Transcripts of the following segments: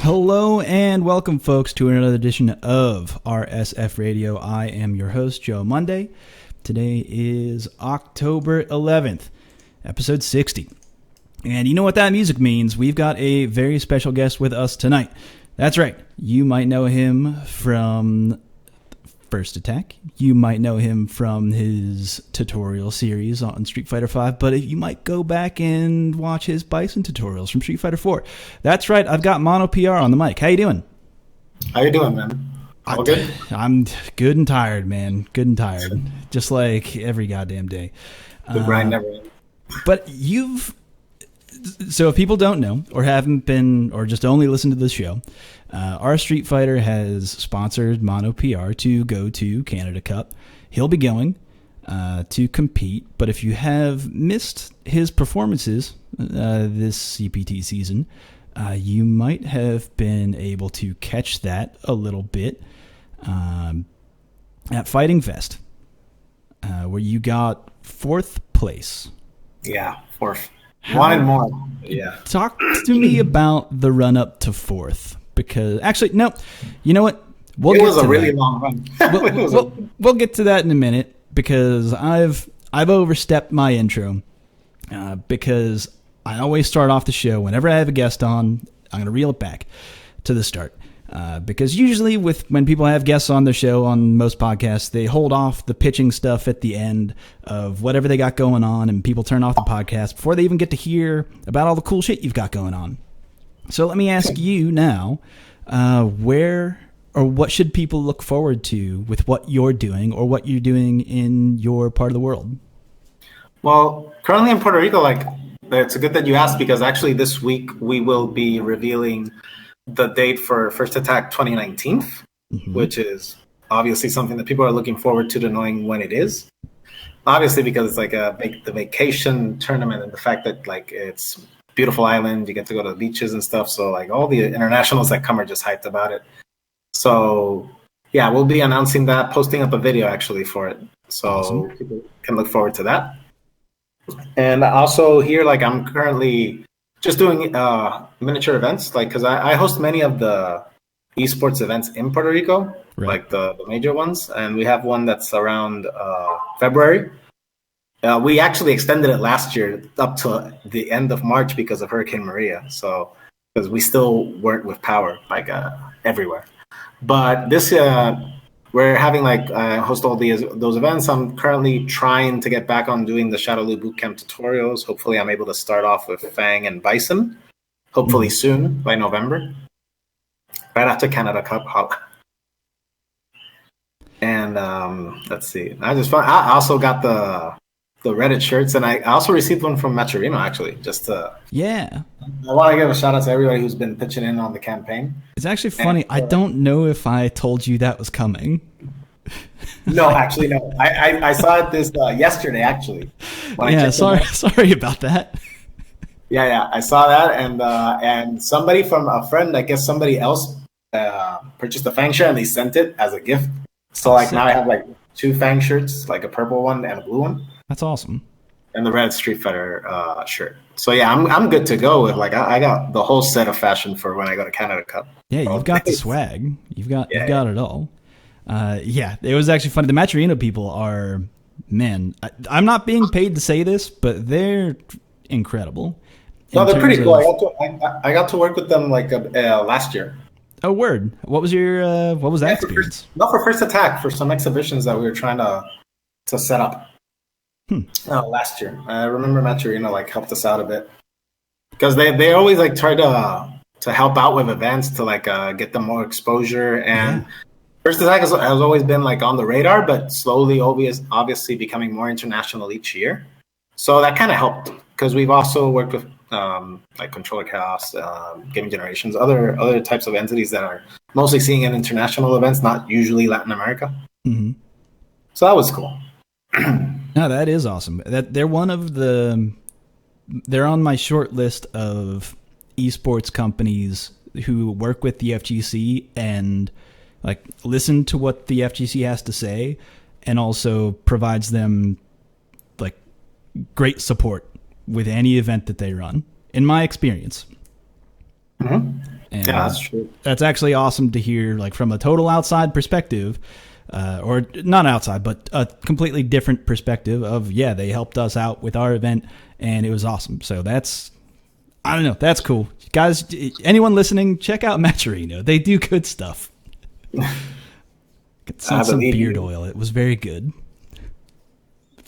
Hello and welcome, folks, to another edition of RSF Radio. I am your host, Joe Monday. Today is October 11th, episode 60. And you know what that music means. We've got a very special guest with us tonight. That's right. You might know him from First Attack. You might know him from his tutorial series on Street Fighter V, but you might go back and watch his Bison tutorials from Street Fighter 4. That's right. I've got MonoPR on the mic. How you doing? How you doing, man? All good? I'm good and tired, man. Good and tired. Just like every goddamn day. The grind never ends. But so if people don't know or haven't been or just only listen to the show, our Street Fighter has sponsored MonoPR to go to Canada Cup. He'll be going to compete, but if you have missed his performances this CPT season, you might have been able to catch that a little bit at Fighting Fest, where you got 4th place. Yeah, 4th. Wanted more. Yeah. Talk to me about the run up to 4th, because actually, no, you know what? It was a really long run. We'll get to that in a minute, because I've overstepped my intro, because I always start off the show whenever I have a guest on. I'm going to reel it back to the start. Because usually when people have guests on their show on most podcasts, they hold off the pitching stuff at the end of whatever they got going on, and people turn off the podcast before they even get to hear about all the cool shit you've got going on. So let me ask you now, where or what should people look forward to with what you're doing or what you're doing in your part of the world? Well, currently in Puerto Rico, it's good that you asked, because actually this week we will be revealing the date for First Attack 2019, which is obviously something that people are looking forward to knowing when it is. Obviously, because it's like the vacation tournament, and the fact that it's beautiful island, you get to go to the beaches and stuff. So all the internationals that come are just hyped about it. So yeah, we'll be announcing that, posting up a video actually for it, so awesome. People can look forward to that. And also here, I'm currently just doing miniature events, because I host many of the esports events in Puerto Rico, right. The major ones. And we have one that's around February. We actually extended it last year up to the end of March because of Hurricane Maria. So, because we still weren't with power, everywhere. But this we're having I host all those events. I'm currently trying to get back on doing the Shadowloo Bootcamp tutorials. Hopefully I'm able to start off with Fang and Bison, hopefully soon, by November, right after Canada Cup. And let's see. I also got the Reddit shirts, and I also received one from Maturino, actually. Yeah. I want to give a shout out to everybody who's been pitching in on the campaign. It's actually funny. I don't know if I told you that was coming. No, actually, no. I saw it this yesterday, actually. Yeah, sorry about that. Yeah, I saw that, and somebody from a friend, I guess somebody else purchased a Fang shirt, and they sent it as a gift. So now I have 2 Fang shirts, a purple one and a blue one. That's awesome. And the red Street Fighter shirt. So yeah, I'm good to go with I got the whole set of fashion for when I go to Canada Cup. Yeah, you've got the swag. You've got it all. Yeah, it was actually funny. The Maturino people are, man, I'm not being paid to say this, but they're incredible. No, they're pretty cool. I got to work with them last year. Oh, word. What was that experience? For First Attack, for some exhibitions that we were trying to set up. Last year. I remember Maturino helped us out a bit, because they always try to help out with events to get them more exposure. And First Attack has always been on the radar, but slowly obviously becoming more international each year. So that kind of helped, because we've also worked with Controller Chaos, Gaming Generations, other types of entities that are mostly seeing in international events, not usually Latin America. Mm-hmm. So that was cool. No, that is awesome. They're on my short list of esports companies who work with the FGC and listen to what the FGC has to say, and also provides them great support with any event that they run, in my experience. Mm-hmm. And Yeah, that's true. that's actually awesome to hear, like from a total outside perspective, or not outside, but a completely different perspective of, yeah, they helped us out with our event and it was awesome. So that's, I don't know, that's cool. Guys, anyone listening, check out Matcherino. They do good stuff. Get some beard oil. It was very good.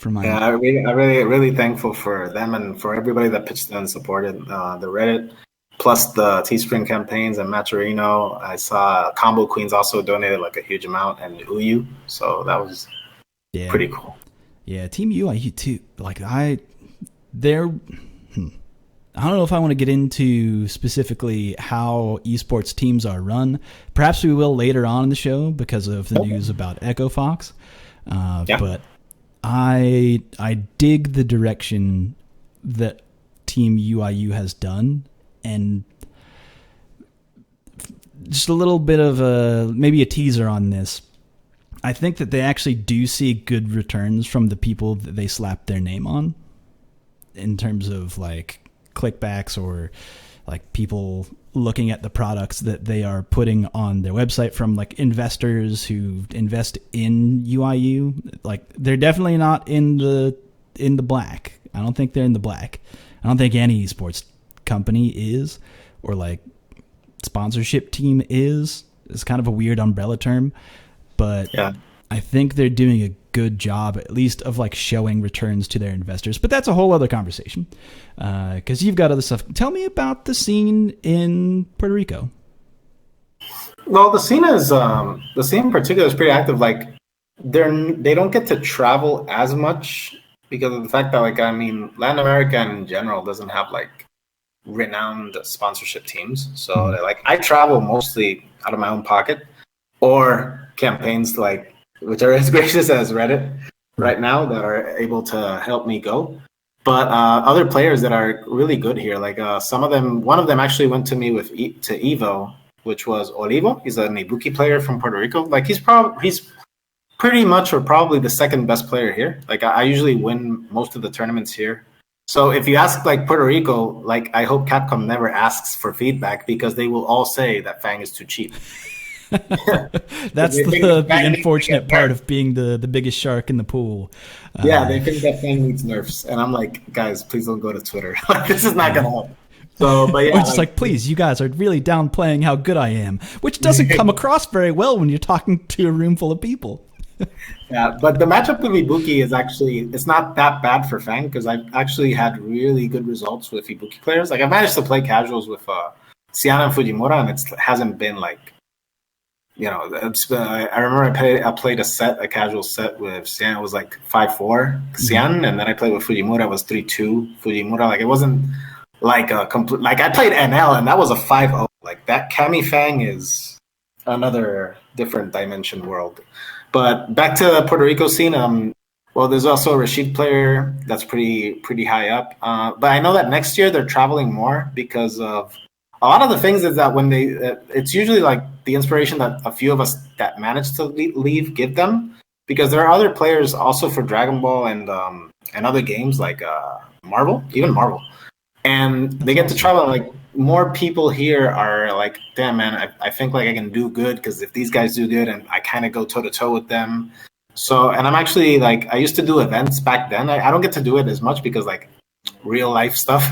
I'm really thankful for them and for everybody that pitched in and supported the Reddit, plus the Teespring campaigns and Matcherino. I saw Combo Queens also donated like a huge amount, and Uyu, so that was pretty cool. Yeah, Team UIU too. Like I don't know if I want to get into specifically how esports teams are run. Perhaps we will later on in the show because of the news about Echo Fox. But I dig the direction that Team UIU has done, and just a little bit of maybe a teaser on this. I think that they actually do see good returns from the people that they slap their name on, in terms of like clickbacks or like people looking at the products that they are putting on their website from like investors who invest in UIU. Like they're definitely not in the black. I don't think they're in the black. I don't think any esports company is, or like sponsorship team is. It's kind of a weird umbrella term, but I think they're doing a good job, at least, of like showing returns to their investors. But that's a whole other conversation, because you've got other stuff. Tell me about the scene in Puerto Rico. Well, the scene in particular is pretty active. Like they don't get to travel as much because of the fact that Latin America in general doesn't have like renowned sponsorship teams. So like I travel mostly out of my own pocket or campaigns like, which are as gracious as Reddit right now, that are able to help me go. But other players that are really good here, like one of them actually went to me to Evo, which was Olivo. He's an Ibuki player from Puerto Rico. Like he's pretty much or probably the second best player here. Like I usually win most of the tournaments here. So if you ask like Puerto Rico, like I hope Capcom never asks for feedback, because they will all say that Fang is too cheap. That's the unfortunate part of being the biggest shark in the pool. They think that Fang needs nerfs, and I'm like, guys, please don't go to Twitter. This is not gonna help. So, but or just like, please, you guys are really downplaying how good I am, which doesn't come across very well when you're talking to a room full of people. But the matchup with Ibuki it's not that bad for Fang, because I've actually had really good results with Ibuki players. Like I've managed to play casuals with Sian and Fujimura, and it hasn't been like, I remember I played a casual set with Sian. It was like 5-4 Sian, and then I played with Fujimura. It was 3-2 Fujimura. Like it wasn't like a complete. Like I played NL, and that was a 5-0. Like that Kami Fang is another different dimension world. But back to the Puerto Rico scene. Well, there's also a Rashid player that's pretty high up. But I know that next year they're traveling more because of a lot of the things is that when it's usually like the inspiration that a few of us that managed to leave give them, because there are other players also for Dragon Ball and other games like Marvel, and they get to travel. Like more people here are like, damn man, I think like I can do good, because if these guys do good, and I kind of go toe to toe with them. So, and I'm actually like, I used to do events back then. I don't get to do it as much because like real life stuff,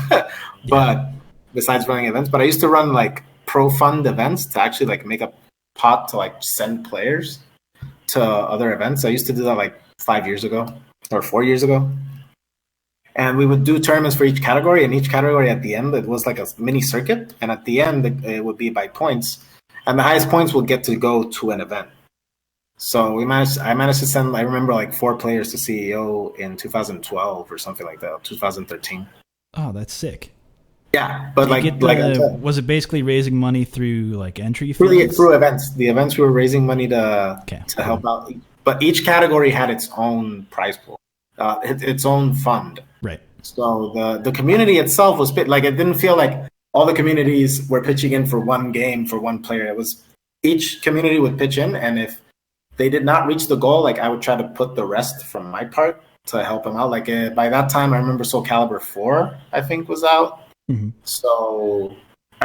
but besides running events, but I used to run like pro fund events to actually like make a pot to like send players to other events. I used to do that like 5 years ago or 4 years ago. And we would do tournaments for each category, and each category at the end, it was like a mini circuit. And at the end, it would be by points, and the highest points would get to go to an event. So I managed to send, I remember like 4 players to CEO in 2012 or something like that, 2013. Oh, that's sick. Yeah, but was it basically raising money through like entry fees? Through events. The events we were raising money to help out. But each category had its own prize pool, its own fund. Right. So the community itself was it didn't feel like all the communities were pitching in for one game for one player. It was each community would pitch in, and if they did not reach the goal, like I would try to put the rest from my part to help them out. Like by that time, I remember Soul Calibur 4, I think, was out. Mm-hmm. So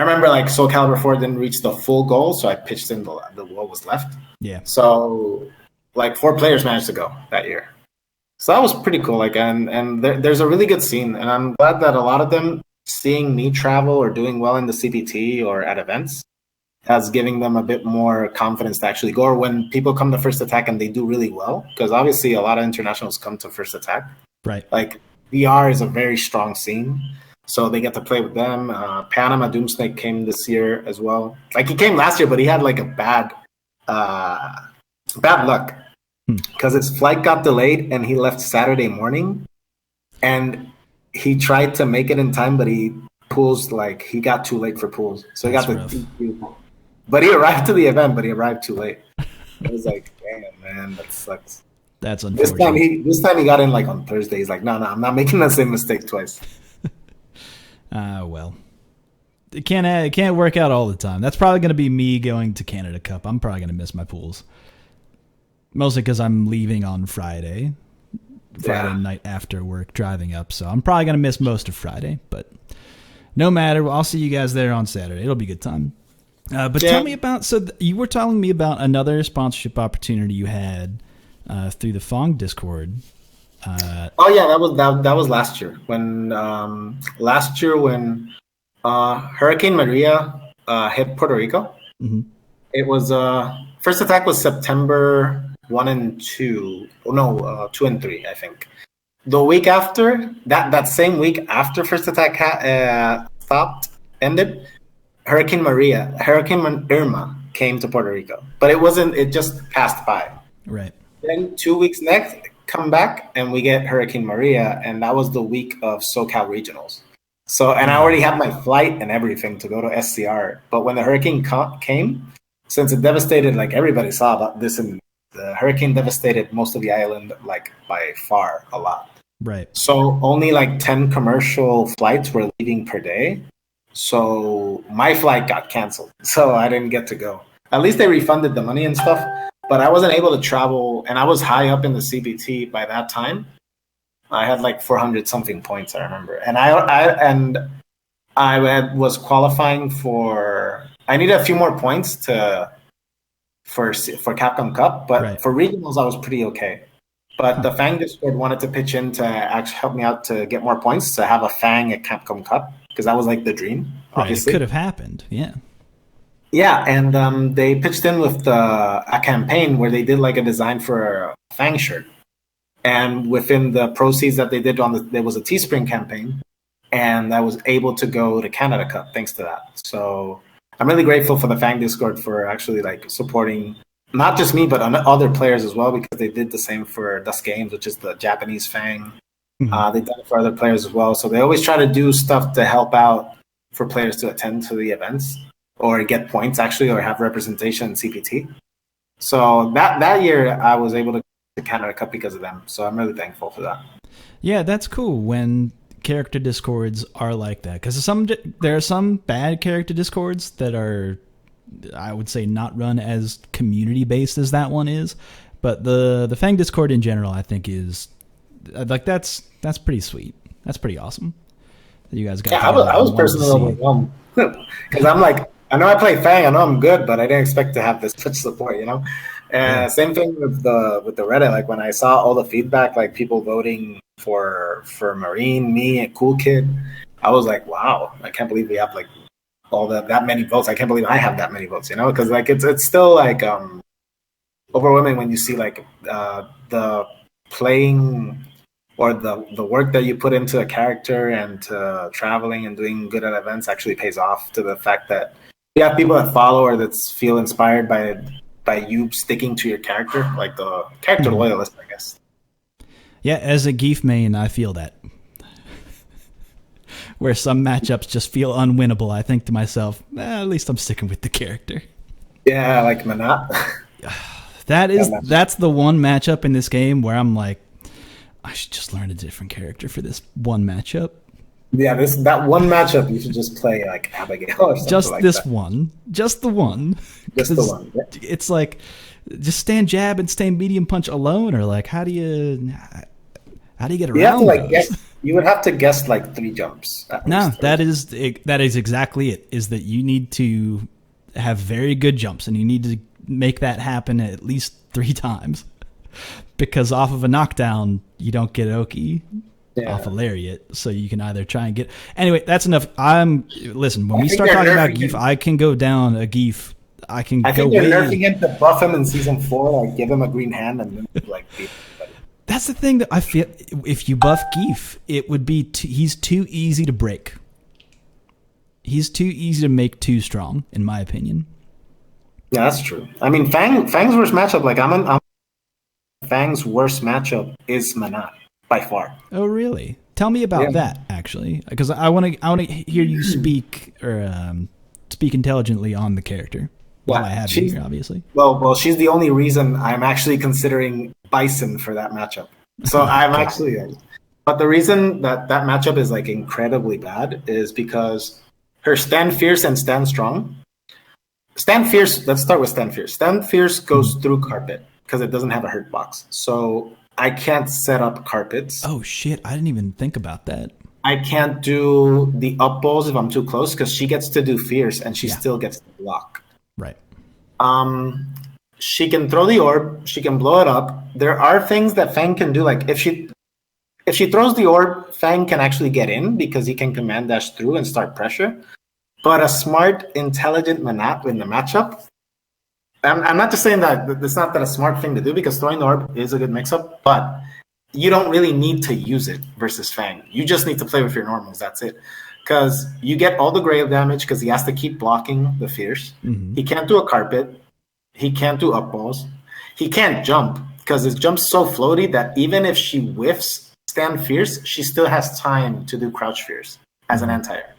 remember like Soul Calibur 4 didn't reach the full goal, so I pitched in the what was left. Yeah. So like 4 players managed to go that year. So that was pretty cool. Like, and there's a really good scene, and I'm glad that a lot of them seeing me travel or doing well in the CPT or at events has giving them a bit more confidence to actually go. Or when people come to First Attack and they do really well, because obviously a lot of internationals come to First Attack. Right. Like VR is a very strong scene, so they get to play with them. Panama Doomsnake came this year as well. Like he came last year, but he had like a bad luck. Because his flight got delayed and he left Saturday morning, and he tried to make it in time, but he got too late for pools, so he got the DQ. But he arrived to the event, but he arrived too late. I was like, damn, man, that sucks. That's unfortunate. This time he got in like on Thursday. He's like, no, I'm not making the same mistake twice. Well, it can't work out all the time. That's probably going to be me going to Canada Cup. I'm probably going to miss my pools. Mostly because I'm leaving on Friday night after work, driving up. So I'm probably going to miss most of Friday. But no matter. I'll see you guys there on Saturday. It'll be a good time. Tell me about... So you were telling me about another sponsorship opportunity you had through the Fong Discord. That was last year. When Hurricane Maria hit Puerto Rico. Mm-hmm. It was... First Attack was September 1 and 2. Oh, no, 2 and 3, I think. The week after, that same week after First Attack ended, Hurricane Irma came to Puerto Rico. But it just passed by. Right. Then 2 weeks next, come back, and we get Hurricane Maria, and that was the week of SoCal Regionals. So, and I already had my flight and everything to go to SCR. But when the hurricane came, since it devastated, like everybody saw about this, and the hurricane devastated most of the island, like by far a lot. Right. So only like 10 commercial flights were leaving per day. So my flight got canceled. So I didn't get to go. At least they refunded the money and stuff, but I wasn't able to travel, and I was high up in the CPT by that time. I had like 400 something points, I remember. And I was qualifying for... I needed a few more points for Capcom Cup, but For regionals, I was pretty okay. But the Fang Discord wanted to pitch in to actually help me out to get more points, to have a Fang at Capcom Cup, because that was like the dream, obviously. It could have happened, yeah. Yeah, and they pitched in with a campaign where they did like a design for a Fang shirt. And within the proceeds that they did there was a Teespring campaign, and I was able to go to Canada Cup thanks to that. So I'm really grateful for the Fang Discord for actually like supporting not just me, but other players as well, because they did the same for Dust Games, which is the Japanese Fang. Mm-hmm. They've done it for other players as well. So they always try to do stuff to help out for players to attend to the events or get points actually, or have representation in CPT. So that year I was able to go to Canada Cup because of them. So I'm really thankful for that. Yeah, that's cool when character discords are like that, because there are some bad character discords that are, I would say, not run as community based as that one is, but the Fang Discord in general, I think, is like that's pretty sweet. That's pretty awesome that you guys got. Yeah, I was personally overwhelmed because I'm like, I know I play Fang, I know I'm good, but I didn't expect to have this much support, you know. And same thing with the Reddit. Like when I saw all the feedback, like people voting for Marine, me, and Cool Kid, I was like, wow, I can't believe we have like all that many votes. I can't believe I have that many votes, you know, because like it's still like overwhelming when you see like the playing or the work that you put into a character and to traveling and doing good at events actually pays off, to the fact that you have people that follow or that feel inspired by you sticking to your character, like the character loyalist, I guess. Yeah, as a Geef main, I feel that. Where some matchups just feel unwinnable, I think to myself, at least I'm sticking with the character. Yeah, like Manat. That's the one matchup in this game where I'm like, I should just learn a different character for this one matchup. Yeah, that one matchup you should just play like Abigail or something just like this that. one. Just the one. Just the one. Yeah. It's like, just stand jab and stand medium punch alone, or like how do you get around? You have to like You would have to guess like 3 jumps. No, that is exactly it. Is that you need to have very good jumps, and you need to make that happen at least 3 times, because off of a knockdown you don't get Oki off a lariat, so you can either try and get. Anyway, that's enough. Listen. When we start talking about Geef, I can go down a Geef. I think they're nerfing him to buff him in season 4, like give him a green hand and then like. That's the thing that I feel. If you buff Geef, it would be he's too easy to break. He's too easy to make too strong, in my opinion. Yeah, that's true. I mean, Fang's worst matchup, like Fang's worst matchup is Manat by far. Oh, really? Tell me about that, actually, because I want to hear you speak speak intelligently on the character. While I have you here, obviously. Well, she's the only reason I'm actually considering Bison for that matchup. So I'm actually, but the reason that matchup is like incredibly bad is because her Stand Fierce and Stand Strong. Stand Fierce. Let's start with Stand Fierce. Stand Fierce goes through carpet because it doesn't have a hurt box. So I can't set up carpets. Oh shit! I didn't even think about that. I can't do the up balls if I'm too close because she gets to do Fierce and she still gets to block. Right. She can throw the orb. She can blow it up. There are things that Fang can do. Like if she throws the orb, Fang can actually get in because he can command dash through and start pressure. But a smart, intelligent Manat in the matchup. I'm not just saying that it's not that a smart thing to do because throwing the orb is a good mix-up, but you don't really need to use it versus Fang. You just need to play with your normals. That's it. Because you get all the grave damage because he has to keep blocking the Fierce. Mm-hmm. He can't do a carpet. He can't do up balls. He can't jump because his jump's so floaty that even if she whiffs Stand Fierce, she still has time to do Crouch Fierce as an anti-air.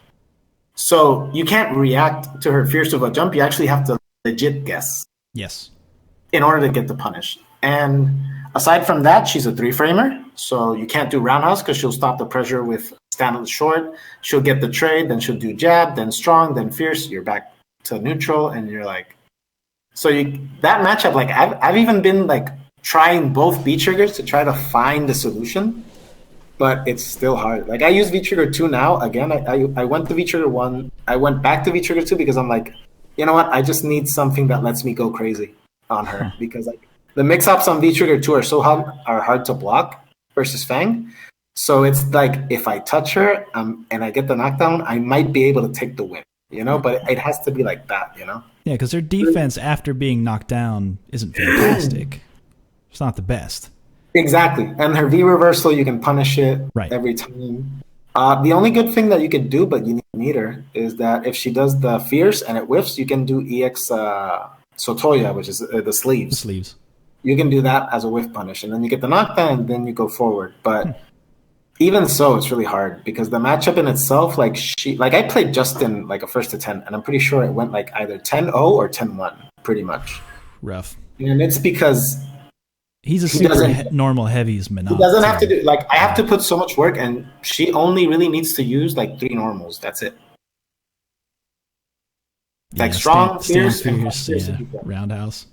So you can't react to her Fierce with a jump. You actually have to legit guess. Yes. In order to get the punish. And aside from that, she's a 3-framer. So you can't do Roundhouse because she'll stop the pressure with Stand Short. She'll get the trade, then she'll do Jab, then Strong, then Fierce. You're back to neutral, and you're like... So that matchup, like I've even been like trying both V triggers to try to find the solution, but it's still hard. Like I use V trigger 2 now. Again, I went to V trigger 1. I went back to V trigger 2 because I'm like, you know what? I just need something that lets me go crazy on her because like the mix ups on V trigger 2 are hard to block versus Fang. So it's like if I touch her and I get the knockdown, I might be able to take the win. You know, but it has to be like that, you know? Yeah, because her defense after being knocked down isn't fantastic. It's not the best. Exactly. And her V reversal, you can punish it every time. The only good thing that you can do, but you need her, is that if she does the Fierce and it whiffs, you can do EX Sotoya, which is the sleeves. The sleeves. You can do that as a whiff punish, and then you get the knockdown, and then you go forward. But... Even so, it's really hard because the matchup in itself, like I played Justin like a 1st to 10, and I'm pretty sure it went like either 10-0 or 10-1, pretty much. Rough. And it's because he's a super normal heavies Manat. He doesn't have to do like I have to put so much work, and she only really needs to use like 3 normals. That's it. Like strong, fierce, roundhouse.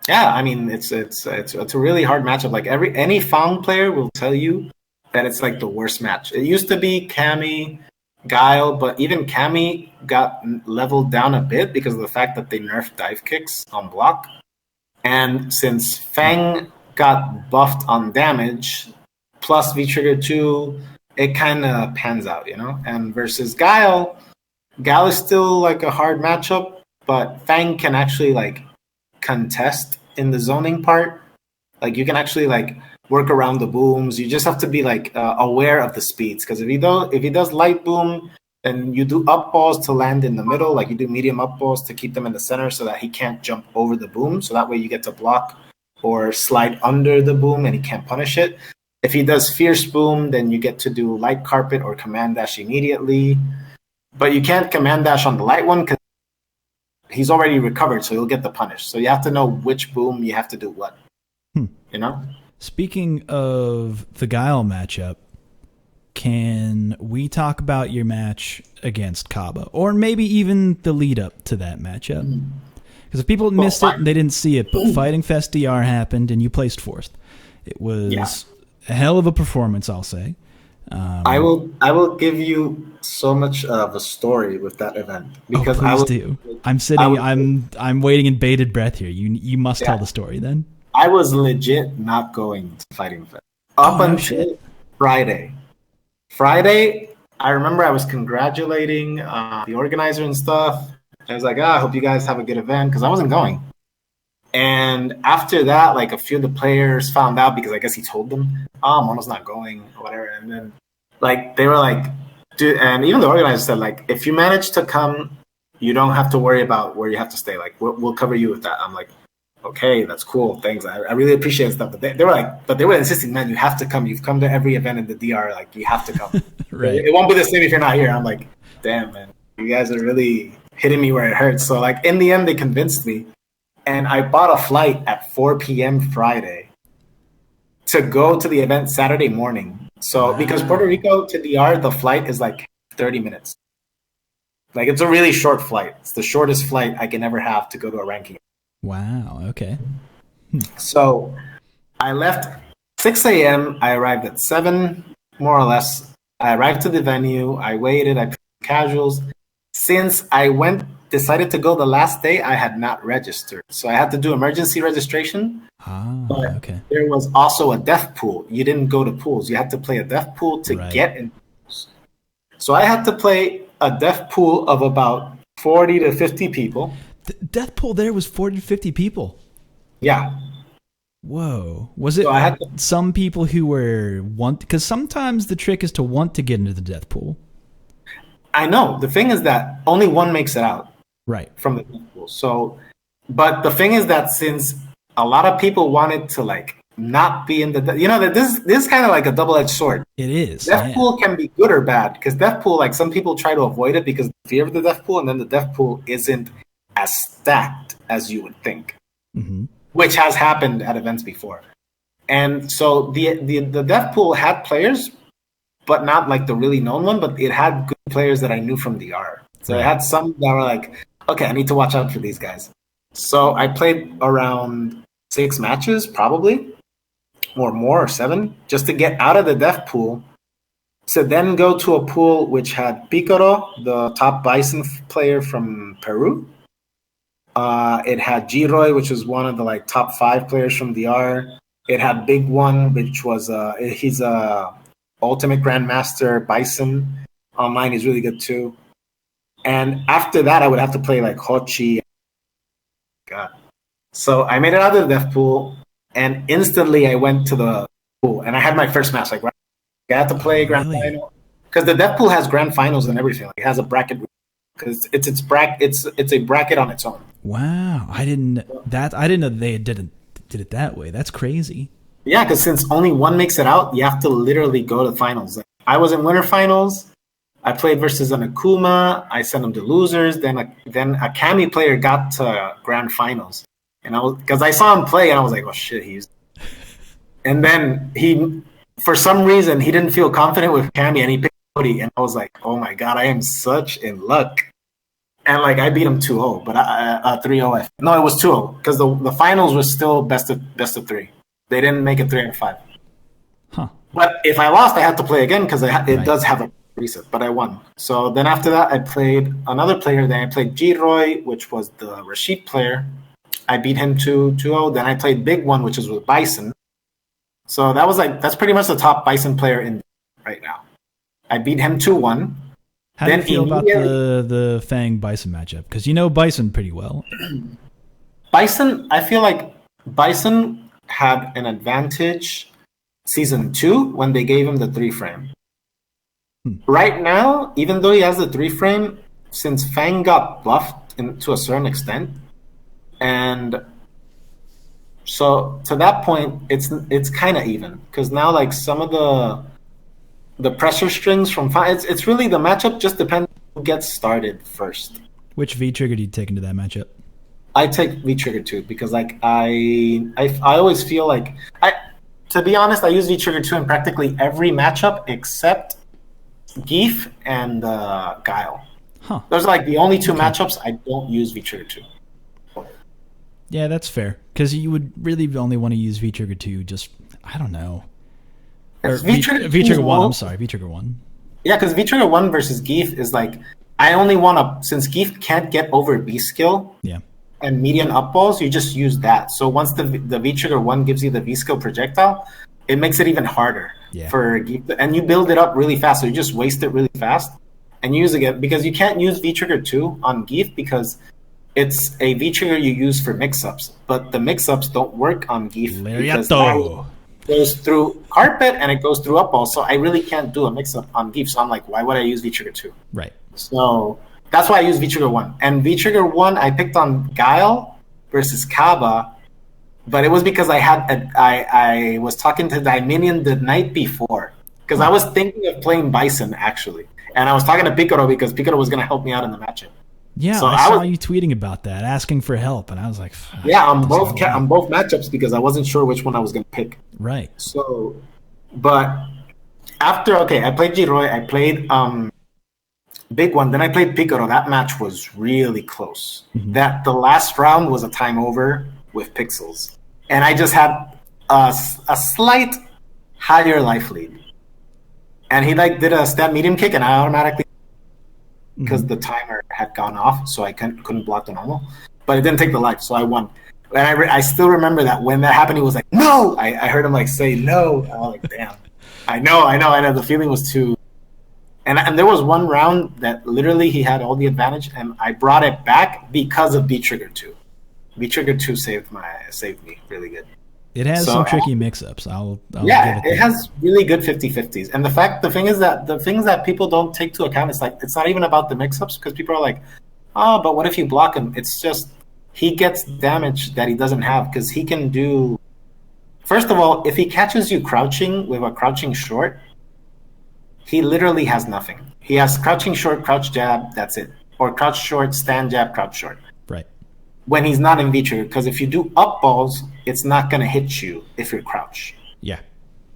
Yeah, I mean it's a really hard matchup. Like any Fang player will tell you that it's like the worst match. It used to be Cammy, Guile, but even Cammy got leveled down a bit because of the fact that they nerfed dive kicks on block. And since Fang got buffed on damage, plus V trigger 2, it kind of pans out, you know? And versus Guile is still like a hard matchup, but Fang can actually like contest in the zoning part. Like you can actually like work around the booms. You just have to be like aware of the speeds, because if he does light boom, then you do up balls to land in the middle, like you do medium up balls to keep them in the center so that he can't jump over the boom, so that way you get to block or slide under the boom and he can't punish it. If he does fierce boom, then you get to do light carpet or command dash immediately, but you can't command dash on the light one because he's already recovered, so he'll get the punish. So you have to know which boom you have to do what. You know? Speaking of the Guile matchup, can we talk about your match against Kaba? Or maybe even the lead up to that matchup? Because if people missed it and they didn't see it, but Fighting Fest DR happened and you placed fourth. It was a hell of a performance, I'll say. I will give you so much of a story with that event because please do. I'm waiting in bated breath here. You must tell the story then. I was legit not going to fighting fit up until Friday. Friday, I remember I was congratulating the organizer and stuff. I was like, I hope you guys have a good event because I wasn't going. And after that, like a few of the players found out because I guess he told them, Mono's not going or whatever. And then like they were like, dude, and even the organizer said like, if you manage to come, you don't have to worry about where you have to stay. Like we'll cover you with that. I'm like, okay, that's cool. Thanks. I really appreciate stuff. But they were like, but they were insisting, man, you have to come. You've come to every event in the DR. Like you have to come. Right. It won't be the same if you're not here. I'm like, damn, man, you guys are really hitting me where it hurts. So like in the end, they convinced me. And I bought a flight at 4 p.m. Friday to go to the event Saturday morning. So because Puerto Rico to DR, the flight is like 30 minutes. Like it's a really short flight. It's the shortest flight I can ever have to go to a ranking. Wow. Okay. So I left 6 a.m. I arrived at 7, more or less. I arrived to the venue. I waited. I picked casuals. Since I decided to go the last day, I had not registered. So I had to do emergency registration. But okay. There was also a death pool. You didn't go to pools. You had to play a death pool to get in pools. So I had to play a death pool of about 40 to 50 people. The death pool there was 40 to 50 people? Yeah. Whoa. Was it some people who were because sometimes the trick is to want to get into the death pool. I know. The thing is that only one makes it out. Right. From the death pool. So, but the thing is that since a lot of people wanted to like not be in that this is kind of like a double-edged sword. It is. Death pool can be good or bad because death pool, like some people try to avoid it because of the fear of the death pool, and then the death pool isn't as stacked as you would think, which has happened at events before. And so the death pool had players, but not like the really known one, but it had good players that I knew from DR. So I had some that were like, okay, I need to watch out for these guys. So I played around 6 matches, probably, or more, or 7, just to get out of the death pool. To then go to a pool which had Picaro, the top Bison player from Peru. It had Giroy, which was one of the like top 5 players from DR. It had Big One, which was he's a ultimate grandmaster Bison. Online he's really good too. And after that, I would have to play like Hochi. God. So I made it out of the death pool, and instantly I went to the pool, and I had my first match. Like I had to play grand final because the death pool has grand finals and everything. Like it has a bracket because it's a bracket on its own. Wow, I didn't know they did it that way. That's crazy. Yeah, because since only one makes it out, you have to literally go to the finals. Like, I was in winter finals. I played versus an Akuma. I sent him to losers. Then a Kami player got to grand finals, and because I saw him play, and I was like, "Oh shit, he's." And then he, for some reason, he didn't feel confident with Kami, and he picked Cody, and I was like, "Oh my god, I am such in luck." And like I beat him 2-0, but 3-0. No, it was 2-0 because the finals was still best of 3. They didn't make it 3 out of 5. Huh. But if I lost, I had to play again because it does have a reset, but I won. So then after that, I played another player. Then I played Giroy, which was the Rashid player. I beat him 2-0. Then I played Big One, which is with Bison. So that's pretty much the top Bison player in right now. I beat him 2-1. How do you feel about the Fang Bison matchup? Because you know Bison pretty well. Bison, I feel like Bison had an advantage season 2 when they gave him the 3-frame. Right now, even though he has the 3-frame, since Fang got buffed to a certain extent, and so to that point, it's kind of even because now like some of the pressure strings from Fang, it's really the matchup just depends who gets started first. Which V trigger do you take into that matchup? I take V trigger 2 because like I always feel like to be honest, I use V trigger 2 in practically every matchup except Geef and Guile. Huh. Those are like the only 2 matchups I don't use V trigger 2. Yeah, that's fair. Because you would really only want to use V trigger 2 just, I don't know. Or V-Trigger 1, I'm sorry, V-Trigger 1. Yeah, because V-Trigger 1 versus Geef is like, I only want to, since Geef can't get over B skill and median up balls, you just use that. So once the V-Trigger 1 gives you the V skill projectile, it makes it even harder for Geef. And you build it up really fast, so you just waste it really fast and use it again. Because you can't use V-Trigger 2 on Geef because it's a V-Trigger you use for mix-ups. But the mix-ups don't work on Geef because it goes through carpet and it goes through up balls. So I really can't do a mix-up on Geef. So I'm like, why would I use V-Trigger 2? Right. So that's why I use V-Trigger 1. And V-Trigger 1, I picked on Guile versus Kaba, but it was because I was talking to Dominion the night before. Because I was thinking of playing Bison, actually. And I was talking to Picaro because Picaro was going to help me out in the matchup. Yeah, so I saw you tweeting about that, asking for help. And I was like... Yeah, on both matchups because I wasn't sure which one I was going to pick. Right. So, but after... Okay, I played Giroy. I played... Big one. Then I played Picaro. That match was really close. Mm-hmm. That the last round was a time over with Pixels, and I just had a slight higher life lead. And he did a stab medium kick, and I automatically because the timer had gone off, so I couldn't block the normal. But it didn't take the life, so I won. And I still remember that when that happened, he was like, "No!" I heard him say no. I was like, "Damn!" I know. The feeling was too. And there was one round that literally he had all the advantage, and I brought it back because of V-Trigger 2. V-Trigger 2 saved me really good. It has some tricky mix-ups. I'll it has really good 50-50s. And the thing is that the things that people don't take to account is it's not even about the mix-ups because people are like, oh, but what if you block him? It's just he gets damage that he doesn't have because he can do. First of all, if he catches you crouching with a crouching short. He literally has nothing. He has crouching short, crouch jab, that's it. Or crouch short, stand jab, crouch short. Right. When he's not in V-Trigger, because if you do up balls, it's not going to hit you if you're crouch. Yeah.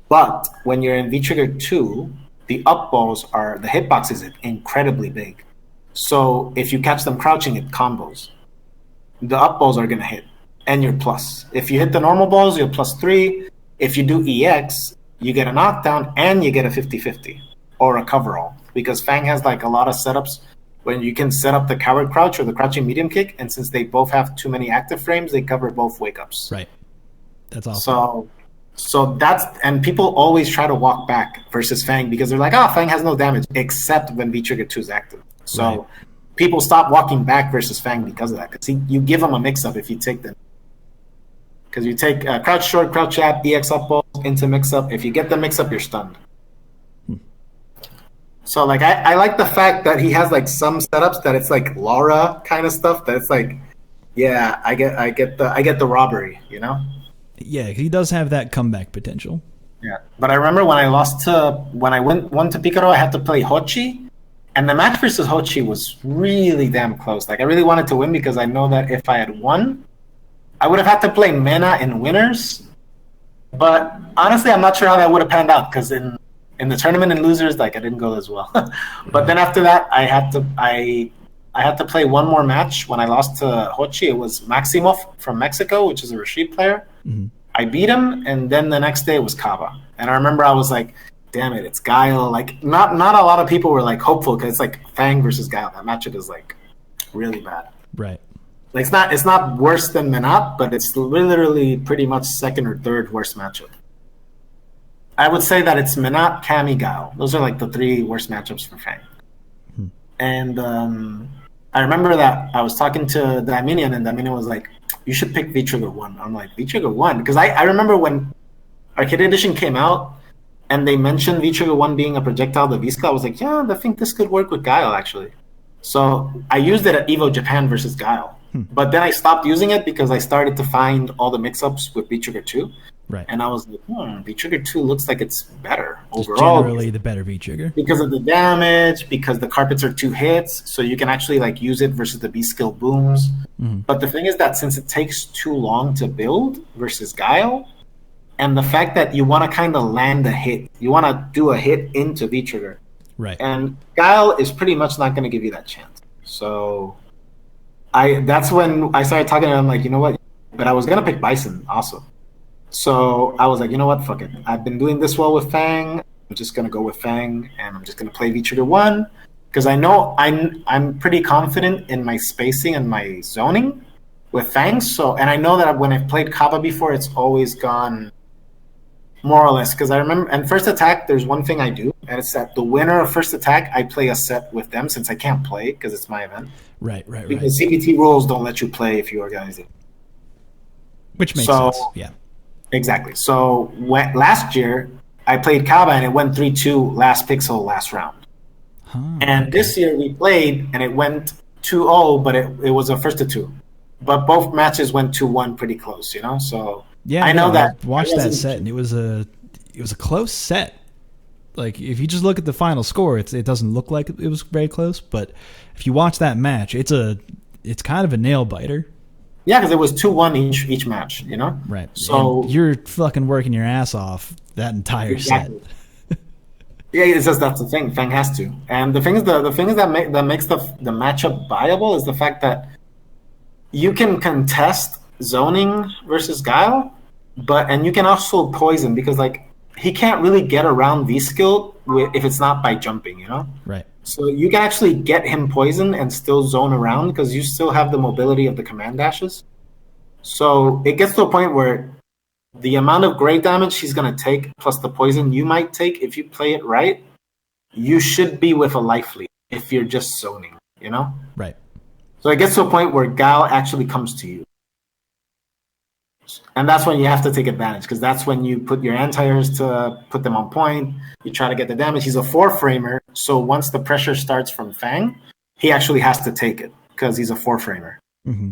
But when you're in V-Trigger 2, the up balls the hitbox is incredibly big. So if you catch them crouching, it combos. The up balls are going to hit. And you're plus. If you hit the normal balls, you're +3. If you do EX, you get a knockdown and you get a 50-50. Or a coverall, because Fang has a lot of setups when you can set up the coward crouch or the crouching medium kick, and since they both have too many active frames, they cover both wake ups. Right. That's awesome. So that's, and people always try to walk back versus Fang because they're like, Fang has no damage except when V-Trigger 2 is active. So people stop walking back versus Fang because of that. Because you give them a mix up if you take them. Because you take crouch short, crouch jab, EX up balls into mix up. If you get the mix up, you're stunned. So I like the fact that he has some setups that it's Laura kind of stuff that it's I get the robbery, you know? Yeah, he does have that comeback potential. Yeah. But I remember when I won to Picaro, I had to play Hochi, and the match versus Hochi was really damn close. I really wanted to win because I know that if I had won, I would have had to play Mena in winners. But honestly, I'm not sure how that would have panned out because in the tournament and losers, I didn't go as well. But then after that, I had to play one more match. When I lost to Hochi, it was Maximov from Mexico, which is a Rashid player. Mm-hmm. I beat him, and then the next day it was Kaba. And I remember I was like, damn it, it's Guile. Not a lot of people were hopeful because it's Fang versus Guile. That matchup is really bad. Right. It's not worse than Menat, but it's literally pretty much second or third worst matchup. I would say that it's Menat, Kami, Guile. Those are the three worst matchups for Fang. Hmm. And I remember that I was talking to Dominion, and Dominion was like, you should pick V-Trigger 1. I'm like, V-Trigger 1? Because I remember when Arcade Edition came out, and they mentioned V-Trigger 1 being a projectile to V-Skill, I was like, yeah, I think this could work with Guile, actually. So I used it at EVO Japan versus Guile. But then I stopped using it because I started to find all the mix-ups with V-Trigger 2. Right. And I was like, V-Trigger 2 looks like it's better just overall. Generally the better V-Trigger. Because of the damage, because the carpets are 2 hits, so you can actually use it versus the B-Skill booms. Mm-hmm. But the thing is that since it takes too long to build versus Guile, and the fact that you want to kind of land a hit, you want to do a hit into V-Trigger. Right. And Guile is pretty much not going to give you that chance. So that's when I started talking to him, you know what? But I was going to pick Bison also. So I was like, you know what, fuck it. I've been doing this well with Fang. I'm just gonna go with Fang, and I'm just gonna play V Trigger 1 because I know I'm pretty confident in my spacing and my zoning with Fang. So, and I know that when I've played Kaba before, it's always gone more or less. Because I remember, and first attack, there's one thing I do, and it's that the winner of first attack, I play a set with them since I can't play because it's my event. Right. Because CPT rules don't let you play if you organize it. Which makes sense. Yeah. Exactly. So last year I played Kaba and it went 3-2 last pixel last round. And this year we played and it went 2-0, but it was a first to 2. But both matches went 2-1 pretty close, you know? So yeah, I know that. I watched that set and it was a close set. Like if you just look at the final score, it doesn't look like it was very close, but if you watch that match, it's kind of a nail biter. Yeah, because it was 2-1 each match, you know? Right. So and you're fucking working your ass off that entire set. Yeah, it's just that's the thing. Fang has to. And the thing is that makes the matchup viable is the fact that you can contest zoning versus Guile, and you can also poison because like he can't really get around V skill if it's not by jumping, you know? Right. So you can actually get him poisoned and still zone around because you still have the mobility of the command dashes. So it gets to a point where the amount of grave damage he's going to take plus the poison you might take if you play it right, you should be with a life lead if you're just zoning, you know? Right. So it gets to a point where Gal actually comes to you. And that's when you have to take advantage because that's when you put your anti-airs to put them on point. You try to get the damage. He's a 4-framer, so once the pressure starts from Fang, he actually has to take it because he's a 4-framer. Mm-hmm.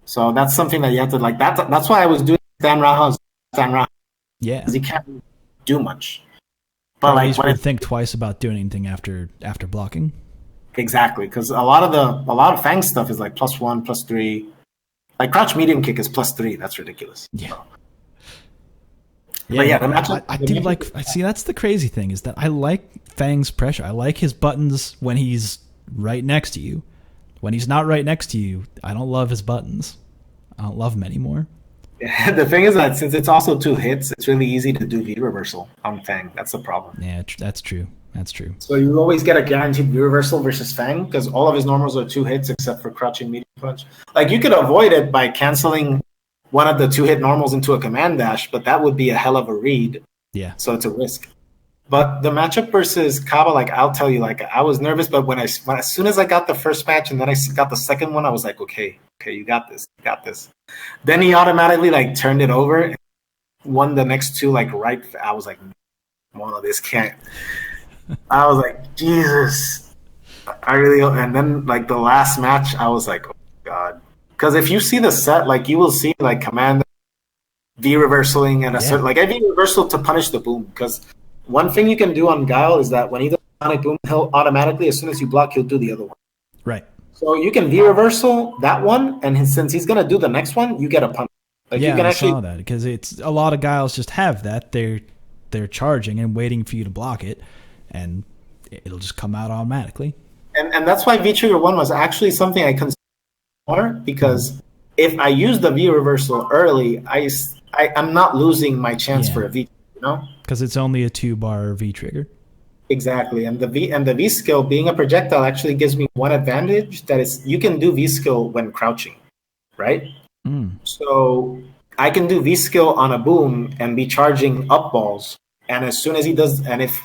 So that's something that you have to like. That's why I was doing Stan Raha. Yeah, because he can't do much. But like, when think twice about doing anything after blocking. Exactly, because a lot of Fang stuff is like +1, +3. Like crouch medium kick is +3. That's ridiculous. Yeah. So. Yeah, the matchup, I do like. See, that's the crazy thing is that I like Fang's pressure. I like his buttons when he's right next to you. When he's not right next to you, I don't love his buttons. I don't love them anymore. Yeah, the thing is that since it's also 2 hits, it's really easy to do V reversal on Fang. That's the problem. Yeah, that's true. That's true. So you always get a guaranteed V reversal versus Fang because all of his normals are 2 hits except for crouching medium punch. Like you could avoid it by canceling one of the 2-hit normals into a command dash, but that would be a hell of a read. Yeah. So it's a risk. But the matchup versus Kaba, like I'll tell you, like I was nervous, but as soon as I got the first match and then I got the second one, I was like, okay, you got this. Then he automatically like turned it over, and won the next 2 like right. I was like, Mono, this can't. I was like, Jesus, I really. And then like the last match, I was like, oh God, because if you see the set, like you will see like command V reversaling and a certain like V reversal to punish the boom because. One thing you can do on Guile is that when he does sonic boom, he'll automatically, as soon as you block, he'll do the other one. Right. So you can V reversal that one, and since he's going to do the next one, you get a punish. Like yeah, you can I saw that because it's a lot of Guiles just have that. They're charging and waiting for you to block it, and it'll just come out automatically. And that's why V Trigger 1 was actually something I considered more because if I use the V reversal early, I'm not losing my chance for a V. You know? Because it's only a 2-bar V trigger. Exactly, and the V skill being a projectile actually gives me one advantage that is you can do V skill when crouching, right? So I can do V skill on a boom and be charging up balls, and as soon as he does, and if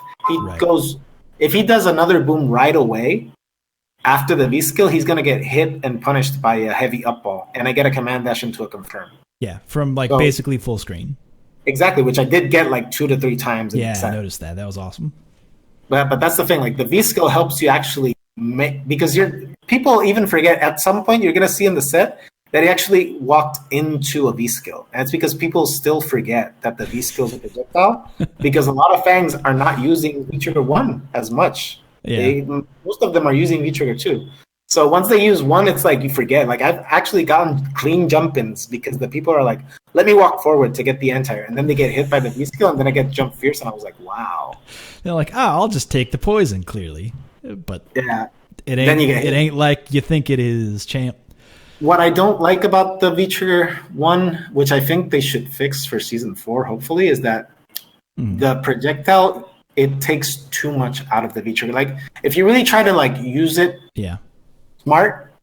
he does another boom right away after the V skill, he's gonna get hit and punished by a heavy up ball, and I get a command dash into a confirm. Yeah, from basically full screen. Exactly, which I did get like 2 to 3 times. Yeah, I noticed that. That was awesome. But that's the thing. Like the V skill helps you actually make because people even forget at some point you're gonna see in the set that he actually walked into a V skill, and it's because people still forget that the V skill is a projectile because a lot of Fangs are not using V Trigger 1 as much. Yeah. Most of them are using V Trigger 2. So once they use 1, it's like you forget. Like I've actually gotten clean jump-ins because the people are like, let me walk forward to get the anti-air. And then they get hit by the V-skill and then I get jump fierce and I was like, wow. They're like, I'll just take the poison, clearly. But yeah, it ain't like you think it is, champ. What I don't like about the V-Trigger 1, which I think they should fix for Season 4, hopefully, is that the projectile, it takes too much out of the V-Trigger. Like, if you really try to, like, use it smart,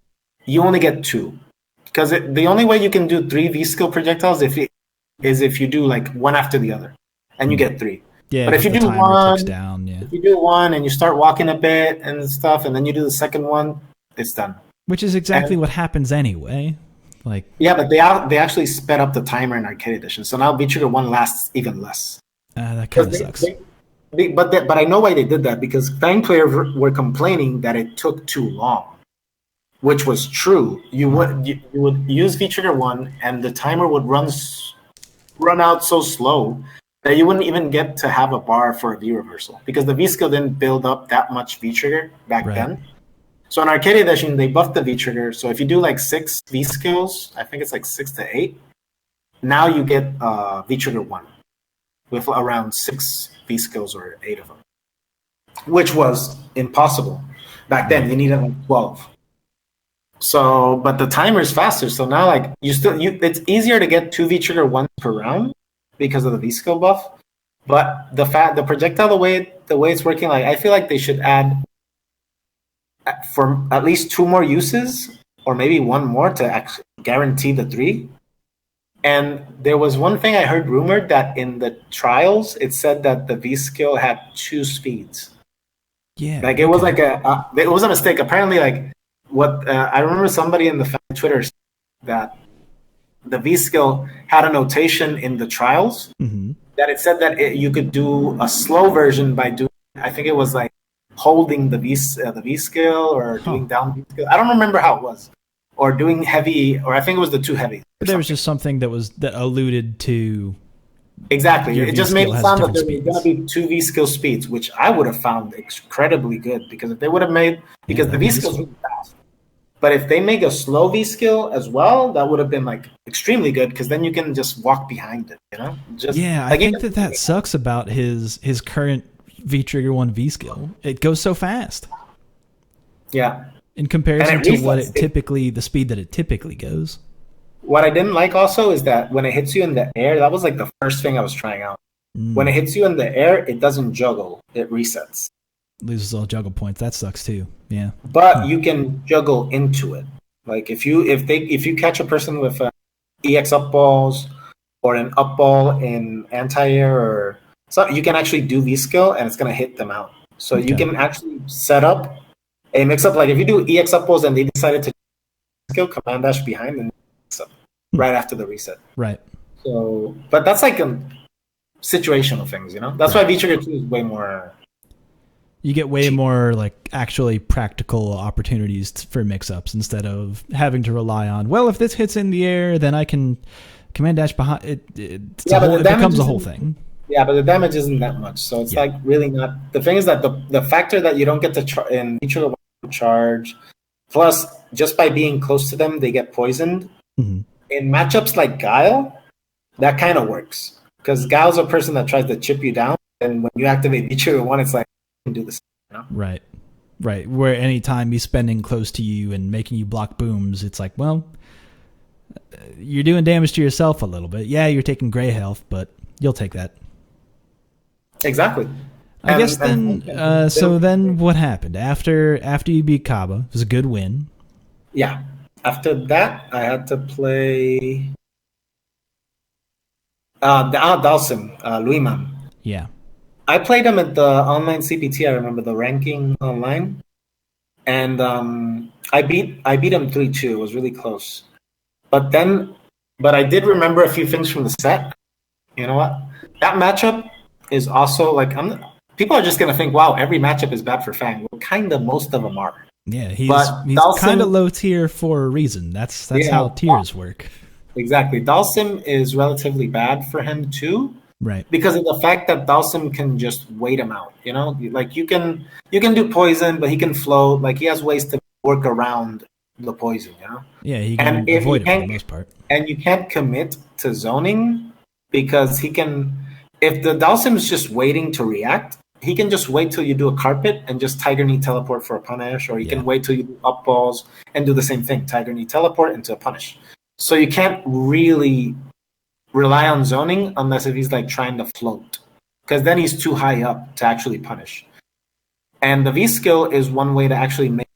you only get 2. Because the only way you can do 3 V-skill projectiles is if you do, like, one after the other. And you get 3. Yeah, but if you do one, down, if you do one and you start walking a bit and stuff, and then you do the second one, it's done. Which is exactly what happens anyway. Like, yeah, but they actually sped up the timer in Arcade Edition, so now V-Trigger 1 lasts even less. That kind of sucks. But I know why they did that, because Fang players were complaining that it took too long, which was true. You would use V-Trigger 1, and the timer would run out so slow that you wouldn't even get to have a bar for a V reversal, because the V skill didn't build up that much V trigger back then. So in Arcade Edition, they buffed the V trigger. So if you do like 6 V skills, I think it's like 6 to 8. Now you get V trigger 1 with around 6 V skills or 8 of them, which was impossible back then. You needed like 12. So, but the timer is faster. So now, like it's easier to get 2 V trigger 1 per round because of the V skill buff. But the projectile, the way it's working, like I feel like they should add for at least 2 more uses, or maybe 1 more to actually guarantee the 3. And there was one thing I heard rumored that in the trials, it said that the V skill had 2 speeds. Yeah, like it was like it was a mistake. Apparently, like what I remember somebody in the fan Twitter said that the V skill had a notation in the trials that it said that you could do a slow version by doing, I think it was like holding the V skill or doing down V skill. I don't remember how it was, or doing heavy, or I think it was the 2 heavy. But there was just something that alluded to exactly. It just made it sound that there was going to be 2 V skill speeds, which I would have found incredibly good, because if they would have made, because the V skill is really fast. But if they make a slow V skill as well, that would have been like extremely good, because then you can just walk behind it, you know? I think that sucks about his current V-Trigger 1 V skill. It goes so fast. Yeah. In comparison to what the speed that it typically goes. What I didn't like also is that when it hits you in the air, that was like the first thing I was trying out. When it hits you in the air, it doesn't juggle, it resets. Loses all juggle points. That sucks too. Yeah. But you can juggle into it. Like if you catch a person with EX up balls or an up ball in anti-air, or so, you can actually do V skill and it's gonna hit them out. So you can actually set up a mix up. Like if you do EX up balls and they decided to skill, command dash behind and mix up right after the reset. Right. So, but that's like situational things, you know. That's why V Trigger 2 is way more. You get way more like actually practical opportunities for mix-ups instead of having to rely on, well, if this hits in the air, then I can command dash behind it. It becomes a whole thing. Yeah, but the damage isn't that much, so it's like really not. The thing is that the factor that you don't get to in V-Trigger charge, plus just by being close to them, they get poisoned. In matchups like Guile, that kind of works, because Guile's a person that tries to chip you down, and when you activate V-Trigger 1, it's like, can do this, you know? Right. Where anytime he's spending close to you and making you block booms, it's like, well, you're doing damage to yourself a little bit. Yeah, you're taking gray health, but you'll take that. Exactly. I guess then. So then, what happened after you beat Kaba? It was a good win. Yeah. After that, I had to play Dalsim, Luiman. Yeah. I played him at the online CPT. I remember the ranking online, and I beat him 3-2. It was really close. But I did remember a few things from the set. You know what? That matchup is also like, people are just gonna think, wow, every matchup is bad for Fang. Well, kind of most of them are. Yeah, he's kind of low tier for a reason. That's how tiers work. Exactly. Dalsim is relatively bad for him too. Right. Because of the fact that Dalsim can just wait him out, you know? Like you can do poison, but he can float. Like he has ways to work around the poison, you know? Yeah, he can avoid it for the most part. And you can't commit to zoning, because he can, if the Dalsim is just waiting to react, he can just wait till you do a carpet and just tiger knee teleport for a punish, or he can wait till you do up balls and do the same thing, tiger knee teleport into a punish. So you can't really rely on zoning unless if he's like trying to float, because then he's too high up to actually punish. And the V skill is one way to actually make,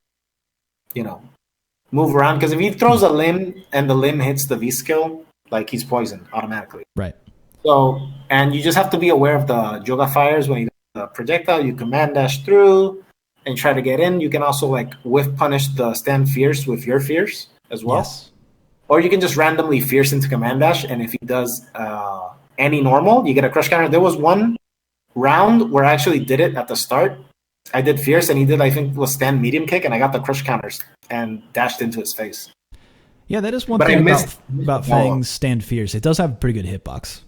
move around, because if he throws a limb and the limb hits the V skill, like he's poisoned automatically. Right. So, and you just have to be aware of the Joga fires. When you the projectile, you command dash through and try to get in. You can also like whiff punish the stand fierce with your fierce as well. Yes. Or you can just randomly fierce into command dash, and if he does any normal, you get a crush counter. There was one round where I actually did it at the start. I did fierce, and he did, I think, was stand medium kick, and I got the crush counters and dashed into his face. Yeah, that is one thing about Fang's stand fierce. It does have a pretty good hitbox.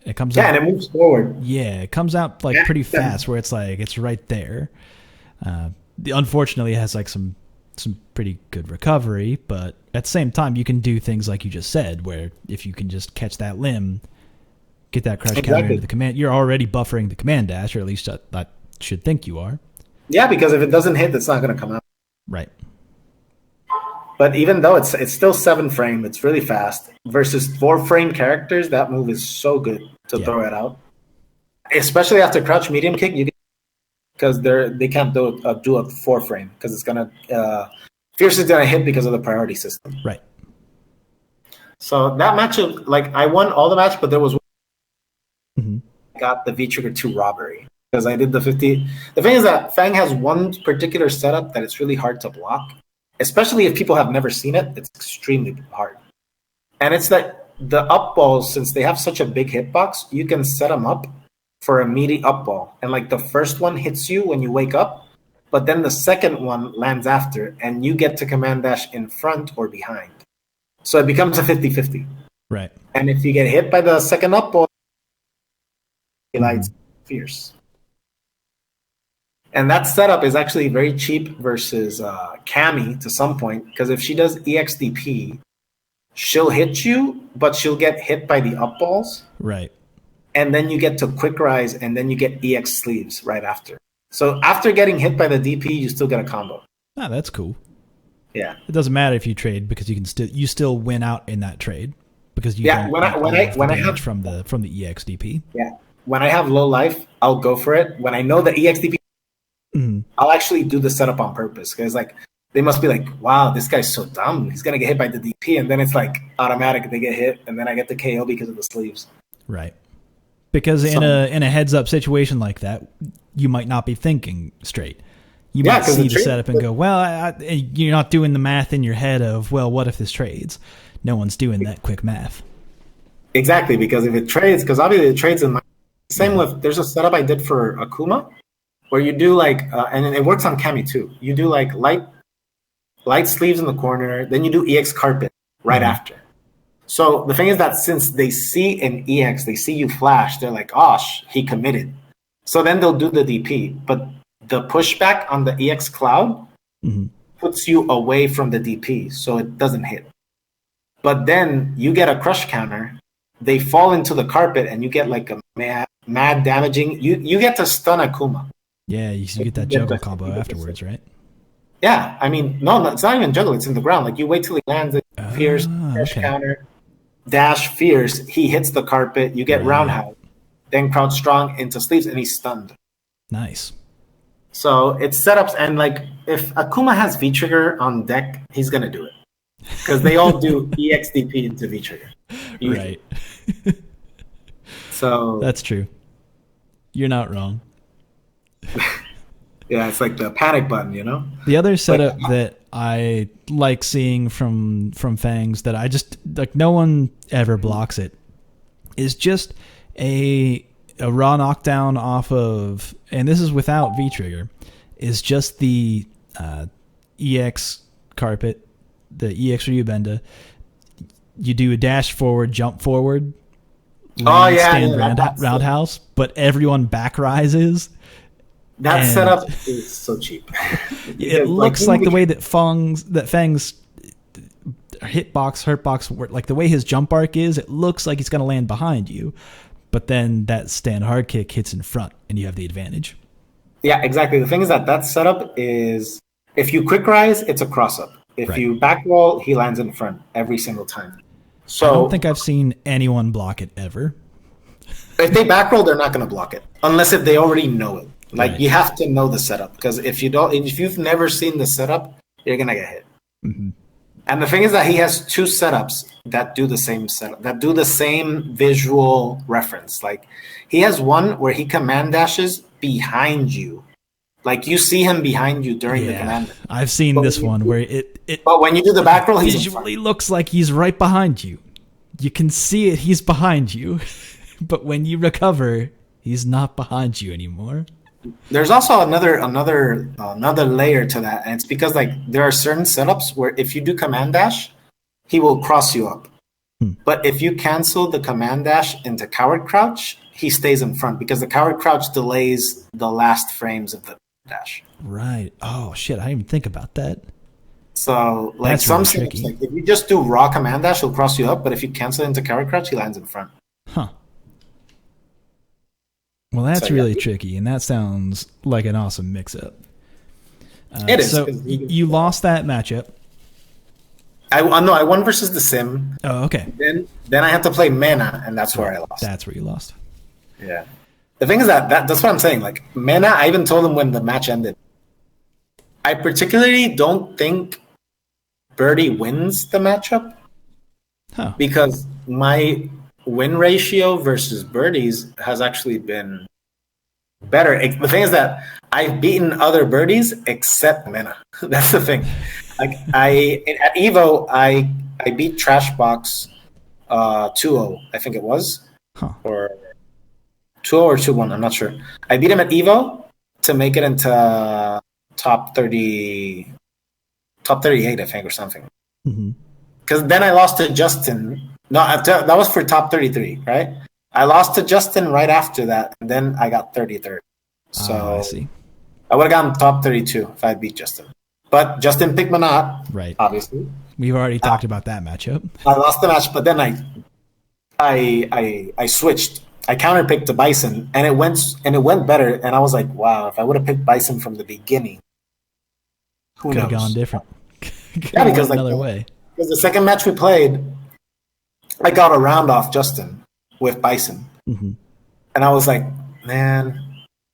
It comes out, and it moves forward. Yeah, it comes out like pretty fast, where it's like it's right there. Unfortunately, it has like some pretty good recovery, but at the same time, you can do things like you just said, where if you can just catch that limb, get that crush counter into the command, you're already buffering the command dash, or at least I should think you are. Yeah, because if it doesn't hit, it's not going to come out. Right. But even though it's still 7 frame, it's really fast. Versus 4 frame characters, that move is so good to throw it out. Especially after crouch medium kick, because they can't do a 4 frame, because it's gonna fierce is gonna hit because of the priority system. Right. So that matchup, like I won all the match, but there was one I got the V trigger 2 robbery because I did the 50. The thing is that Fang has one particular setup that it's really hard to block. Especially if people have never seen it, it's extremely hard. And it's that the up balls, since they have such a big hitbox, you can set them up for a meaty up ball. And like the first one hits you when you wake up, but then the second one lands after, and you get to command dash in front or behind. So it becomes a 50-50. Right. And if you get hit by the second up ball, it's fierce. And that setup is actually very cheap versus Cammy to some point, because if she does EXDP, she'll hit you, but she'll get hit by the up balls. Right. And then you get to quick rise, and then you get EX sleeves right after. So after getting hit by the DP, you still get a combo. Ah, that's cool. Yeah. It doesn't matter if you trade, because you still win out in that trade, because you when I have from the EXDP. Yeah. When I have low life, I'll go for it. When I know the EXDP, I'll actually do the setup on purpose, because like they must be like, wow, this guy's so dumb. He's gonna get hit by the DP, and then it's like automatic. They get hit, and then I get the KO because of the sleeves. Right. Because in a heads up situation like that, you might not be thinking straight. You might see the setup and go, well, you're not doing the math in your head of, well, what if this trades? No one's doing that quick math. Exactly, because if it trades, because obviously it trades in my same with. There's a setup I did for Akuma, where you do like, and it works on Cammy too. You do like light sleeves in the corner, then you do EX carpet right after. So the thing is that since they see an EX, they see you flash, they're like, oh, he committed. So then they'll do the DP, but the pushback on the EX cloud puts you away from the DP, so it doesn't hit. But then you get a crush counter, they fall into the carpet, and you get like a mad damaging. You get to stun Akuma. Yeah, you get that juggle combo afterwards, right? Yeah, I mean, no, it's not even juggle. It's in the ground. Like, you wait till he lands it, fierce, crush counter, dash, fierce. He hits the carpet. You get roundhouse. Then crouch strong into sleeves, and he's stunned. Nice. So it's setups, and like, if Akuma has V-Trigger on deck, he's going to do it. Because they all do EXDP into V-Trigger. Right. So that's true. You're not wrong. Yeah, it's like the panic button, you know? The other setup that I like seeing from Fangs that I just, like, no one ever blocks it, is just a raw knockdown off of, and this is without V-Trigger, is just the EX carpet, the EX Ryubenda. You do a dash forward, jump forward, roundhouse, but everyone back rises. That setup is so cheap. It looks like the way that Fang's hurtbox, like the way his jump arc is, it looks like he's going to land behind you, but then that stand hard kick hits in front, and you have the advantage. Yeah, exactly. The thing is that setup is, if you quick rise, it's a cross up. If Right. you back roll, he lands in front every single time. I don't So think I've seen anyone block it ever. if they back roll, they're not going to block it unless if they already know it. Like Right. you have to know the setup, because if you've never seen the setup, you're going to get hit. Mm-hmm. And the thing is that he has two setups that do the same setup, that do the same visual reference. Like he has one where he command dashes behind you. Like you see him behind you during the command. I've seen this one where it But when you do the back roll, he's visually looks like he's right behind you. You can see it, he's behind you. But when you recover, he's not behind you anymore. There's also another layer to that, and it's because like there are certain setups where if you do command dash, he will cross you up. But if you cancel the command dash into coward crouch, he stays in front because the coward crouch delays the last frames of the dash. Right. Oh shit! I didn't even think about that. So like That's some really setups, tricky. like if you just do raw command dash, he'll cross you up. But if you cancel into coward crouch, he lands in front. Huh. Well, that's So, really yeah. tricky, and that sounds like an awesome mix-up. It is. So you lost that matchup. I won versus the Sim. Oh, okay. Then I had to play Mana, and that's where I lost. That's where you lost. Yeah. The thing is that's what I'm saying. Like Mana, I even told him when the match ended. I particularly don't think Birdie wins the matchup Huh. because my win ratio versus Birdie's has actually been better. The thing is that I've beaten other birdies except Mana. That's the thing. Like at Evo, I beat Trashbox 2-0, I think it was, Huh. or 2-0 or 2-1. I'm not sure. I beat him at Evo to make it into top 30, top 38, I think, or something. Mm-hmm. Because then I lost to Justin. No, that was for top 33, right? I lost to Justin right after that, and then I got 33rd. So I see. I would have gotten top 32 if I beat Justin. But Justin picked Manat, Right. obviously. We've already talked about that matchup. I lost the match, but then I switched. I counterpicked to Bison, and it went better. And I was like, wow, if I would have picked Bison from the beginning, who Could have knows? gone different. Yeah, because like another way. Because the second match we played, I got a round off Justin with Bison, Mm-hmm. and I was like, man,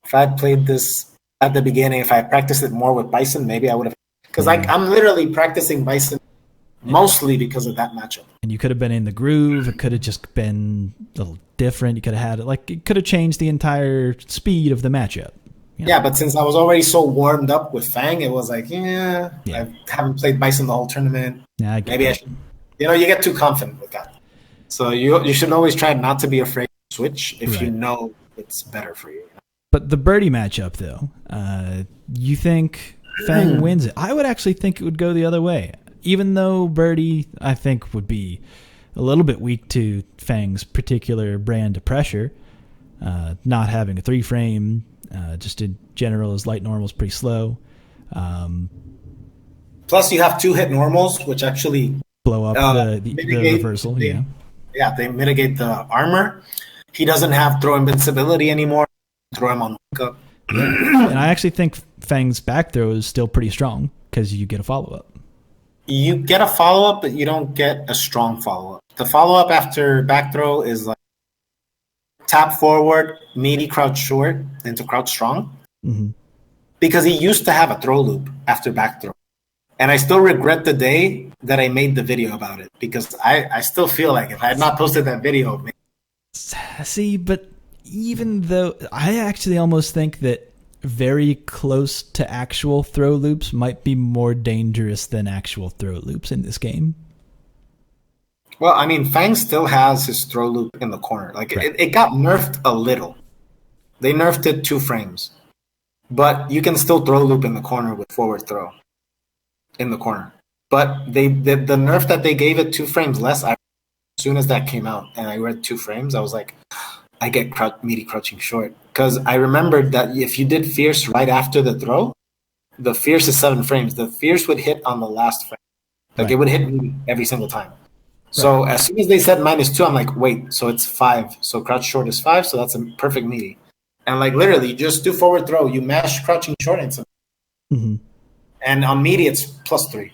if I'd played this at the beginning, if I practiced it more with Bison, maybe I would have. Because like I'm literally practicing Bison mostly because of that matchup. And you could have been in the groove. It could have just been a little different. You could have had it like it could have changed the entire speed of the matchup. You know? Yeah, but since I was already so warmed up with Fang, it was like, I haven't played Bison the whole tournament. Yeah, I get Maybe I it. should. You get too confident with that. So you should always try not to be afraid to switch if you Right. know it's better for you. But the birdie matchup, though, you think Fang wins it? I would actually think it would go the other way. Even though birdie, I think, would be a little bit weak to Fang's particular brand of pressure, not having a 3-frame, just in general, his light normal is pretty slow. Plus, you have 2 hit normals, which actually Blow up the reversal. They mitigate the armor. He doesn't have throw invincibility anymore. Throw him on the up. And I actually think Fang's back throw is still pretty strong because you get a follow-up. You get a follow-up, but you don't get a strong follow-up. The follow-up after back throw is like tap forward, meaty crouch short into crouch strong. Mm-hmm. Because he used to have a throw loop after back throw. And I still regret the day that I made the video about it because I still feel like if I had not posted that video. See, but even though I actually almost think that very close to actual throw loops might be more dangerous than actual throw loops in this game. Well, I mean, Fang still has his throw loop in the corner. Like Right. it got nerfed a little. They nerfed it 2 frames. But you can still throw loop in the corner with forward throw in the corner. But the nerf that they gave it 2 frames less, as soon as that came out and I read 2 frames, I was like, I get meaty crouching short. Because I remembered that if you did Fierce right after the throw, the Fierce is 7 frames. The Fierce would hit on the last frame. Like Right. it would hit me every single time. So as soon as they said -2, I'm like, wait, so it's 5. So crouch short is 5, so that's a perfect meaty. And like literally, you just do forward throw. You mash crouching short and and on media it's +3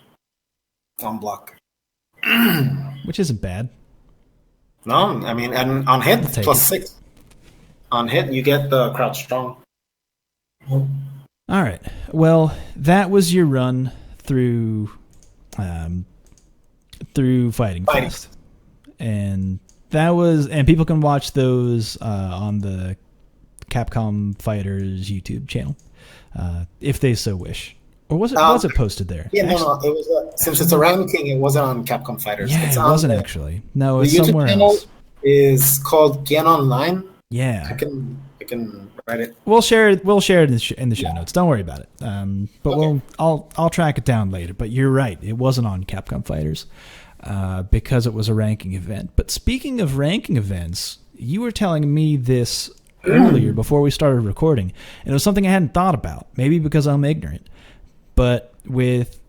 on block, which isn't bad. No, I mean, and on hit it's +6. On hit you get the crouch strong. All right. Well, that was your run through Fighting Fest, and people can watch those on the Capcom Fighters YouTube channel if they so wish. Or was it posted there? Yeah, no. It was since it's a ranking, it wasn't on Capcom Fighters. Yeah, it wasn't actually. No, it's the somewhere YouTube channel else. Is called Gen Online. Yeah, I can write it. We'll share it. We'll share it in the show notes. Don't worry about it. But okay. I'll track it down later. But you're right. It wasn't on Capcom Fighters because it was a ranking event. But speaking of ranking events, you were telling me this earlier before we started recording, and it was something I hadn't thought about. Maybe because I'm ignorant. But with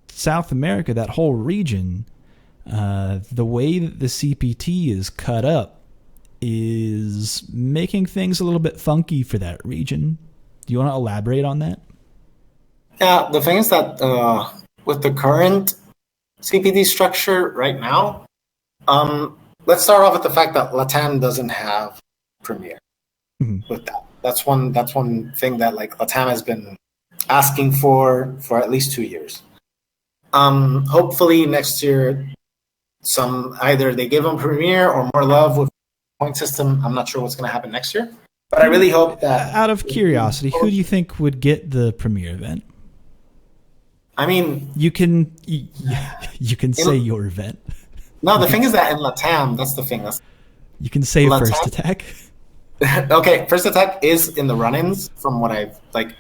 South America, that whole region, the way that the CPT is cut up is making things a little bit funky for that region. Do you want to elaborate on that? Yeah, the thing is that with the current CPT structure right now, let's start off with the fact that LatAm doesn't have Premier. With that, that's one thing that like LatAm has been asking for at least 2 years. Hopefully next year, either they give them Premier or more love with point system. I'm not sure what's going to happen next year, but I really hope that. Out of curiosity, who do you think would get the Premier event? I mean, you can say your event. No, the thing is that in LatAm, that's the thing. You can say LatAm, First Attack. Okay, First Attack is in the run-ins from what I've like.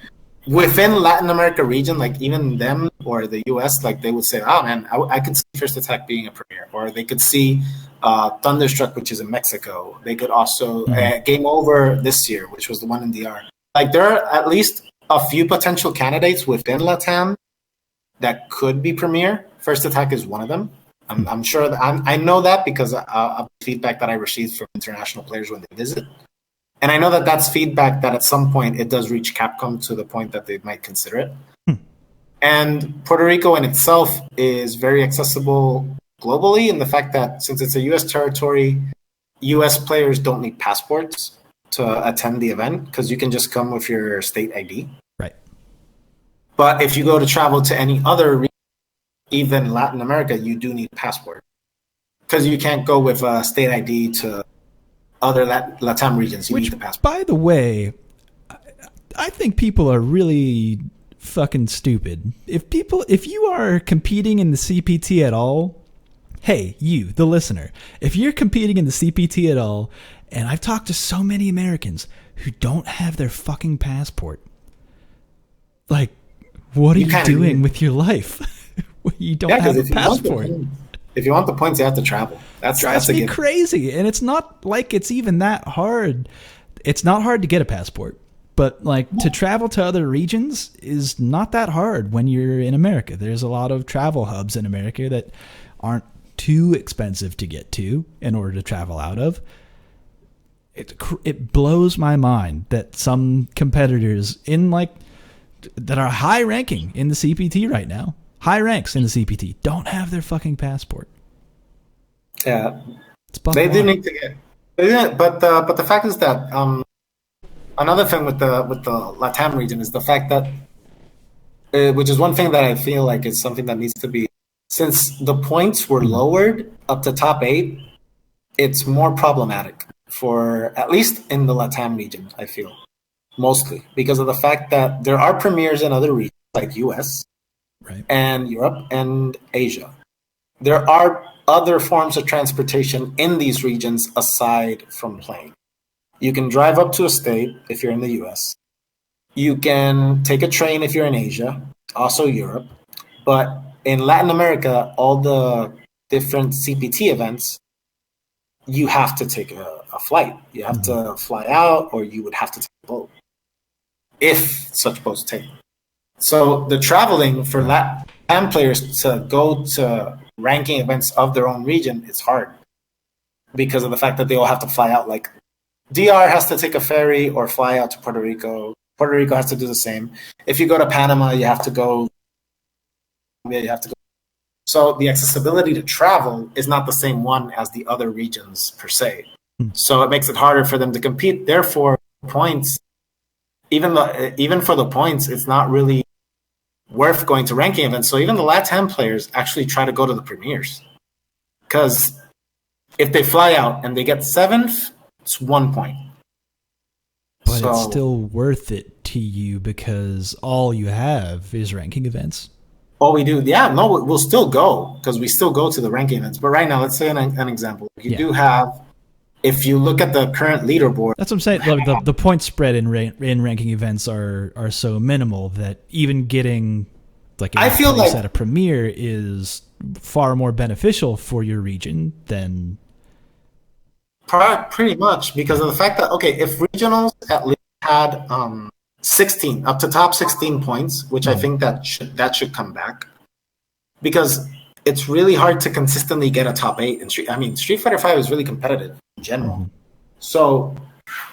Within Latin America region, like even them or the US, like they would say, oh man, I could see First Attack being a Premier. Or they could see Thunderstruck, which is in Mexico. They could also Game Over this year, which was the one in DR. Like there are at least a few potential candidates within LATAM that could be Premier. First Attack is one of them. I'm sure that I know that because of feedback that I received from international players when they visit. And I know that that's feedback that at some point it does reach Capcom to the point that they might consider it. And Puerto Rico in itself is very accessible globally in the fact that since it's a U.S. territory, U.S. players don't need passports to attend the event because you can just come with your state ID. Right. But if you go to travel to any other region, even Latin America, you do need a passport because you can't go with a state ID to other LATAM regions. You need the passport. By the way, I think people are really fucking stupid. If you are competing in the CPT at all, hey, you, the listener, if you're competing in the CPT at all, and I've talked to so many Americans who don't have their fucking passport, like, what are you doing with your life? You don't have a passport. If you want the points, you have to travel. That drives me crazy. And it's not like it's even that hard. It's not hard to get a passport. But like to travel to other regions is not that hard when you're in America. There's a lot of travel hubs in America that aren't too expensive to get to in order to travel out of. It blows my mind that some competitors that are high ranking in the CPT right now, high ranks in the CPT, don't have their fucking passport. Yeah, they do need to get. But the fact is that another thing with the LATAM region is the fact that, which is one thing that I feel like is something that needs to be, since the points were lowered up to top 8, it's more problematic for at least in the LATAM region. I feel mostly because of the fact that there are premiers in other regions like US, right, and Europe and Asia. There are other forms of transportation in these regions aside from plane. You can drive up to a state if you're in the US. You can take a train if you're in Asia, also Europe. But in Latin America, all the different CPT events, you have to take a flight. You have to fly out, or you would have to take a boat, if such boats take. So the traveling for LATAM players to go to ranking events of their own region, it's hard because of the fact that they all have to fly out like DR has to take a ferry or fly out to Puerto Rico. Puerto Rico has to do the same. If you go to Panama, you have to go. So the accessibility to travel is not the same one as the other regions per se. So it makes it harder for them to compete. Therefore, points, even for the points, it's not really worth going to ranking events. So even the LatAM players actually try to go to the premieres, because if they fly out and they get 7th, it's 1 point. But it's still worth it to you because all you have is ranking events. All we do, we'll still go because we still go to the ranking events. But right now, let's say an example. You do have, if you look at the current leaderboard. That's what I'm saying. The point spread in ranking events are so minimal that even getting I feel like at a premiere is far more beneficial for your region than. Pretty much because of the fact that, if regionals at least had 16 up to top 16 points, which I think that should come back, because it's really hard to consistently get a top 8 in Street Fighter V is really competitive in general. So,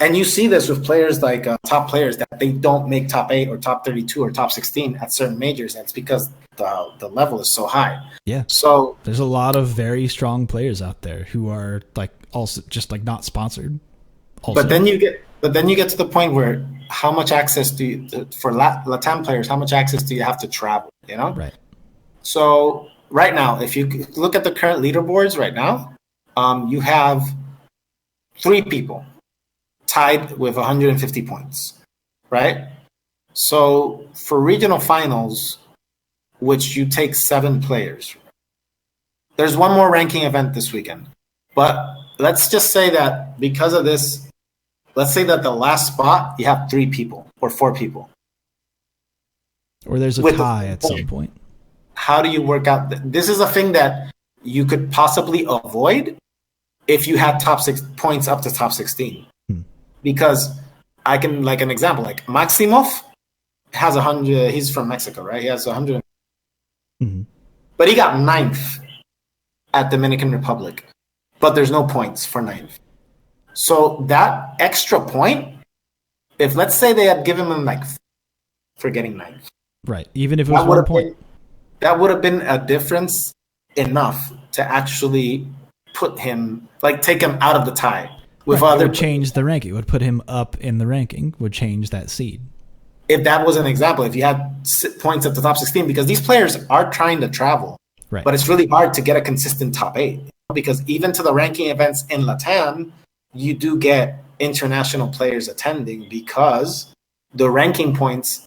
and you see this with players like top players that they don't make top 8 or top 32 or top 16 at certain majors. That's because the level is so high. Yeah. So there's a lot of very strong players out there who are also just not sponsored. Also. But then you get to the point where how much access do you, for LatAm players, how much access do you have to travel? Right. So right now, if you look at the current leaderboards right now, you have 3 people tied with 150 points, right? So for regional finals, which you take 7 players, there's one more ranking event this weekend. But let's just say that because of this, let's say that the last spot, you have 3 people or 4 people. Or there's a tie at some point. How do you work out? This is a thing that you could possibly avoid if you had top 6 points up to top 16. Because I can, an example, Maximov has 100, he's from Mexico, right? He has 100. But he got 9th at Dominican Republic. But there's no points for 9th. So that extra point, if let's say they had given him for getting 9th. Right, even if it was 1 point. That would have been a difference enough to actually put him, take him out of the tie. It would change the ranking. It would put him up in the ranking, would change that seed. If that was an example, if you had points at the top 16, because these players are trying to travel, right. But it's really hard to get a consistent top 8. Because even to the ranking events in LatAm, you do get international players attending because the ranking points,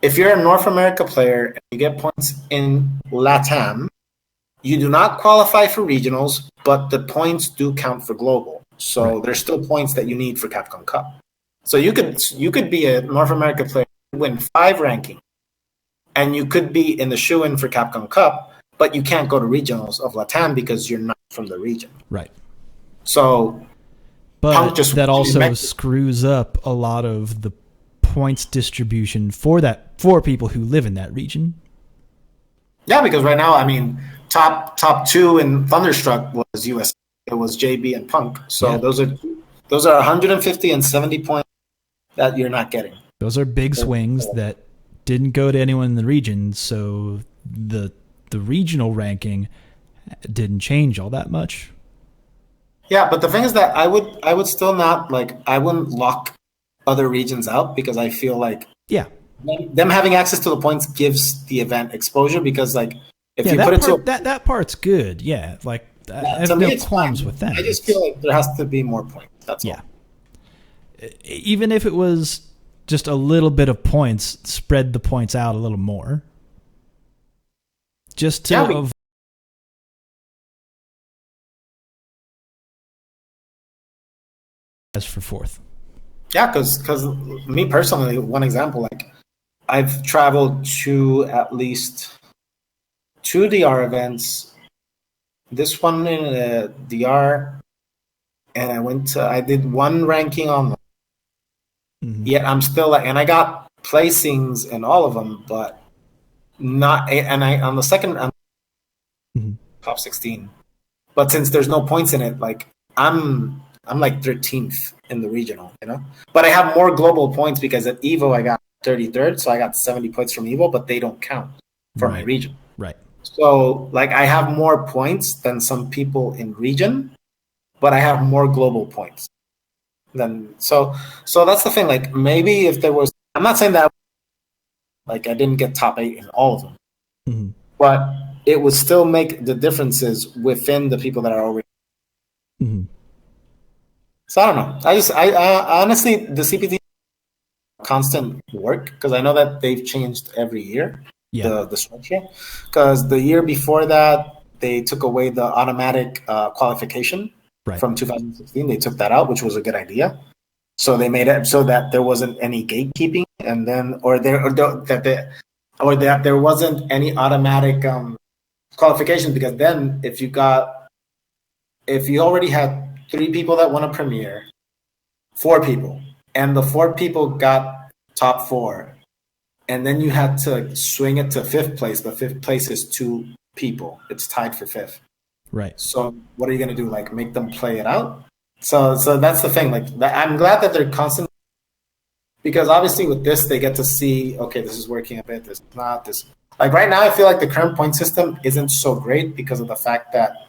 if you're a North America player and you get points in LatAm, you do not qualify for regionals, but the points do count for global. So there's still points that you need for Capcom Cup. So you could be a North America player, win 5 ranking, and you could be in the shoe-in for Capcom Cup, but you can't go to regionals of LatAm because you're not from the region. Right. So, but that also screws up a lot of the points distribution for people who live in that region. Yeah, because right now, top 2 in Thunderstruck was US. It was JB and Punk. So those are 150 and 70 points that you're not getting. Those are big swings that didn't go to anyone in the region, so the regional ranking didn't change all that much. Yeah, but the thing is that I would still not I wouldn't lock other regions out because I feel them having access to the points gives the event exposure because if you put it to that part's good. Yeah, I have no qualms with that. I just feel like there has to be more points. That's all. Even if it was just a little bit of points, spread the points out a little more. Just to avoid as for 4th. Yeah, because me personally, one example, I've traveled to at least 2 DR events. This one in DR, and I did 1 ranking online. Yet I'm still and I got placings in all of them, but not. And on the second, top 16. But since there's no points in it, I'm I'm like 13th in the regional, But I have more global points because at Evo I got 33rd, so I got 70 points from Evo, but they don't count for my region. Right. So like I have more points than some people in region, but I have more global points. So that's the thing. Like maybe if there was, I'm not saying that like I didn't get top 8 in all of them, mm-hmm. but it would still make the differences within the people that are already. Mm-hmm. So I don't know. I honestly, the CPT constant work because I know that they've changed every year. Yeah. The structure, because the year before that they took away the automatic qualification from 2016. They took that out, which was a good idea. So they made it so that there wasn't any gatekeeping, and then that there wasn't any automatic qualification, because then if you already had 3 people that won a premiere, 4 people, and the 4 people got top 4, and then you had to swing it to 5th place, but 5th place is 2 people. It's tied for 5th. Right. So what are you going to do? Like make them play it out? So that's the thing. Like I'm glad that they're constantly, because obviously with this they get to see, okay, this is working a bit, this is not. This, like right now I feel like the current point system isn't so great because of the fact that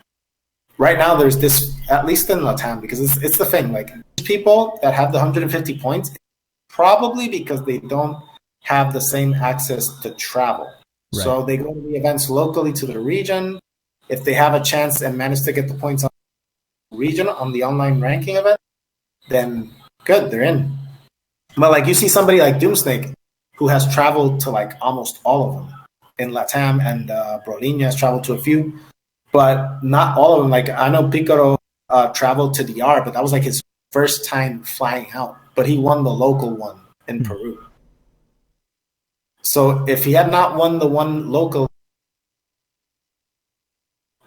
right now there's this, at least in LatAm, because it's the thing, like people that have the 150 points, probably because they don't have the same access to travel. Right. So they go to the events locally to the region. If they have a chance and manage to get the points on the region on the online ranking event, then good, they're in. But like you see somebody like Doomsnake, who has traveled to like almost all of them in LatAm, and Brolinia has traveled to a few, but not all of them. Like I know Picaro traveled to DR, but that was like his first time flying out. But he won the local one in Peru. So if he had not won the one local,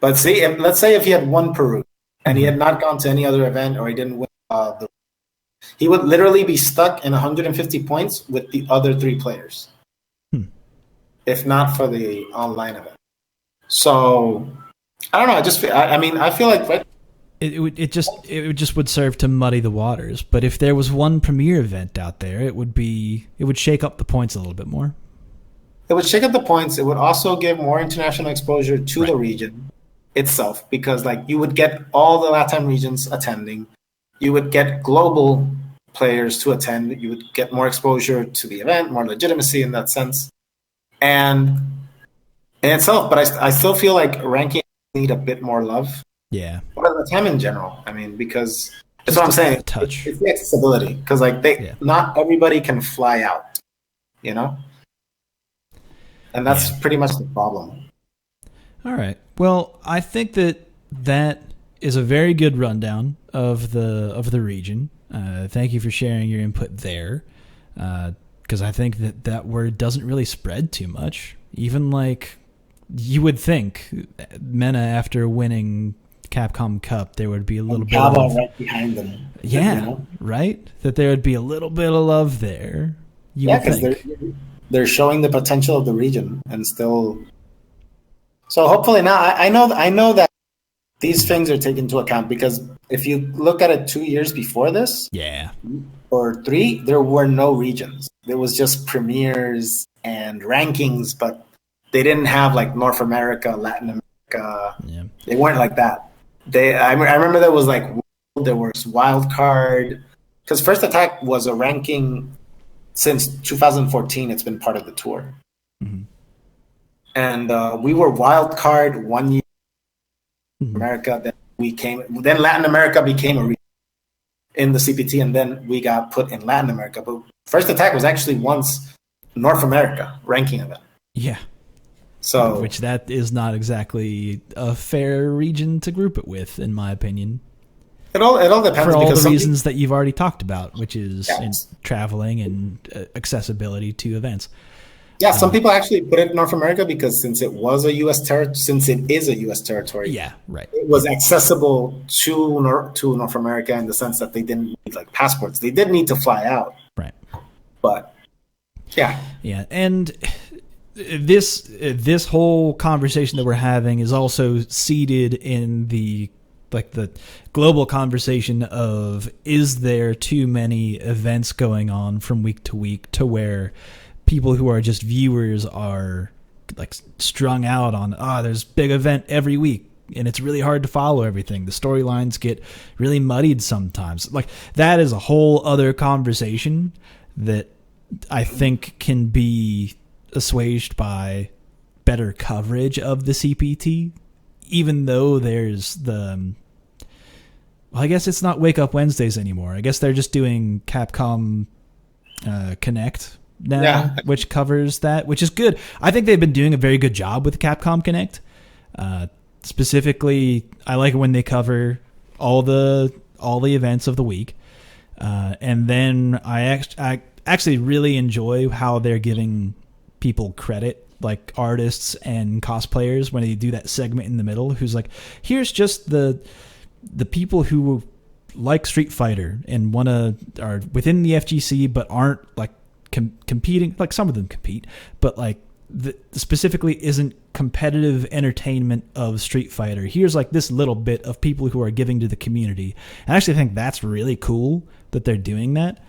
but see, let's say if he had won Peru and he had not gone to any other event, or he didn't win, he would literally be stuck in 150 points with the other 3 players, if not for the online event. So I don't know. I feel like it just would serve to muddy the waters. But if there was one premier event out there, it would shake up the points a little bit more. It would shake up the points. It would also give more international exposure to the region itself, because like you would get all the LatAm regions attending. You would get global players to attend. You would get more exposure to the event, more legitimacy in that sense. And in itself, but I still feel like ranking need a bit more love. Yeah. Or LatAm in general. I mean, because that's what I'm saying. Touch. It's the accessibility, because like not everybody can fly out, And that's pretty much the problem. All right. Well, I think that is a very good rundown of the region. Thank you for sharing your input there, because I think that word doesn't really spread too much. Even like you would think, MENA after winning Capcom Cup, there would be a little bit of right behind them. Yeah, right. That there would be a little bit of love there. Because they're showing the potential of the region and still. So hopefully now, I know that these things are taken into account, because if you look at it 2 years before this, or 3, there were no regions. There was just premieres and rankings, but they didn't have like North America, Latin America. Yeah. They weren't like that. I remember there was Wild Card, because First Attack was a ranking since 2014. It's been part of the tour. Mm-hmm. And we were Wild Card 1 year. America, then Latin America became a region in the CPT, and then we got put in Latin America. But First Attack was actually once North America ranking event. Yeah. So, which that is not exactly a fair region to group it with, in my opinion. It all depends, for all the reasons that you've already talked about, which is traveling and accessibility to events. Yeah, some people actually put it in North America because since it is a U.S. territory, it was accessible to North America in the sense that they didn't need like passports. They did need to fly out, right? But yeah, and this whole conversation that we're having is also seeded in the like the global conversation of, is there too many events going on from week to week to where people who are just viewers are like strung out on, there's big event every week and it's really hard to follow everything. The storylines get really muddied sometimes. Like, that is a whole other conversation that I think can be assuaged by better coverage of the CPT, even though there's the, well, I guess it's not Wake Up Wednesdays anymore. I guess they're just doing Capcom Connect now, which covers that, which is good. I think they've been doing a very good job with Capcom Connect. Specifically, I like it when they cover all the events of the week, and then I actually really enjoy how they're giving people credit, like artists and cosplayers, when they do that segment in the middle, who's like, here's just the people who like Street Fighter and are within the FGC but aren't like competing. Like, some of them compete, but like specifically isn't competitive entertainment of Street Fighter. Here's like this little bit of people who are giving to the community. And I actually think that's really cool that they're doing that.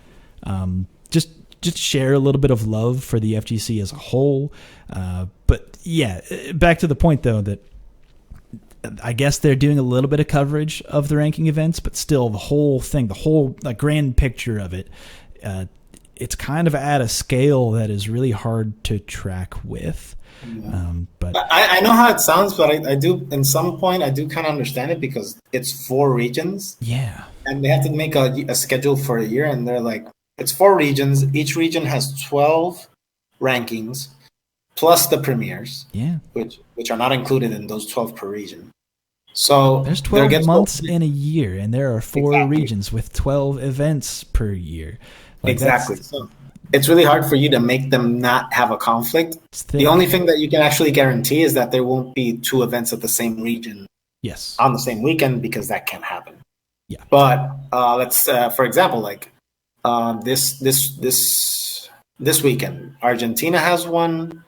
Just share a little bit of love for the FGC as a whole. But yeah, back to the point though, that I guess they're doing a little bit of coverage of the ranking events, but still the whole thing, the whole like grand picture of it, it's kind of at a scale that is really hard to track with. But I know how it sounds, but I do, in some point, I do kind of understand it, because it's 4 regions. Yeah. And they have to make a schedule for a year, and they're like, it's 4 regions. Each region has 12 rankings, plus the premieres. Yeah. Which are not included in those 12 per region. So there's 12 months in a year, and there are 4 regions with 12 events per year. Like, exactly. So it's really hard for you to make them not have a conflict. The only thing that you can actually guarantee is that there won't be 2 events at the same region. Yes. On the same weekend, because that can't happen. Yeah. But let's, for example, like this weekend, Argentina has one,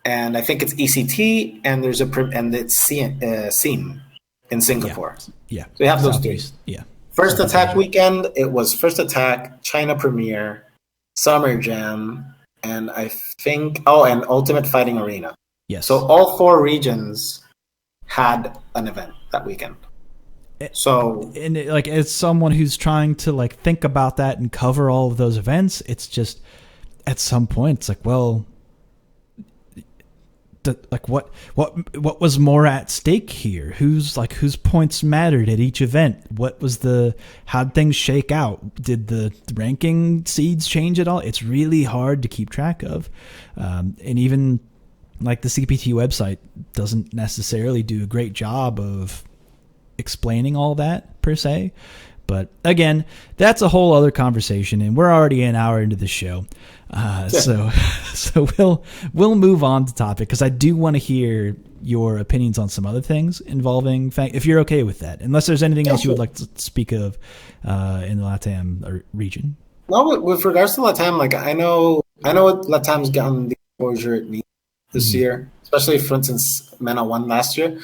and I think it's ECT, and it's SEAM in Singapore. Yeah. So we have those 3. Yeah. First Attack weekend, it was First Attack, China Premiere, Summer Jam, and I think, and Ultimate Fighting Arena. Yes. So all 4 regions had an event that weekend. So, and like, as someone who's trying to like think about that and cover all of those events, it's just, at some point, it's like, well, like what was more at stake here? Whose points mattered at each event? How'd things shake out? Did the ranking seeds change at all? It's really hard to keep track of. And even like the CPT website doesn't necessarily do a great job of explaining all that per se. But again, that's a whole other conversation, and we're already an hour into the show. So we'll move on to topic, because I do want to hear your opinions on some other things involving, if you're okay with that, unless there's anything else you would like to speak of in the LatAm region. Well, with regards to LatAm, like I know what LatAm's gotten the exposure it needs this year, especially, for instance, MENA won last year,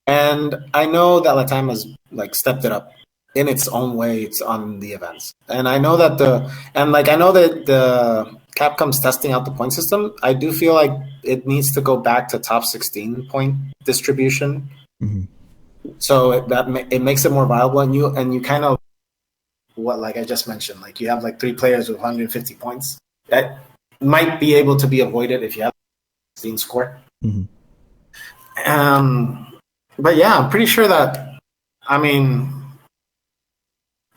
and I know that LatAm has like stepped it up in its own way. It's on the events, and I know that the Capcom's testing out the point system. I do feel like it needs to go back to top 16 point distribution. Mm-hmm. So it makes it more viable, and you kind of, like I just mentioned, like you have like 3 players with 150 points that might be able to be avoided if you have a 16 score. Mm-hmm. But yeah, I'm pretty sure that, I mean,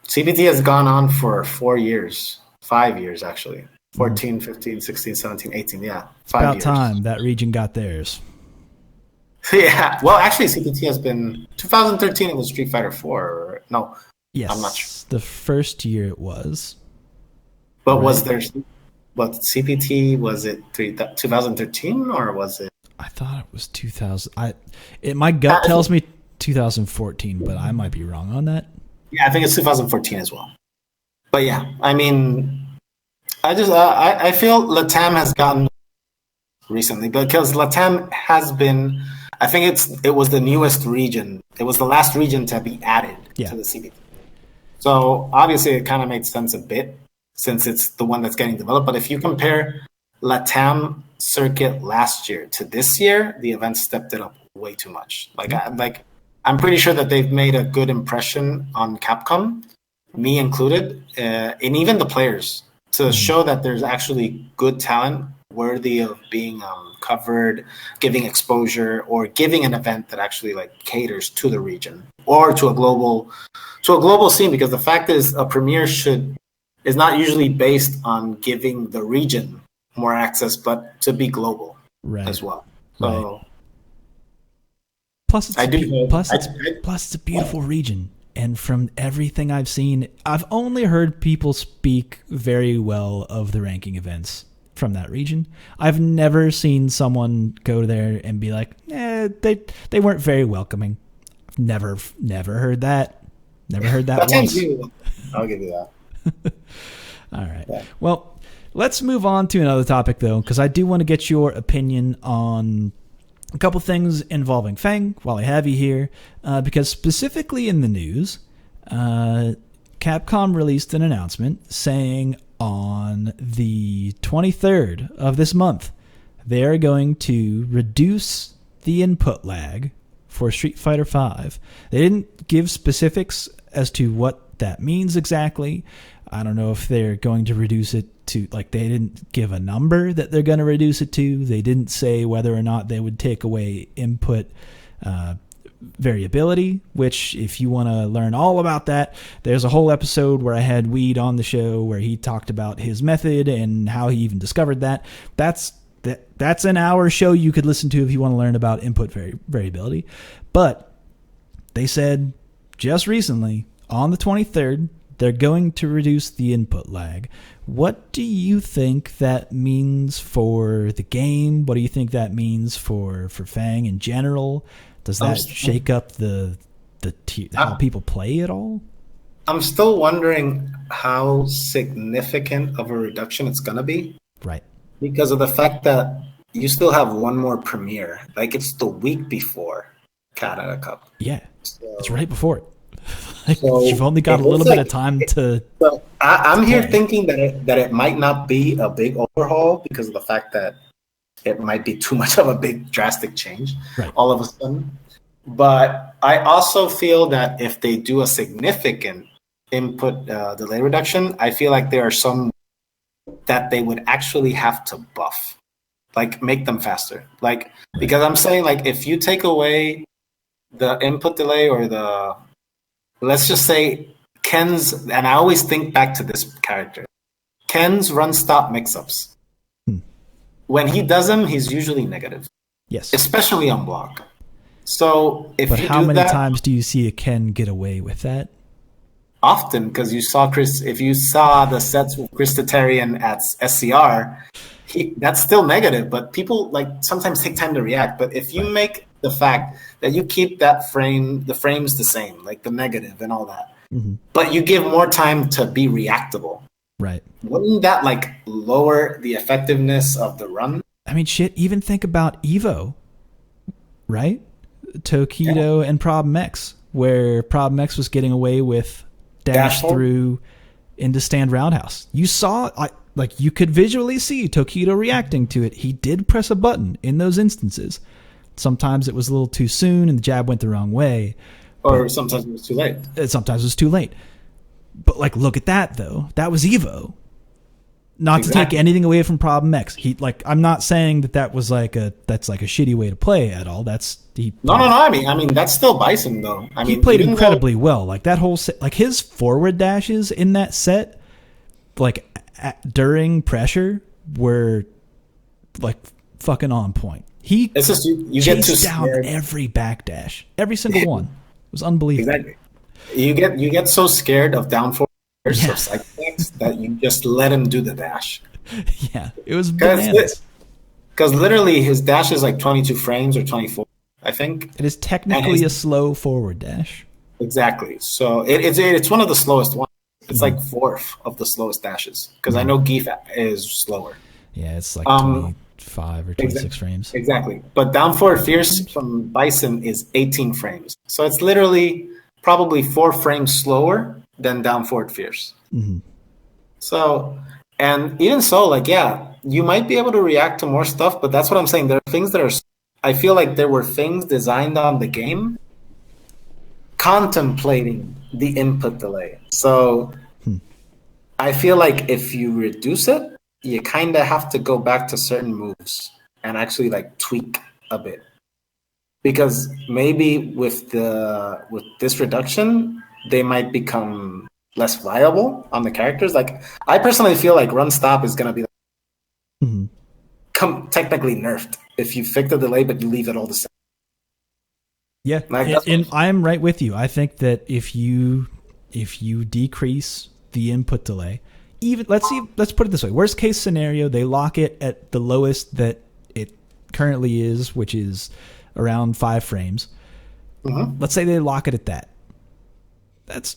CPT has gone on for 5 years actually. 14, 15, 16, 17, 18, yeah. 5 years. About years. time that region got theirs. Yeah, well, actually, CPT has been 2013. It was Street Fighter 4. No, yes, I'm not sure. The first year it was. But right. Was there? But CPT, was it 2013 or was it? I thought it was 2000. My gut tells me 2014, but I might be wrong on that. Yeah, I think it's 2014 as well. But yeah, I mean, I feel LatAm has gotten recently, because LatAm has been, I think it was the newest region. It was the last region to be added to the CPT. So obviously it kind of made sense a bit since it's the one that's getting developed. But if you compare LatAM circuit last year to this year, the event stepped it up way too much. I'm pretty sure that they've made a good impression on Capcom, me included, and even the players, to show that there's actually good talent worthy of being covered, giving exposure, or giving an event that actually like caters to the region or to a global scene. Because the fact is, a premiere is not usually based on giving the region more access, but to be global as well. So, plus it's a beautiful region. And from everything I've seen, I've only heard people speak very well of the ranking events from that region. I've never seen someone go there and be like, they weren't very welcoming. Never heard that. Never heard that once. I'll give you that. All right. Yeah. Well, let's move on to another topic, though, because I do want to get your opinion on a couple things involving Fang while I have you here, because specifically in the news, Capcom released an announcement saying on the 23rd of this month, they are going to reduce the input lag for Street Fighter V. They didn't give specifics as to what that means exactly. I don't know if they're going to reduce it to, like, they didn't give a number that they're going to reduce it to. They didn't say whether or not they would take away input variability, which, if you want to learn all about that, there's a whole episode where I had Weed on the show where he talked about his method and how he even discovered that. That's an hour show you could listen to if you want to learn about input variability. But they said just recently, on the 23rd, they're going to reduce the input lag. What do you think that means for the game? What do you think that means for Fang in general? Does that shake up how people play at all? I'm still wondering how significant of a reduction it's going to be. Right. Because of the fact that you still have one more premiere. Like, it's the week before Canada Cup. Yeah, it's right before it. So you've only got a little bit of time to. So I'm here thinking that it might not be a big overhaul because of the fact that it might be too much of a big drastic change all of a sudden. But I also feel that if they do a significant input delay reduction, I feel like there are some that they would actually have to buff, like make them faster. Like, because I'm saying, like, if you take away the input delay or let's just say Ken's, and I always think back to this character, Ken's run-stop mix-ups. When he does them, he's usually negative. Yes. Especially on block. So but how many times do you see a Ken get away with that? Often, because if you saw the sets with Chris Tatarian at SCR, that's still negative, but people like sometimes take time to react. But if you make the fact that you keep the frames the same, like the negative and all that, but you give more time to be reactable, right? Wouldn't that like lower the effectiveness of the run? I mean, shit, even think about Evo, right? Tokido and Problem X, where Problem X was getting away with dash through into stand roundhouse. You saw, like, you could visually see Tokido reacting to it. He did press a button in those instances. Sometimes it was a little too soon and the jab went the wrong way. Or sometimes it was too late. Sometimes it was too late. But, like, look at that, though. That was Evo. Not to take anything away from Problem X. I'm not saying that's like a shitty way to play at all. No. I mean that's still Bison though. He played incredibly well. Like that whole set, like his forward dashes in that set, like during pressure, were like fucking on point. He you get too down scared. Every back dash, every single one. It was unbelievable. Exactly. You get so scared of down forward that you just let him do the dash. Yeah, it was bananas. Because literally his dash is like 22 frames or 24, I think. It is technically a slow forward dash. Exactly. So it's one of the slowest ones. It's like fourth of the slowest dashes. Because I know Geef is slower. Yeah, it's like 25 25 or 26 frames. Exactly. But down forward fierce from Bison is 18 frames. So it's literally probably 4 frames slower than down forward fierce. Mm-hmm. So, and even so, like, yeah, you might be able to react to more stuff, but that's what I'm saying. There are things that are, I feel like there were things designed on the game contemplating the input delay. So I feel like if you reduce it, you kind of have to go back to certain moves and actually like tweak a bit. Because maybe with this reduction, they might become less viable on the characters. Like, I personally feel like run stop is going to be technically nerfed if you fix the delay but you leave it all the same. Yeah, and I'm right with you. I think that if you decrease the input delay, even let's put it this way: worst case scenario, they lock it at the lowest that it currently is, which is around 5 frames. Mm-hmm. Let's say they lock it at that. That's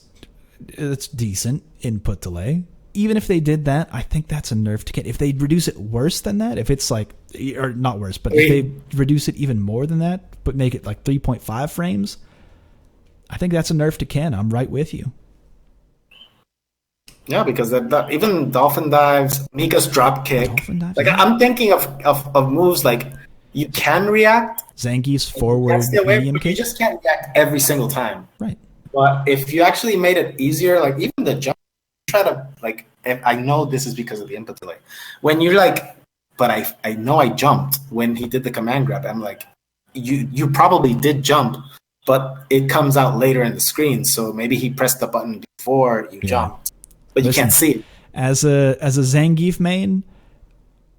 decent input delay. Even if they did that, I think that's a nerf to get. If they reduce it worse than that, if it's like, or not worse, but if they reduce it even more than that, but make it like 3.5 frames, I think that's a nerf to Ken. I'm right with you. Yeah, because even dolphin dives, Mika's drop kick. Like, yeah. I'm thinking of moves like you can react. Zangief's forward medium kick. You just can't react every single time. Right. But if you actually made it easier, like even the jump, try to like, I know this is because of the input delay. When you're like, but I know I jumped when he did the command grab. I'm like, you probably did jump, but it comes out later in the screen. So maybe he pressed the button before you jumped, but you can't see it. As a Zangief main,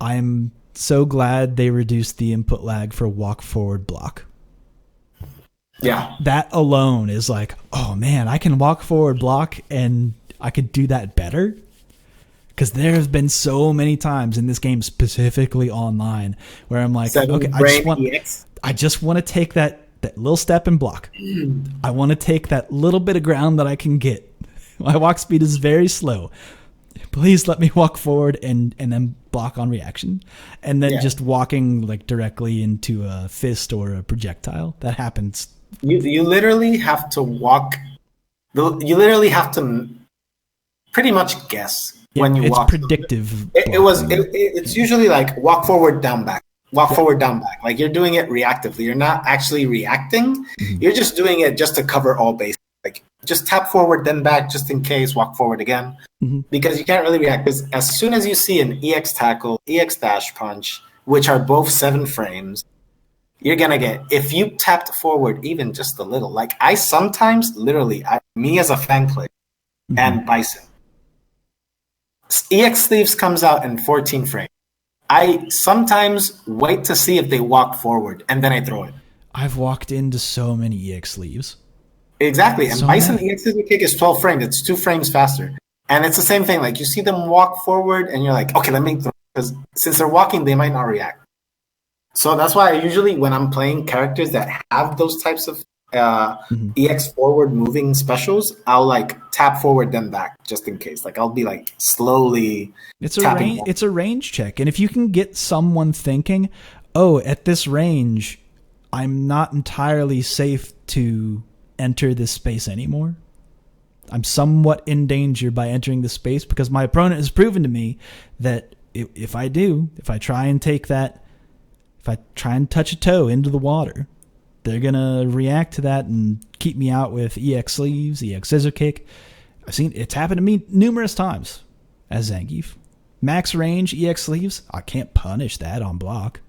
I'm so glad they reduced the input lag for walk forward block. Yeah. That alone is like, oh man, I can walk forward block and I could do that better. Because there have been so many times in this game, specifically online, where I'm like, okay, I just want to take that little step and block. I want to take that little bit of ground that I can get. My walk speed is very slow. Please let me walk forward and then block on reaction. And then just walking like directly into a fist or a projectile. That happens. You literally have to walk. You literally have to pretty much guess when you walk. It's predictive. It's usually like walk forward, down, back. Walk forward, down, back. Like you're doing it reactively. You're not actually reacting. Mm-hmm. You're just doing it just to cover all bases. Like just tap forward, then back, just in case. Walk forward again, because you can't really react. Because as soon as you see an EX tackle, EX dash punch, which are both 7 frames, you're gonna get. If you tapped forward even just a little, like I sometimes literally, me as a fan player and Bison, EX Sleeves comes out in 14 frames. I sometimes wait to see if they walk forward, and then I throw it. I've walked into so many EX Sleeves. Exactly, and Bison EX kick is 12 frames. It's 2 frames faster. And it's the same thing. Like you see them walk forward, and you're like, okay, let me throw. Because since they're walking, they might not react. So that's why I usually, when I'm playing characters that have those types of EX forward moving specials, I'll like tap forward then back just in case. Like I'll be like slowly. It's a range check, and if you can get someone thinking, oh, at this range, I'm not entirely safe to enter this space anymore. I'm somewhat in danger by entering this space because my opponent has proven to me that if I try and take that. If I try and touch a toe into the water, they're going to react to that and keep me out with EX Sleeves, EX Scissor Kick. I've seen it's happened to me numerous times as Zangief. Max range, EX Sleeves, I can't punish that on block.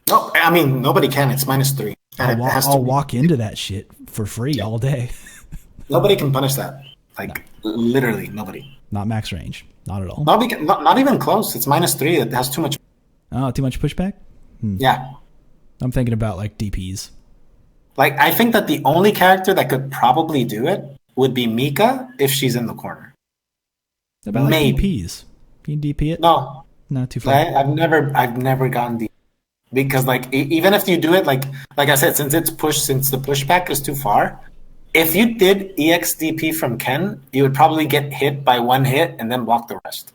No, I mean, nobody can. It's -3. I'll walk into that shit for free all day. Nobody can punish that. Like, literally nobody. Not max range. Not at all. Not even close. It's -3. It has too much. Oh, too much pushback? Yeah. I'm thinking about like DPs. Like I think that the only character that could probably do it would be Mika if she's in the corner. About like DPs. Can you DP it? No. Not too far. I've never gotten DP. Because like even if you do it like I said, since the pushback is too far, if you did EX DP from Ken, you would probably get hit by 1 hit and then block the rest.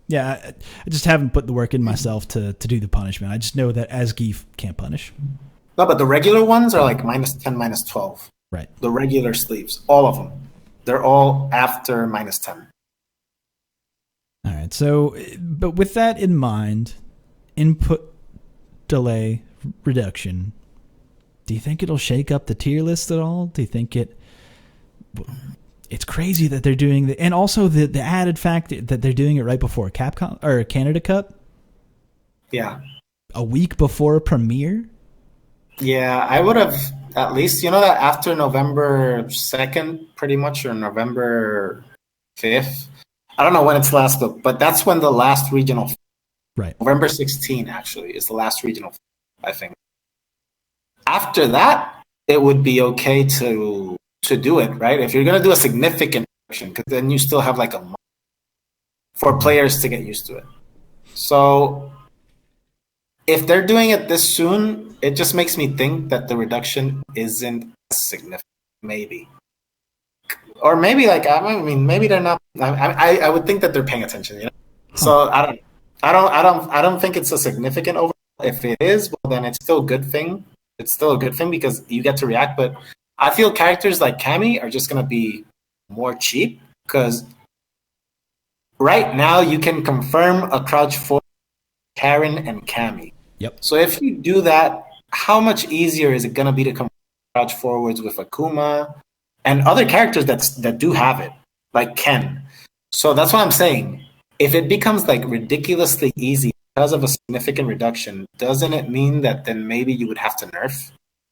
Yeah, I just haven't put the work in myself to do the punishment. I just know that Asgeef can't punish. No, but the regular ones are like -10, -12. Right. The regular sleeves, all of them. They're all after -10. All right. So, but with that in mind, input delay reduction, do you think it'll shake up the tier list at all? Do you think it's crazy that they're doing the, and also the added fact that they're doing it right before Capcom or Canada Cup? Yeah. A week before premiere? Yeah, I would have at least, that after November 2nd, pretty much, or November 5th. I don't know when it's last booked, but that's when the last regional, right? November 16 actually is the last regional, I think. After that, it would be okay to do it, right? If you're gonna do a significant action, because then you still have like a month for players to get used to it. So if they're doing it this soon, it just makes me think that the reduction isn't significant, maybe. Or maybe maybe they're not. I would think that they're paying attention. So I don't think it's a significant overall. If it is, well, then it's still a good thing. It's still a good thing because you get to react. But I feel characters like Cammy are just gonna be more cheap because right now you can confirm a crouch for Karen and Cammy. Yep. So if you do that, how much easier is it gonna be to confirm crouch forwards with Akuma and other characters that do have it, like Ken? So that's what I'm saying. If it becomes like ridiculously easy because of a significant reduction, doesn't it mean that then maybe you would have to nerf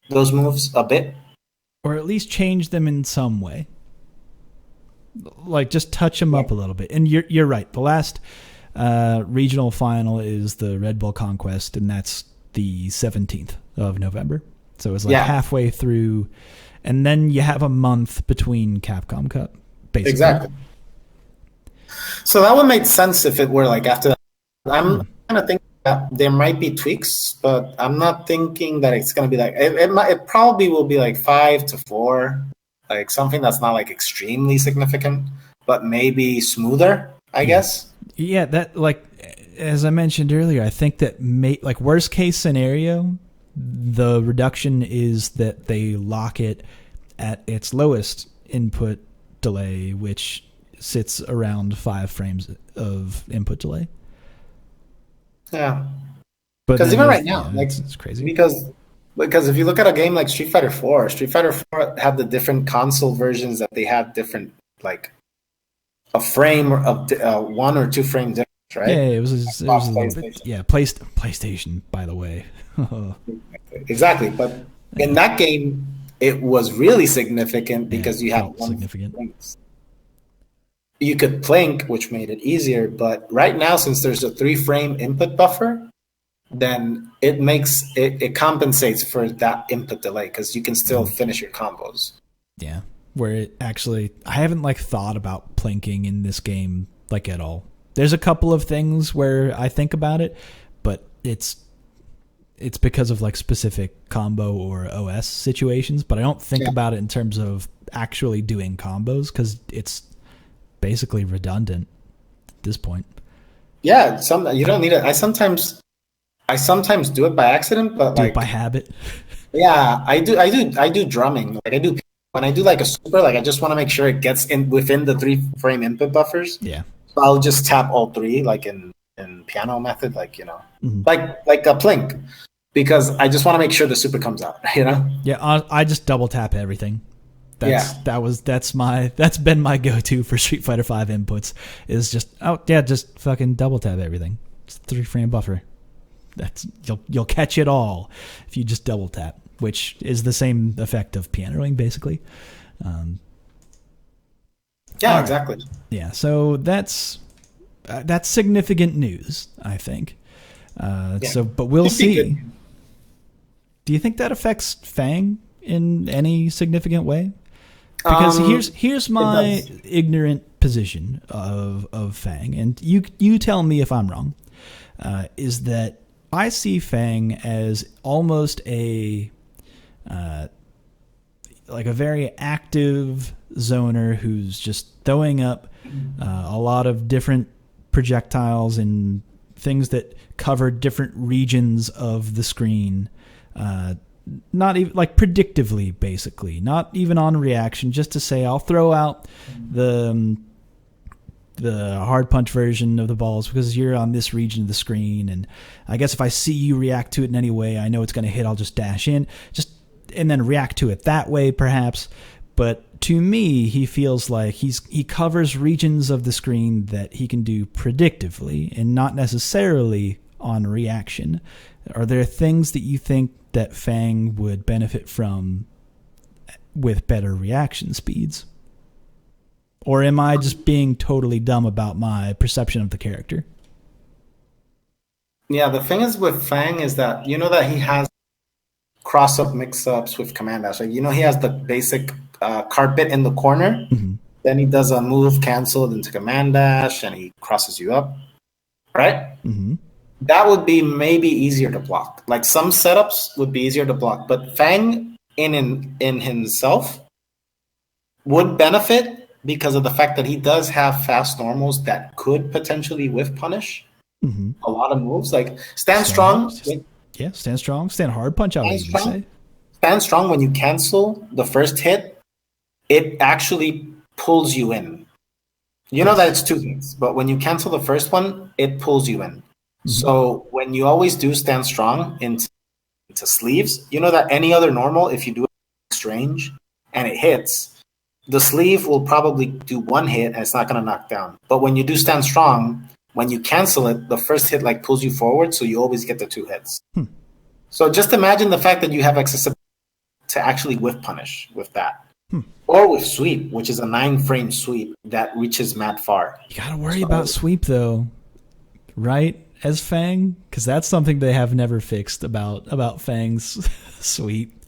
those moves a bit? Or at least change them in some way. Like just touch them up a little bit. And you're right. The last regional final is the Red Bull Conquest, and that's the 17th of November. So it's like halfway through, and then you have a month between Capcom Cup, basically. Exactly. So that would make sense if it were like after that. I'm kind of thinking that there might be tweaks, but I'm not thinking that it's going to be like it probably will be like 5 to 4, like something that's not like extremely significant, but maybe smoother, I guess. Yeah, that, like as I mentioned earlier, I think that like worst case scenario, the reduction is that they lock it at its lowest input delay, which sits around 5 frames of input delay. Yeah, but because even right now, it's crazy. Because if you look at a game like Street Fighter 4, Street Fighter 4 had the different console versions that they had different, like a frame of 1 or 2 frame difference, right? Yeah, it was a little bit, PlayStation, by the way. Exactly, but in that game, it was really significant because you had one significant. You could plink, which made it easier, but right now, since there's a 3-frame input buffer, then it compensates for that input delay because you can still finish your combos. Yeah, where it actually, I haven't like thought about plinking in this game like at all. There's a couple of things where I think about it, but it's because of like specific combo or OS situations, but I don't think about it in terms of actually doing combos because it's basically redundant at this point. Yeah, you don't need it. I sometimes do it by accident, but do it by habit. Yeah, I do drumming. Like when I do like a super, like I just want to make sure it gets in within the 3-frame input buffers. Yeah. So I'll just tap all 3, like in piano method, like like a plink, because I just want to make sure the super comes out. Yeah, I just double tap everything. That's been my go-to for Street Fighter V inputs is just fucking double tap everything. It's a 3-frame buffer. That's you'll catch it all if you just double tap, which is the same effect of pianoing basically. Exactly. Yeah, so that's significant news, I think. So, but we'll see. Do you think that affects Fang in any significant way? Because here's my ignorant position of Fang, and you tell me if I'm wrong. Is that I see Fang as almost a very active zoner who's just throwing up a lot of different projectiles and things that cover different regions of the screen. Not even like predictively, basically, not even on reaction, just to say I'll throw out the hard punch version of the balls because you're on this region of the screen, and I guess if I see you react to it in any way, I know it's going to hit, I'll just dash in, and then react to it that way, perhaps. But to me, he feels like he covers regions of the screen that he can do predictively and not necessarily on reaction. Are there things that you think that Fang would benefit from with better reaction speeds? Or am I just being totally dumb about my perception of the character? Yeah, the thing is with Fang is that, you know that he has cross-up mix-ups with command dash. Like, you know, he has the basic carpet in the corner. Mm-hmm. Then he does a move canceled into command dash, and he crosses you up, right? Mm-hmm. That would be maybe easier to block. Like some setups would be easier to block, but Fang in himself would benefit because of the fact that he does have fast normals that could potentially whiff punish a lot of moves. Like stand strong. Stand strong. Stand hard punch, I would even say. Stand strong, when you cancel the first hit, it actually pulls you in. You know that it's 2 hits, but when you cancel the first one, it pulls you in. Mm-hmm. So when you always do stand strong into sleeves, you know that any other normal, if you do it strange and it hits, the sleeve will probably do 1 hit and it's not going to knock down. But when you do stand strong, when you cancel it, the first hit like pulls you forward, so you always get the 2 hits. So just imagine the fact that you have accessibility to actually whiff punish with that. Or with sweep, which is a 9-frame sweep that reaches mad far. You got to worry about sweep though, right? As Fang, because that's something they have never fixed about Fang's sweep.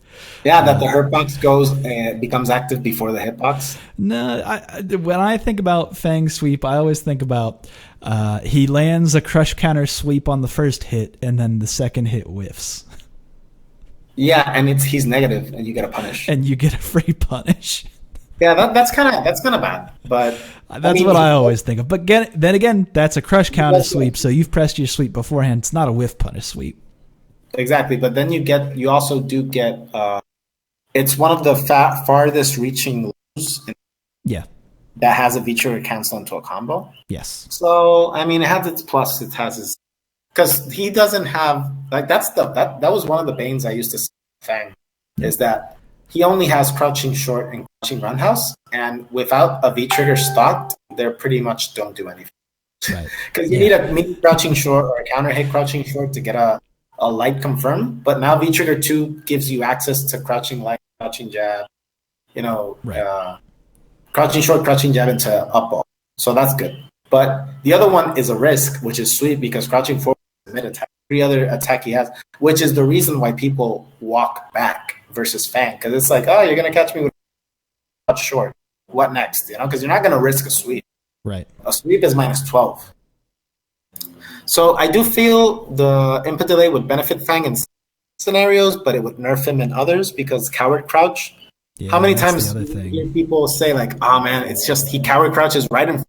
Yeah, that the hurtbox goes and becomes active before the hitbox. No, when I think about Fang's sweep, I always think about he lands a crush counter sweep on the first hit, and then the second hit whiffs. Yeah, and he's negative, and you get a punish. And you get a free punish. Yeah, that's kind of bad, but that's what I always think of. But then again, that's a crush counter sweep, so you've pressed your sweep beforehand. It's not a whiff punish sweep. Exactly, but then you also do get it's one of the farthest reaching lows. That has a V-trigger cancel into a combo. Yes. So I mean, it has its plus. It has its, because he doesn't have like that was one of the banes I used to see Fang is that he only has crouching short and crouching roundhouse, and without a V-trigger stocked, they pretty much don't do anything. Right. Because you need a mini crouching short or a counter hit crouching short to get a light confirm, but now V-trigger 2 gives you access to crouching light, crouching jab, crouching short, crouching jab into up ball. So that's good. But the other one is a risk, which is sweet because crouching forward is a mid attack. Every other attack he has, which is the reason why people walk back versus Fang, because it's like, oh, you're going to catch me with a short. What next? Because you're not going to risk a sweep. Right. A sweep is -12. So I do feel the input delay would benefit Fang in scenarios, but it would nerf him in others because coward crouch. Yeah, how many times do you hear people say like, oh man, it's just he coward crouches right in front,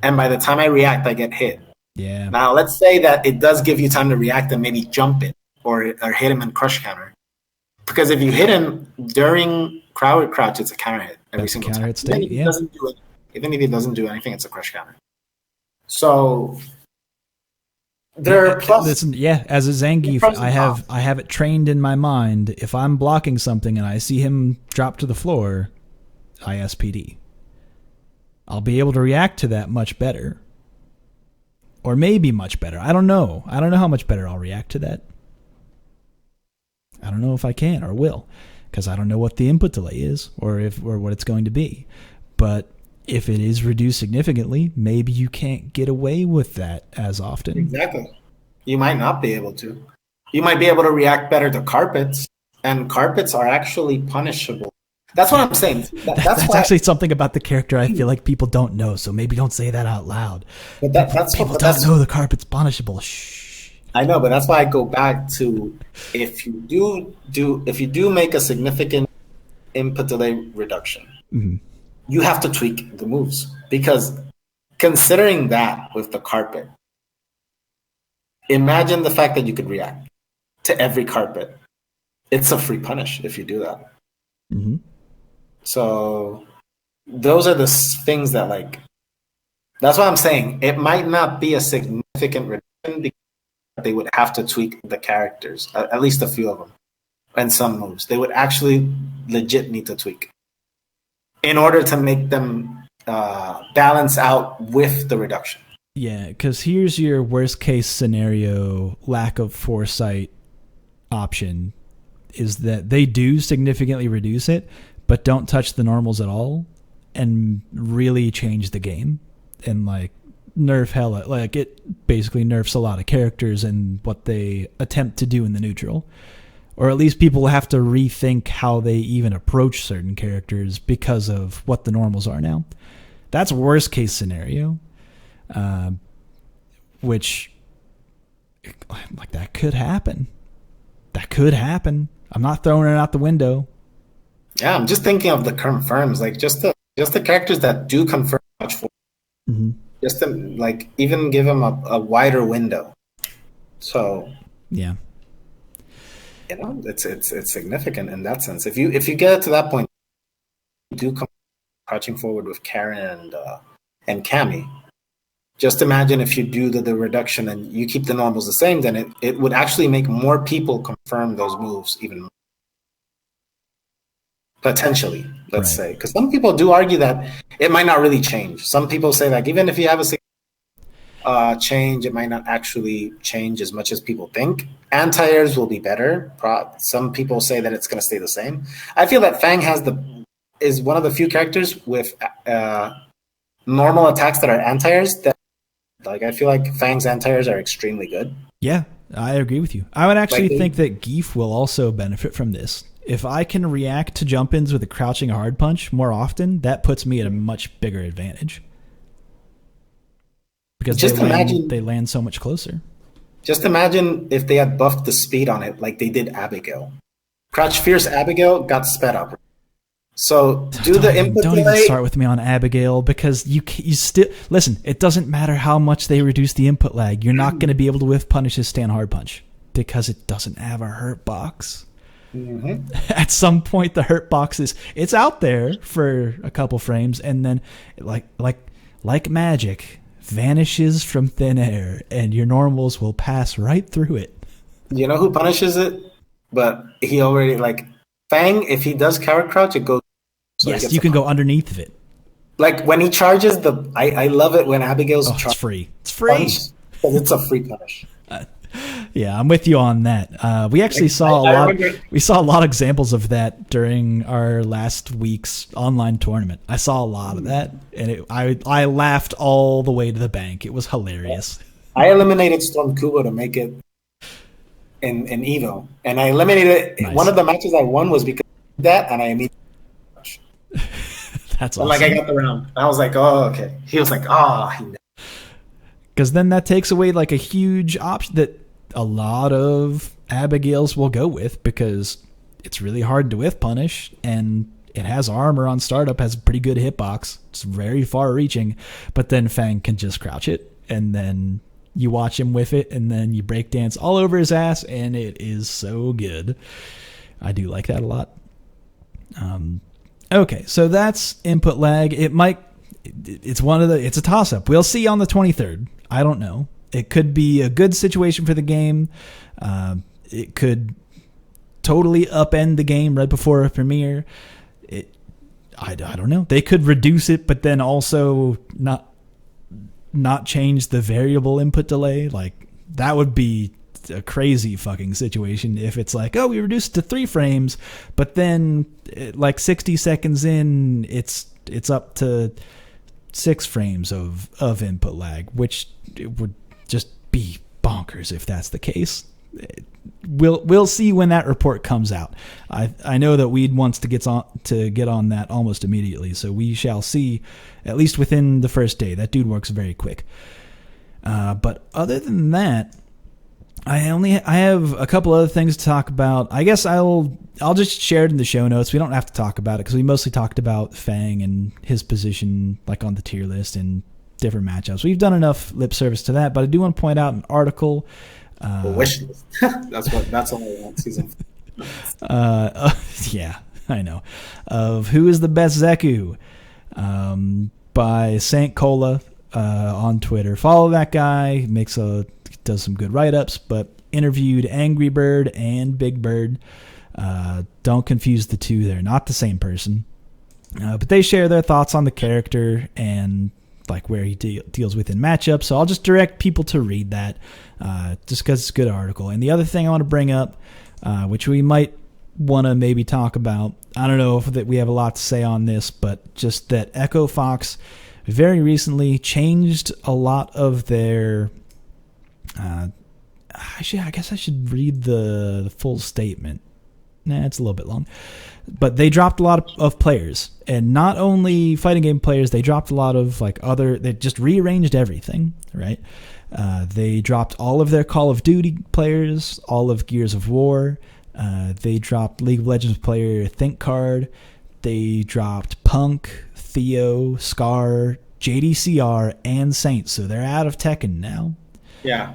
and by the time I react, I get hit. Yeah. Now let's say that it does give you time to react and maybe jump it or hit him in crush counter. Because if you hit him during coward crouch, it's a counter hit every single time. Even if he doesn't do anything, it's a crush counter. So there are plus. Listen, as a Zangief, I have it trained in my mind. If I'm blocking something and I see him drop to the floor, ISPD. I'll be able to react to that much better. Or maybe much better. I don't know. I don't know how much better I'll react to that. I don't know if I can or will, because I don't know what the input delay is or what it's going to be. But if it is reduced significantly, maybe you can't get away with that as often. Exactly. You might not be able to. You might be able to react better to carpets, and carpets are actually punishable. That's what I'm saying. That's actually something about the character I feel like people don't know, so maybe don't say that out loud. But people don't know the carpet's punishable. Shh. I know, but that's why I go back to if you do make a significant input delay reduction, you have to tweak the moves, because considering that with the carpet, imagine the fact that you could react to every carpet. It's a free punish if you do that. Mm-hmm. So those are the things that, like, that's what I'm saying. It might not be a significant reduction because they would have to tweak the characters, at least a few of them, and some moves. They would actually legit need to tweak in order to make them balance out with the reduction. Yeah, because here's your worst case scenario lack of foresight option is that they do significantly reduce it, but don't touch the normals at all and really change the game and like nerf hella. Like it basically nerfs a lot of characters and what they attempt to do in the neutral. Or at least people have to rethink how they even approach certain characters because of what the normals are now. That's worst case scenario. Which, like, that could happen. That could happen. I'm not throwing it out the window. Yeah, I'm just thinking of the confirms, like just the characters that do confirm much for. Mm-hmm. Just to, like, even give them a wider window. So yeah, you know, it's significant in that sense. If you get it to that point, you do come crouching forward with Karen and Cammy. Just imagine if you do the reduction and you keep the normals the same, then it would actually make more people confirm those moves even more. Potentially, let's say. Because some people do argue that it might not really change. Some people say that even if you have a change, it might not actually change as much as people think. Anti-airs will be better. Some people say that it's going to stay the same. I feel that Fang is one of the few characters with normal attacks that are anti-airs that, like, I feel like Fang's anti-airs are extremely good. Yeah, I agree with you. I would actually think that Geef will also benefit from this. If I can react to jump-ins with a crouching hard punch more often, that puts me at a much bigger advantage. Because they land so much closer. Just imagine if they had buffed the speed on it like they did Abigail. Crouch Fierce Abigail got sped up. So don't even start with me on Abigail, because you still listen. It doesn't matter how much they reduce the input lag. You're not going to be able to whiff punish his stand hard punch because it doesn't have a hurt box. Mm-hmm. At some point, the hurt box it's out there for a couple frames, and then like magic vanishes from thin air, and your normals will pass right through it. You know who punishes it? But he already, like, Fang, if he does carrot crouch, it goes. So yes, you can go underneath of it. Like when he charges I love it when Abigail's it's free. It's free. It's a free punish. Yeah, I'm with you on that. We actually saw a lot of examples of that during our last week's online tournament. I saw a lot of that, and I laughed all the way to the bank. It was hilarious. I eliminated Storm Kubo to make it in Evo, and I eliminated it. Nice. One of the matches I won was because of that, and I immediately. That's awesome. Like, I got the round. I was like, oh, okay. He was like, oh. Because then that takes away like a huge option that a lot of Abigails will go with, because it's really hard to whiff punish, and it has armor on startup, has a pretty good hitbox. It's very far reaching, but then Fang can just crouch it, and then you watch him whiff it, and then you break dance all over his ass, and it is so good. I do like that a lot. Okay, so that's input lag. It's a toss-up. We'll see on the 23rd. I don't know. It could be a good situation for the game. It could totally upend the game right before a premiere. I don't know. They could reduce it, but then also not change the variable input delay. Like, that would be a crazy fucking situation if it's like, oh, we reduced it to 3 frames, but then like 60 seconds in, it's up to 6 frames of input lag, which it would just be bonkers if that's the case. We'll see when that report comes out. I know that Weed wants to get on that almost immediately, so we shall see, at least within the first day. That dude works very quick. But other than that, I have a couple other things to talk about. I guess I'll just share it in the show notes. We don't have to talk about it because we mostly talked about Fang and his position, like, on the tier list, and different matchups. We've done enough lip service to that, but I do want to point out an article. Wish list. That's all I want season. Yeah, I know. Of Who is the Best Zeku, by Saint Cola on Twitter. Follow that guy. Does some good write-ups, but interviewed Angry Bird and Big Bird. Don't confuse the two. They're not the same person. But they share their thoughts on the character and like where he deals with in matchups. So I'll just direct people to read that just because it's a good article. And the other thing I want to bring up, which we might want to maybe talk about, I don't know if that we have a lot to say on this, but just that Echo Fox very recently changed a lot of their... I guess I should read the full statement. Nah, it's a little bit long. But they dropped a lot of players. And not only fighting game players, they dropped a lot of they just rearranged everything, right? They dropped all of their Call of Duty players, all of Gears of War. They dropped League of Legends player Think Card. They dropped Punk, Theo, Scar, JDCR, and Saint. So they're out of Tekken now. Yeah.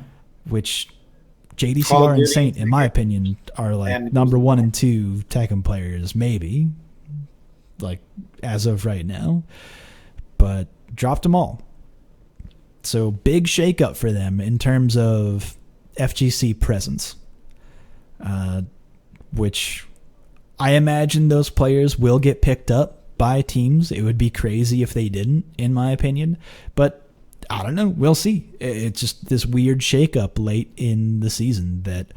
Which JDCR and Saint, in my opinion, are number 1 and 2 Tekken players, maybe, as of right now. But dropped them all. So big shakeup for them in terms of FGC presence, which I imagine those players will get picked up by teams. It would be crazy if they didn't, in my opinion. But I don't know. We'll see. It's just this weird shakeup late in the season that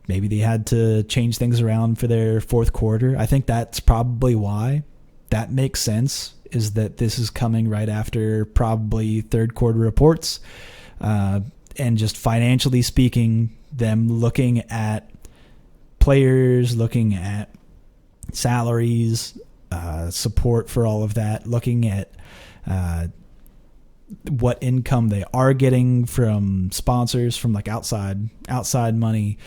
maybe they had to change things around for their fourth quarter. I think that's probably why. That makes sense, is that this is coming right after probably third quarter reports. And just financially speaking, them looking at players, looking at salaries, support for all of that, looking at what income they are getting from sponsors, from outside money,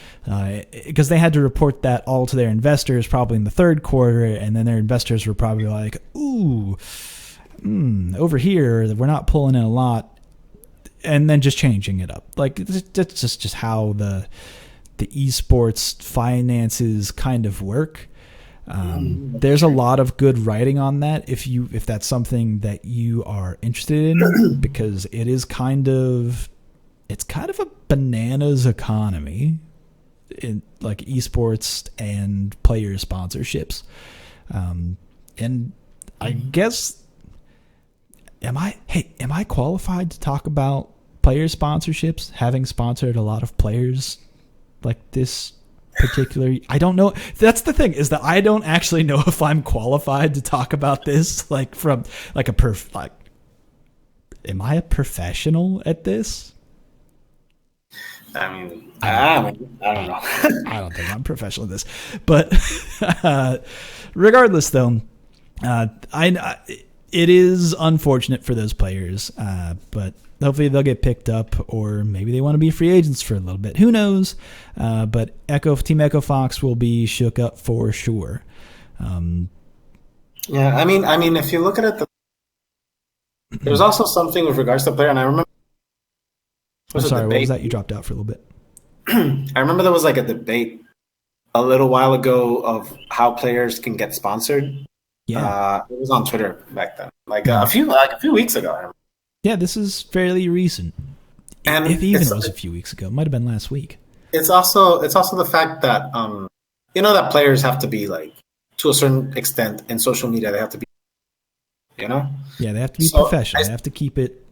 because they had to report that all to their investors probably in the third quarter, and then their investors were probably like, ooh, over here we're not pulling in a lot, and then just changing it up. That's just how the esports finances kind of work. There's a lot of good writing on that if that's something that you are interested in, because it's kind of a bananas economy in esports and player sponsorships. And I guess am I qualified to talk about player sponsorships, having sponsored a lot of players like this particular? I don't know. That's the thing, is that I don't actually know if I'm qualified to talk about this from am I a professional at this? I mean, I don't know. I don't think I'm professional at this, but regardless though, it is unfortunate for those players, but hopefully they'll get picked up, or maybe they want to be free agents for a little bit. Who knows? But Team Echo Fox will be shook up for sure. Yeah, I mean, if you look at it, there's also something with regards to player, and I remember. I'm sorry, what was that? You dropped out for a little bit. I remember there was a debate a little while ago of how players can get sponsored. Yeah, it was on Twitter back then, a few weeks ago. I remember. Yeah, this is fairly recent. And if even it was a few weeks ago, it might have been last week. It's also the fact that that players have to be to a certain extent in social media. They have to be, Yeah, they have to be professional. They have to keep it.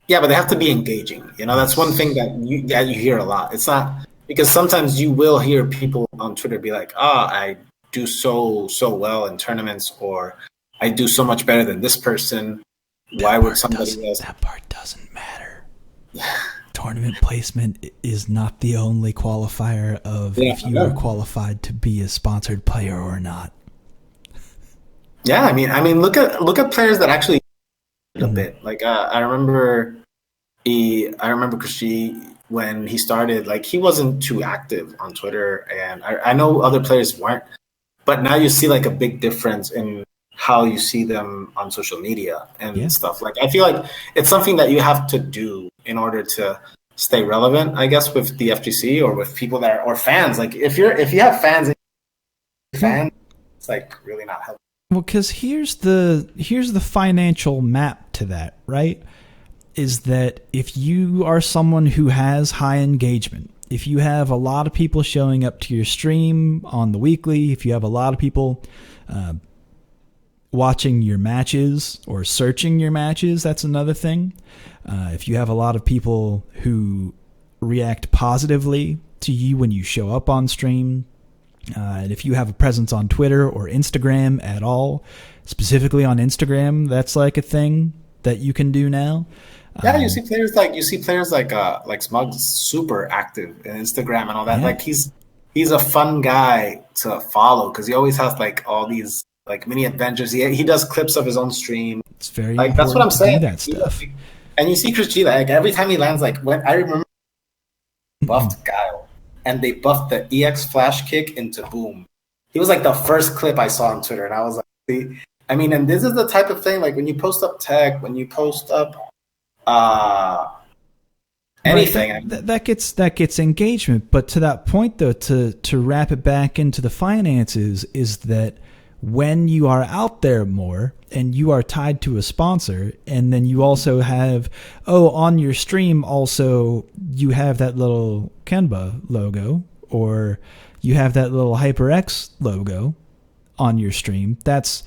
Yeah, but they have to be engaging. That's one thing that you hear a lot. It's not, because sometimes you will hear people on Twitter be like, I do so well in tournaments, or I do so much better than this person. Why would somebody else? That part doesn't matter. Tournament placement is not the only qualifier of if you are qualified to be a sponsored player or not. Yeah, I mean, look at players that actually a bit. I remember Krishy, when he started, he wasn't too active on Twitter, and I know other players weren't, but now you see a big difference in how you see them on social media and stuff. Like, I feel like it's something that you have to do in order to stay relevant, I guess, with the FGC or with people that are, or fans. Like, if you have fans, it's like really not helpful. Well, because here's the financial map to that, right? Is that if you are someone who has high engagement, if you have a lot of people showing up to your stream on the weekly, if you have a lot of people watching your matches or searching your matches, that's another thing. If you have a lot of people who react positively to you when you show up on stream, and if you have a presence on Twitter or Instagram at all, specifically on Instagram, that's like a thing that you can do now. Yeah, you see players like Smug's super active in Instagram and all that. Yeah. Like he's a fun guy to follow because he always has like all these like mini adventures. He does clips of his own stream. It's very like that's what I'm saying. That stuff. And you see Chris G, like every time he lands, like when I remember buffed Guile and they buffed the EX flash kick into Boom. He was like the first clip I saw on Twitter, and I was like, I mean, and this is the type of thing like when you post up tech, when you post up anything, right, that gets engagement. But to that point, though, to wrap it back into the finances, is that when you are out there more and you are tied to a sponsor, and then you also have, on your stream also you have that little Kenba logo, or you have that little HyperX logo on your stream, that's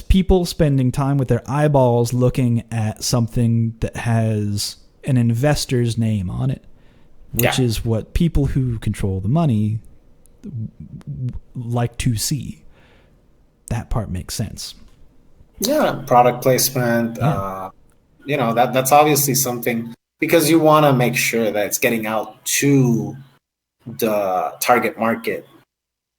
people spending time with their eyeballs looking at something that has an investor's name on it, which is what people who control the money like to see. That part makes sense. Yeah, product placement. Yeah. That's obviously something, because you want to make sure that it's getting out to the target market,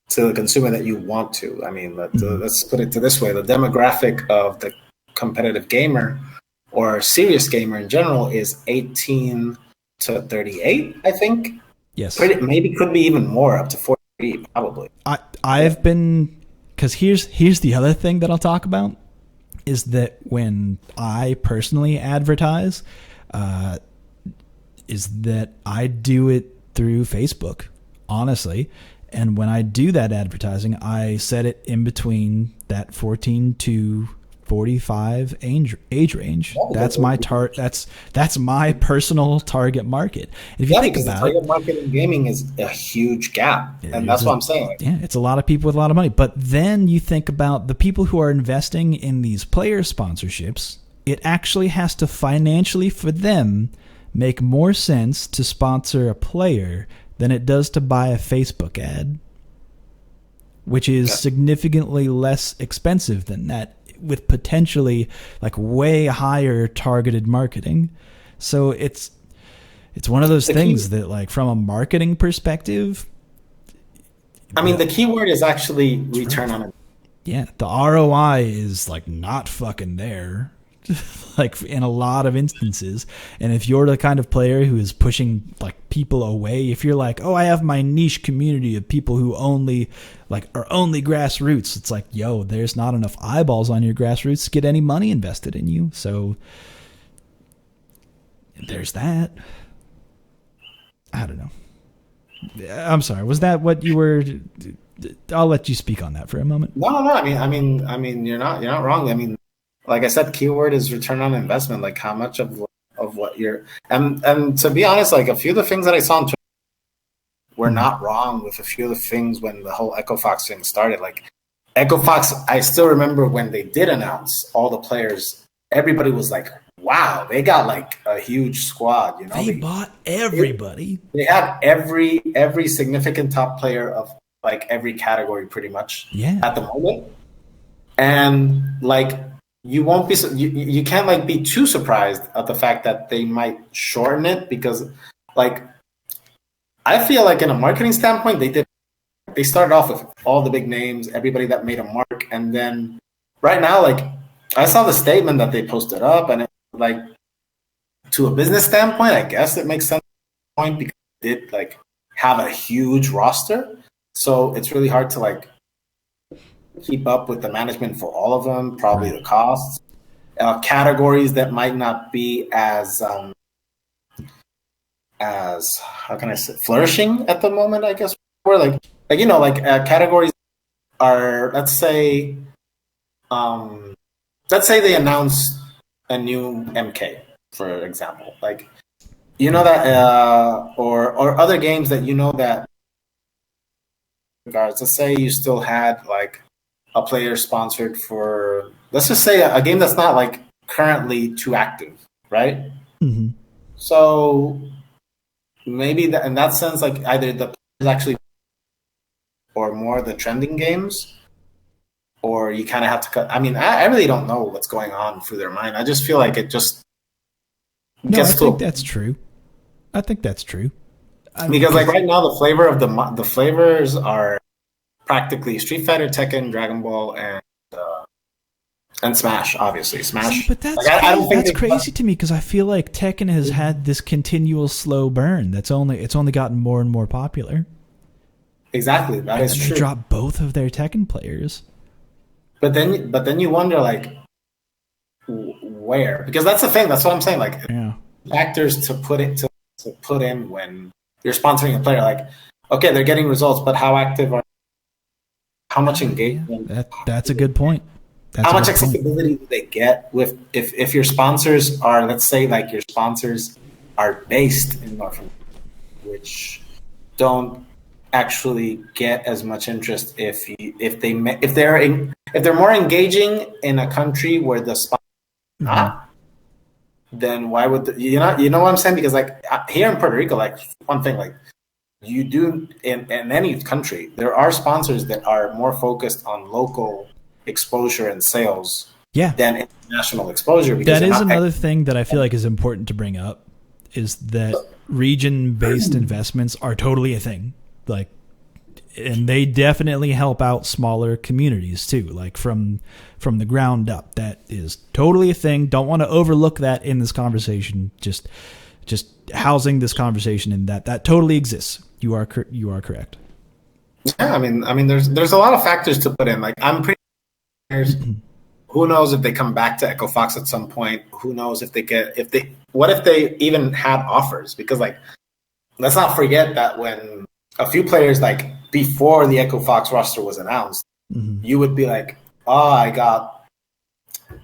to the consumer that you want to. I mean, let's put it this way: the demographic of the competitive gamer or serious gamer in general is 18 to 38, I think. Yes. Maybe could be even more, up to 40, probably. I've been, because here's the other thing that I'll talk about, is that when I personally advertise, is that I do it through Facebook, honestly. And when I do that advertising, I set it in between that 14 to 45 age range. That's my that's my personal target market. And if you think about it, target market in gaming is a huge gap, and that's what I'm saying. Yeah, it's a lot of people with a lot of money. But then you think about the people who are investing in these player sponsorships. It actually has to financially, for them, make more sense to sponsor a player than it does to buy a Facebook ad, which is significantly less expensive than that, with potentially like way higher targeted marketing. So it's one of those things that, like, from a marketing perspective, I mean, the key word is actually return on it. Yeah, the ROI is like not fucking there. Like in a lot of instances. And if you're the kind of player who is pushing like people away, if you're like, I have my niche community of people who only are only grassroots, it's like, there's not enough eyeballs on your grassroots to get any money invested in you. So there's that. I don't know. I'm sorry. Was that what you were? I'll let you speak on that for a moment. No. I mean, you're not wrong. I mean, like I said, keyword is return on investment. Like how much of what you're, and to be honest, like a few of the things that I saw on Twitter were not wrong with a few of the things when the whole Echo Fox thing started. Like Echo Fox, I still remember when they did announce all the players, everybody was like, wow, they got like a huge squad. They bought everybody. They had every significant top player of like every category pretty much at the moment. And like, you won't be, you can't like be too surprised at the fact that they might shorten it, because like I feel like in a marketing standpoint, they started off with all the big names, everybody that made a mark, and then right now, like I saw the statement that they posted up, and it, like to a business standpoint, I guess it makes sense because they did like have a huge roster, so it's really hard to like keep up with the management for all of them, probably the costs, categories that might not be as how can I say, flourishing at the moment, I guess. Where categories are, let's say they announce a new MK, for example, like, you know, that or other games that, you know, that regards, let's say you still had like a player sponsored for, let's just say, a game that's not like currently too active, right? Mm-hmm. So maybe that, in that sense, like, either the players actually or more the trending games, or you kind of have to cut. I mean, I really don't know what's going on through their mind. I just feel like it just I think that's true. Because like right now, the flavor of the flavors are practically Street Fighter, Tekken, Dragon Ball, and Smash. Obviously, Smash. See, but that's crazy to me, because I feel like Tekken has had this continual slow burn. It's only gotten more and more popular. Exactly, that is true. They dropped both of their Tekken players. But then you wonder, like, where? Because that's the thing. That's what I'm saying. Like, factors to put in when you're sponsoring a player. Like, okay, they're getting results, but how active are? How much engagement? That's a good point. How much accessibility do they get with if your sponsors are, let's say, like, your sponsors are based in North America, which don't actually get as much interest if they're more engaging in a country where the sponsor is not, then why would you know what I'm saying? Because like here in Puerto Rico, like, one thing, like, you do in any country, there are sponsors that are more focused on local exposure and sales than international exposure. That is another thing that I feel like is important to bring up, is that region-based investments are totally a thing. Like, and they definitely help out smaller communities too, like from the ground up. That is totally a thing. Don't want to overlook that in this conversation. Just housing this conversation in that totally exists. You are correct. Yeah, I mean, there's a lot of factors to put in. Like, I'm pretty. Who knows if they come back to Echo Fox at some point? Who knows what if they even had offers? Because, like, let's not forget that when a few players, like, before the Echo Fox roster was announced, you would be like, oh, I got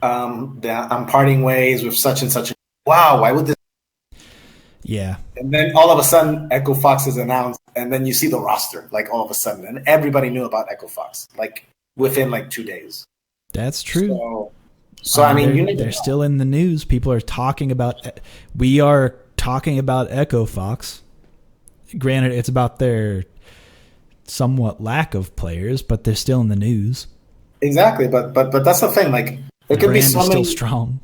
I'm parting ways with such and such. Wow, why would this? Yeah. And then all of a sudden, Echo Fox is announced, and then you see the roster, like, all of a sudden, and everybody knew about Echo Fox, like, within like 2 days. That's true. So I mean, they're still in the news. People are talking about. We are talking about Echo Fox. Granted, it's about their somewhat lack of players, but they're still in the news. Exactly, but that's the thing. Like, there could be so many. Still strong.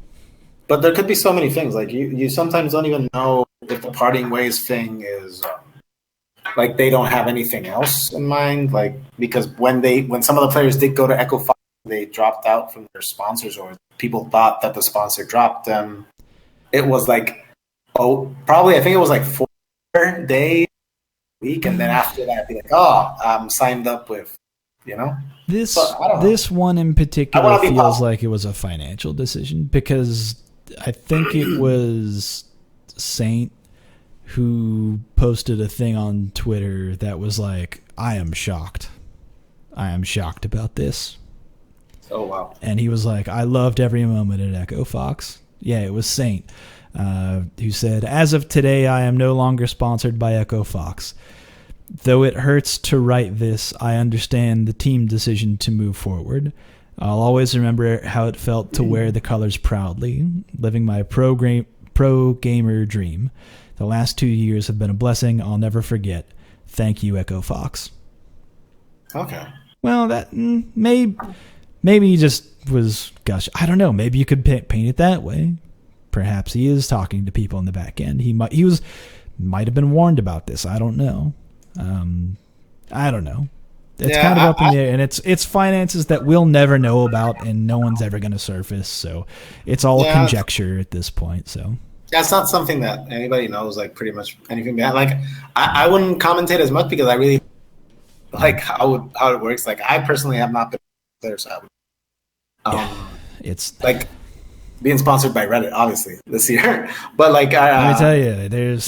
But there could be so many things. Like, you sometimes don't even know if the parting ways thing is like they don't have anything else in mind. Like, because when some of the players did go to Echo Fox, they dropped out from their sponsors, or people thought that the sponsor dropped them. It was like, probably, I think it was like 4 days a week, and then after that, be like, I'm signed up with, This one in particular feels like it was a financial decision, because I think it was Saint who posted a thing on Twitter that was like, I am shocked about this. Oh, wow. And he was like, I loved every moment at Echo Fox. Yeah, it was Saint who said, as of today, I am no longer sponsored by Echo Fox. Though it hurts to write this, I understand the team decision to move forward. I'll always remember how it felt to wear the colors proudly, living my pro gamer dream. The last 2 years have been a blessing I'll never forget. Thank you, Echo Fox. Okay. Well, that maybe he just was, gosh, I don't know. Maybe you could paint it that way. Perhaps he is talking to people in the back end. He might have been warned about this. I don't know. I don't know. It's kind of up in the air, and it's finances that we'll never know about, and no one's ever going to surface. So it's all conjecture at this point. So that's not something that anybody knows, like, pretty much anything behind. Like, I wouldn't commentate as much because I really like how it works. Like, I personally have not been players have. It's like being sponsored by Reddit, obviously, this year. But like, let me tell you,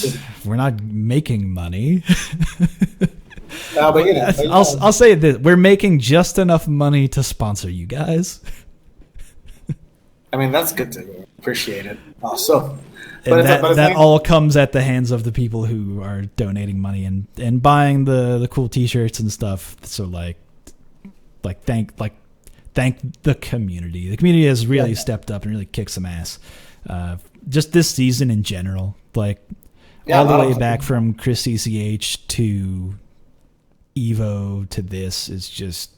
we're not making money. No, but I'll say this: we're making just enough money to sponsor you guys. I mean, that's good to appreciate it. Also, but that all comes at the hands of the people who are donating money and buying the cool T-shirts and stuff. So thank the community. The community has really stepped up and really kicked some ass. Just this season in general, all the way back from Chris CCH to Evo to this is just,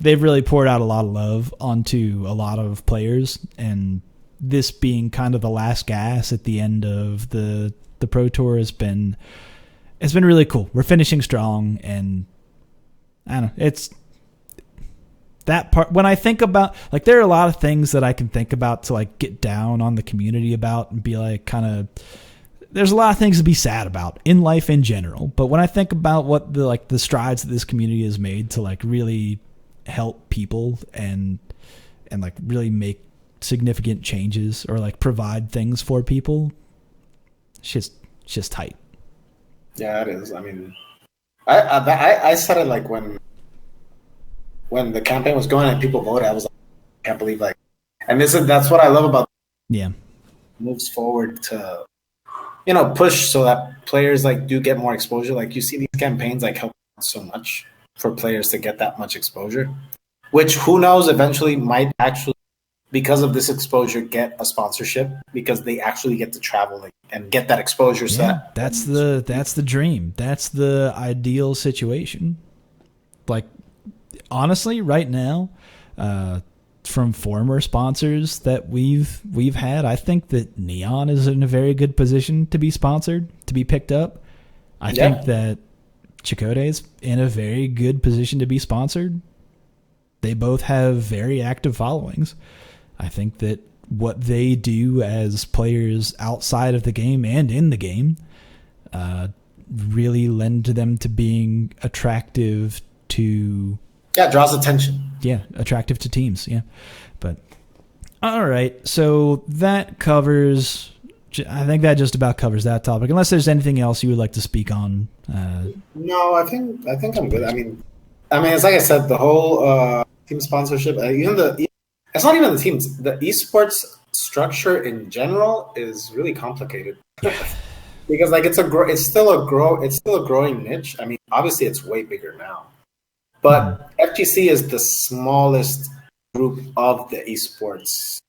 they've really poured out a lot of love onto a lot of players, and this being kind of the last gas at the end of the Pro Tour it's been really cool. We're finishing strong, and I don't know, it's that part. When I think about, there are a lot of things that I can think about to get down on the community about and be there's a lot of things to be sad about in life in general. But when I think about what the strides that this community has made to really help people and really make significant changes or provide things for people, it's just tight. Yeah, it is. I mean, I said it when the campaign was going and people voted, I was like, I can't believe and that's what I love about moves forward to push so that players do get more exposure. You see these campaigns help so much for players to get that much exposure, which who knows eventually might actually, because of this exposure, get a sponsorship because they actually get to travel and get that exposure. So that's the dream. That's the ideal situation. Honestly, right now, from former sponsors that we've had, I think that Neon is in a very good position to be sponsored, to be picked up. I think that Chakotay's in a very good position to be sponsored. They both have very active followings. I think that what they do as players outside of the game and in the game really lend to them to being attractive to... Yeah, it draws attention. Yeah, attractive to teams, yeah. But, all right, so that covers... I think that just about covers that topic, unless there's anything else you would like to speak on. No, I think I'm good. I mean, it's like I said, the whole team sponsorship, it's not even the teams. The esports structure in general is really complicated because it's still a growing niche. I mean, obviously it's way bigger now, but FGC is the smallest group of the esports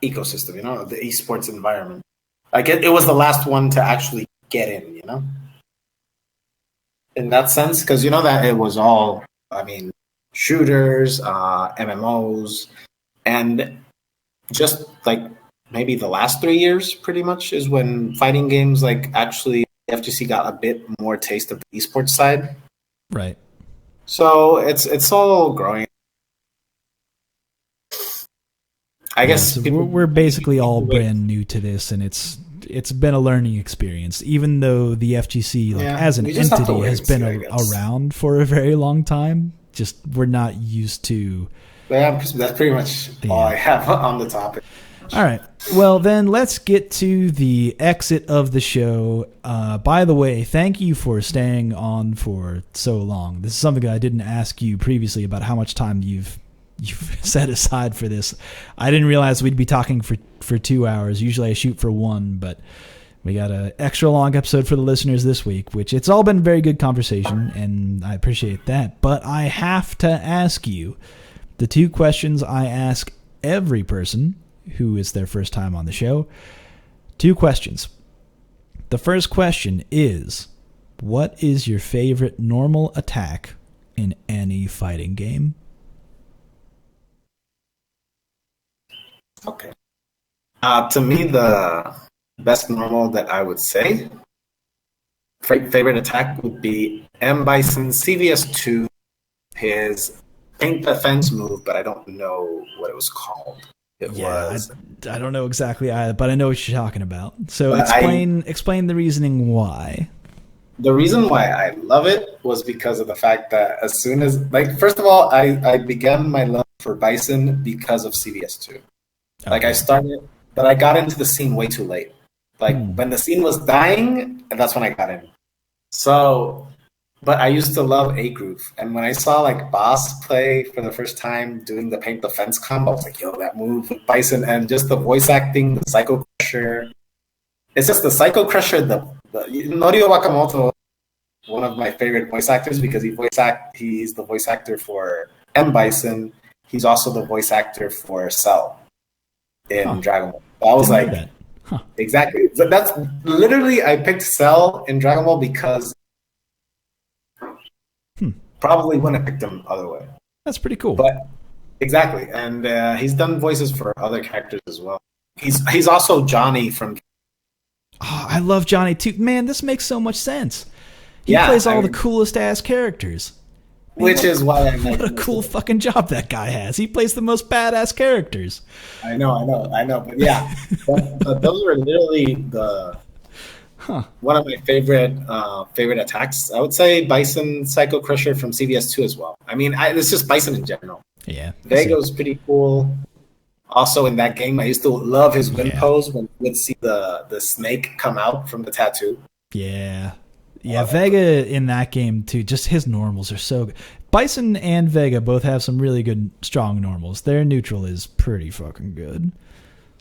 ecosystem. The esports environment. It was the last one to actually get in. In that sense, because that it was all, shooters, MMOs, and just maybe the last 3 years pretty much is when fighting games actually FGC got a bit more taste of the esports side. Right. So it's all growing. I guess so we're basically all brand new to this, and it's been a learning experience, even though the FGC as an entity has been around for a very long time. Just we're not used to. Yeah, that's pretty much all I have on the topic. All right. Well, then let's get to the exit of the show. By the way, thank you for staying on for so long. This is something that I didn't ask you previously about how much time you've set aside for this. I didn't realize we'd be talking for 2 hours. Usually I shoot for 1, but we got an extra long episode for the listeners this week, which it's all been very good conversation, and I appreciate that. But I have to ask you the 2 questions I ask every person who is their first time on the show. 2 questions. The first question is, what is your favorite normal attack in any fighting game? Okay. To me, the best normal that I would say, favorite attack would be M. Bison CVS2, his paint defense move, but I don't know what it was called. I don't know exactly either, but I know what you're talking about. So explain the reasoning why. the reason why I love it was because of the fact that as soon as, like, first of all, I began my love for Bison because of CVS2. Like, I started, but I got into the scene way too late. Like, when the scene was dying, that's when I got in. So, but I used to love A Groove. And when I saw, like, Boss play for the first time doing the paint the fence combo, I was like, yo, that move with Bison, and just the voice acting, the Psycho Crusher. It's just the Psycho Crusher, the Norio Wakamoto, one of my favorite voice actors, because he's the voice actor for M. Bison. He's also the voice actor for Cell in Dragon Ball. So I was like, exactly. So that's literally, I picked Cell in Dragon Ball because probably wouldn't have picked him other way. That's pretty cool. But exactly, and he's done voices for other characters as well. He's also Johnny from. Oh, I love Johnny too. Man, this makes so much sense. He plays all the coolest ass characters. Which is why I'm like, what a cool fucking job that guy has. He plays the most badass characters. I know. But yeah, but those were literally one of my favorite attacks. I would say Bison Psycho Crusher from CVS2 as well. I mean, it's just Bison in general. Yeah. Vega's pretty cool. Also in that game, I used to love his wind pose when you would see the snake come out from the tattoo. Yeah. Yeah, Vega in that game too, just his normals are so good. Bison and Vega both have some really good, strong normals. Their neutral is pretty fucking good.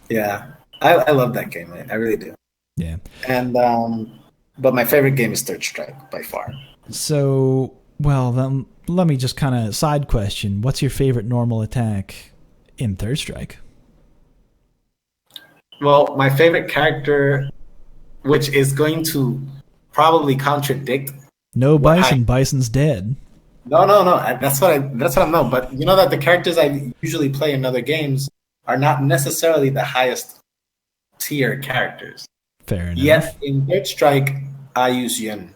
Yeah, I love that game, man. I really do. Yeah. And, but my favorite game is Third Strike, by far. So, well, then let me just kind of side question. What's your favorite normal attack in Third Strike? Well, my favorite character, which is going to probably contradict. No Bison. Bison's dead. No. That's what I know. But you know that the characters I usually play in other games are not necessarily the highest tier characters. Fair enough. Yet in Third Strike, I use Yun.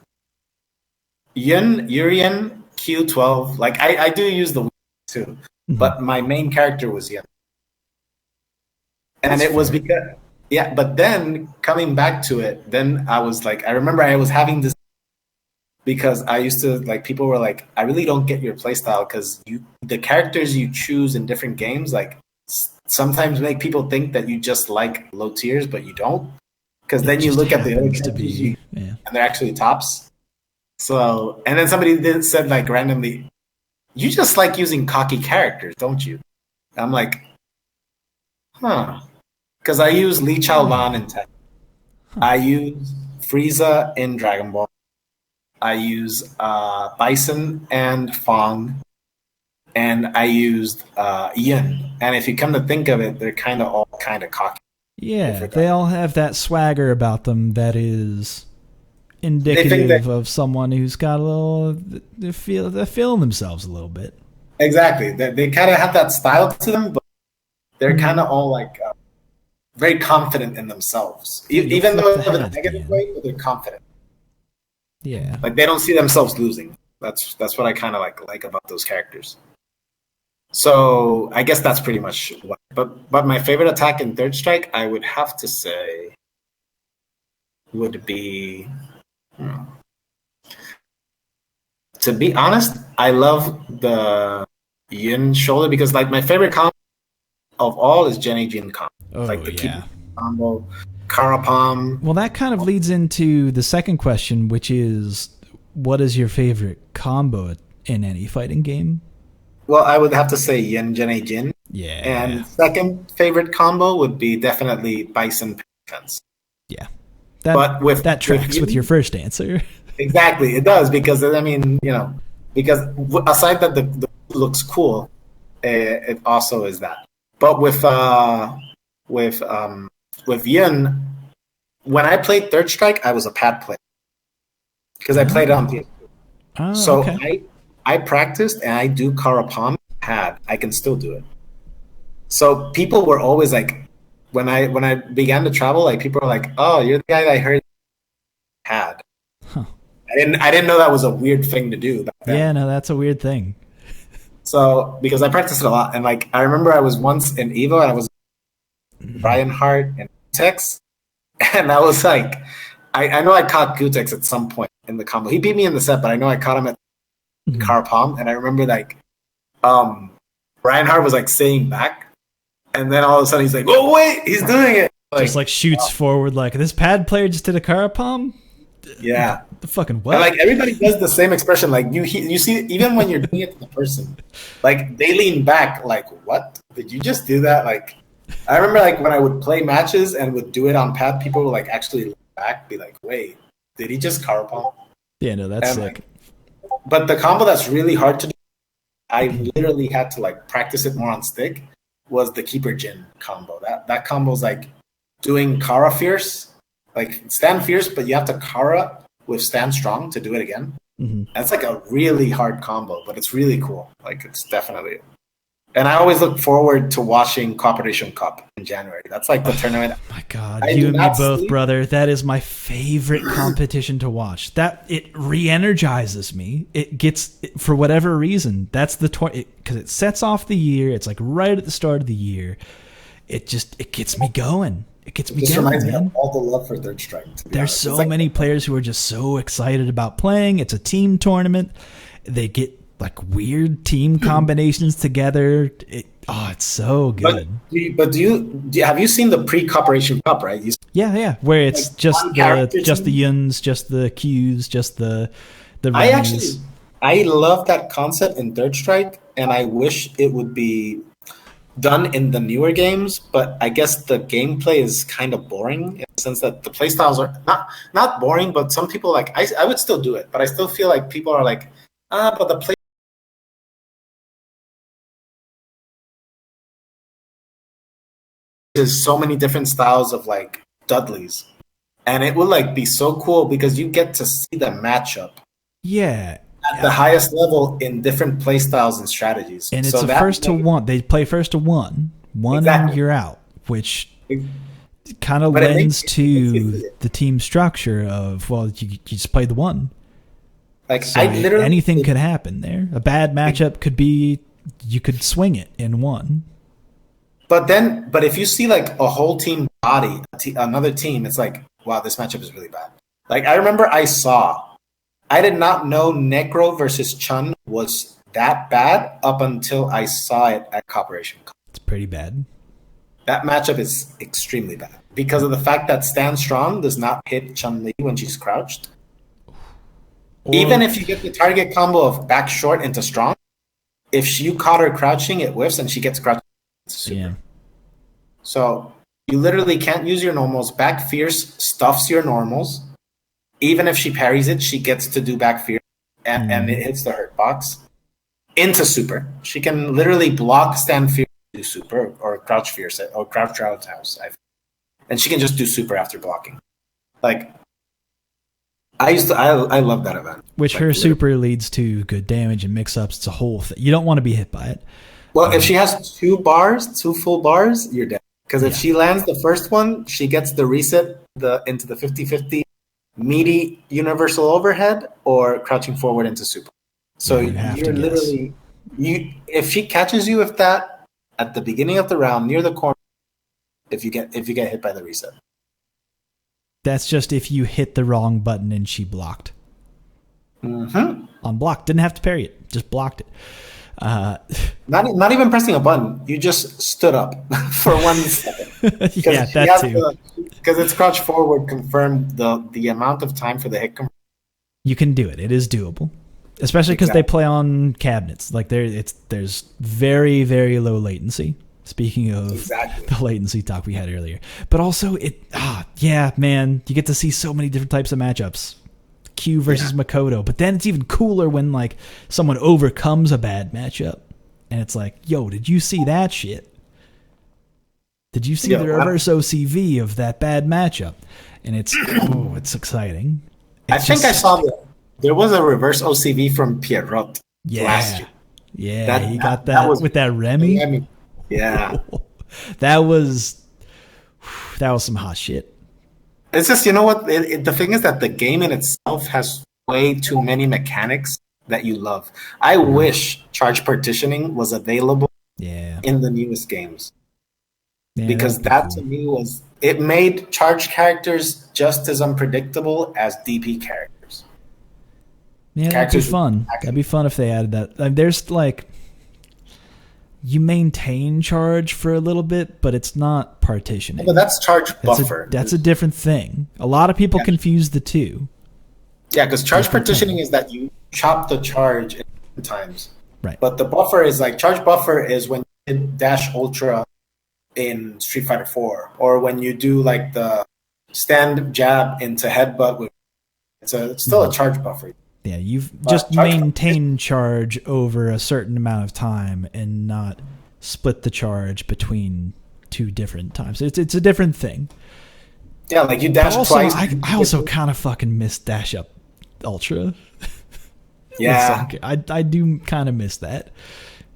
Urien, Q12. Like I do use the too, but my main character was Yun. And it was because, but then coming back to it, then I was like, I remember I was having this because I used to, like, people were like, I really don't get your playstyle because the characters you choose in different games, like, sometimes make people think that you just like low tiers, but you don't. Because then you look at the other characters and they're actually tops. So, and then somebody said, like, randomly, you just like using cocky characters, don't you? I'm like, because I use Li Chaolan in Tekken. I use Frieza in Dragon Ball. I use Bison and Fong. And I used Yin. And if you come to think of it, they're kind of all kind of cocky. Yeah, they all have that swagger about them that is indicative of someone who's got a little, they're feeling themselves a little bit. Exactly. They kind of have that style to them, but they're kind of all like very confident in themselves. Even though in a negative way, but they're confident. Yeah. Like they don't see themselves losing. That's what I kind of like about those characters. So I guess that's pretty much what. But my favorite attack in Third Strike, I would have to say, would be. To be honest, I love the Yin shoulder because, like, my favorite combo of all is Jenny Jin combo. Like the combo, Karapam. Well, that kind of leads into the second question, which is, what is your favorite combo in any fighting game? Well, I would have to say Yin Jenny Jin. Yeah. And second favorite combo would be definitely Bison Fence. Yeah. That tracks with your first answer. Exactly, it does, because I mean, because aside that the looks cool, it also is that. But with Yin, when I played Third Strike, I was a pad player because I played it on PS2. Oh, so okay. I practiced and I do Karapam pad. I can still do it. So people were always like, when I began to travel, like people were like, "Oh, you're the guy that I heard pad." Huh. I didn't know that was a weird thing to do. Yeah, no, that's a weird thing. So because I practiced it a lot, and like I remember I was once in Evo, and I was Brian Hart and Gutex, and I was like, I know I caught Gutex at some point, in the combo. He beat me in the set, but I know I caught him at Car Palm, and I remember like Reinhardt was like saying back, and then all of a sudden he's like, "Oh wait, he's doing it!" Like, just like shoots forward like this pad player just did a Carapom. Yeah, the fucking what? And like everybody does the same expression. Like you see, even when you're doing it to the person, like they lean back, like, "What? Did you just do that?" Like I remember like when I would play matches and would do it on pad, people would like actually lean back, be like, "Wait, did he just Carapom?" Yeah, no, that's sick. Like, but the combo that's really hard to do, I literally had to like practice it more on stick, was the Keeper Jin combo. That combo is like doing Kara Fierce, like stand fierce, but you have to Kara with stand strong to do it again. That's like a really hard combo, but it's really cool. Like it's definitely. And I always look forward to watching Cooperation Cup in January. That's like the tournament. Oh my God, you and me both, brother. That is my favorite competition to watch. That it re-energizes me. It gets, for whatever reason, that's the because it sets off the year. It's like right at the start of the year. It gets me going. It gets me going. Reminds me of all the love for Third Strike. There's so many players who are just so excited about playing. It's a team tournament. They get like weird team combinations together. It's so good. But have you seen the pre-Cooperation Cup, right? Yeah, where it's like just the Yuns, just the Qs, just the I love that concept in Third Strike, and I wish it would be done in the newer games, but I guess the gameplay is kind of boring in the sense that the playstyles are not boring, but some people like I would still do it, but I still feel like people are like, but the play there's so many different styles of like Dudleys, and it would like be so cool because you get to see the matchup. Yeah. At the highest level in different play styles and strategies. And it's first to one. They play first to one. And you're out, which kind of lends to the team structure of, well, you just play the one. Like so anything could happen there. A bad matchup could be, you could swing it in one. But if you see like a whole team body another team, it's like, wow, this matchup is really bad. Like I remember I did not know Necro versus Chun was that bad up until I saw it at Cooperation Cup. It's pretty bad. That matchup is extremely bad because of the fact that Stand Strong does not hit Chun-Li when she's crouched. Even if you get the target combo of back short into strong, if you caught her crouching, it whiffs and she gets crouched. Yeah. So you literally can't use your normals. Back fierce stuffs your normals. Even if she parries it, she gets to do back fierce, and it hits the hurt box into super. She can literally block stand fierce, do super, or crouch fierce or crouch roundhouse, and she can just do super after blocking. Like I love that event. Which like, her super leads to good damage and mix-ups. It's a whole thing. You don't want to be hit by it. Well, if she has two full bars, you're dead. Because if she lands the first one, she gets the reset into the 50-50 meaty universal overhead or crouching forward into super. So you're literally if she catches you with that at the beginning of the round near the corner, if you get hit by the reset. That's just if you hit the wrong button and she blocked. On block. Didn't have to parry it. Just blocked it. Not even pressing a button. You just stood up for 1 second. Yeah, that too. Because it's crouch forward confirmed the amount of time for the hit. You can do it. It is doable, especially because they play on cabinets. Like there's very, very low latency. Speaking of the latency talk we had earlier, but also man, you get to see so many different types of matchups. Q versus Makoto, but then it's even cooler when like someone overcomes a bad matchup, and it's like, yo, did you see that shit? Did you see the reverse OCV of that bad matchup? And it's exciting. I think I saw there was a reverse OCV from Pierrot last year. Yeah, he got that with that Remy. Yeah, that was some hot shit. It's just, you know what? The thing is that the game in itself has way too many mechanics that you love. I wish charge partitioning was available in the newest games. Yeah, because that to me it made charge characters just as unpredictable as DP characters. Yeah, that'd be fun. That'd be fun if they added that. There's like, you maintain charge for a little bit, but it's not partitioning. But that's charge buffer. That's a different thing. A lot of people confuse the two. Yeah, because charge partitioning is that you chop the charge in times. Right. But the buffer is like, charge buffer is when you hit dash ultra in Street Fighter 4, or when you do like the stand jab into headbutt. It's still a charge buffer. Yeah, you've just maintained charge over a certain amount of time and not split the charge between two different times. It's a different thing. Yeah, like you dash twice. I also kind of fucking miss dash up ultra. Yeah. I do kind of miss that.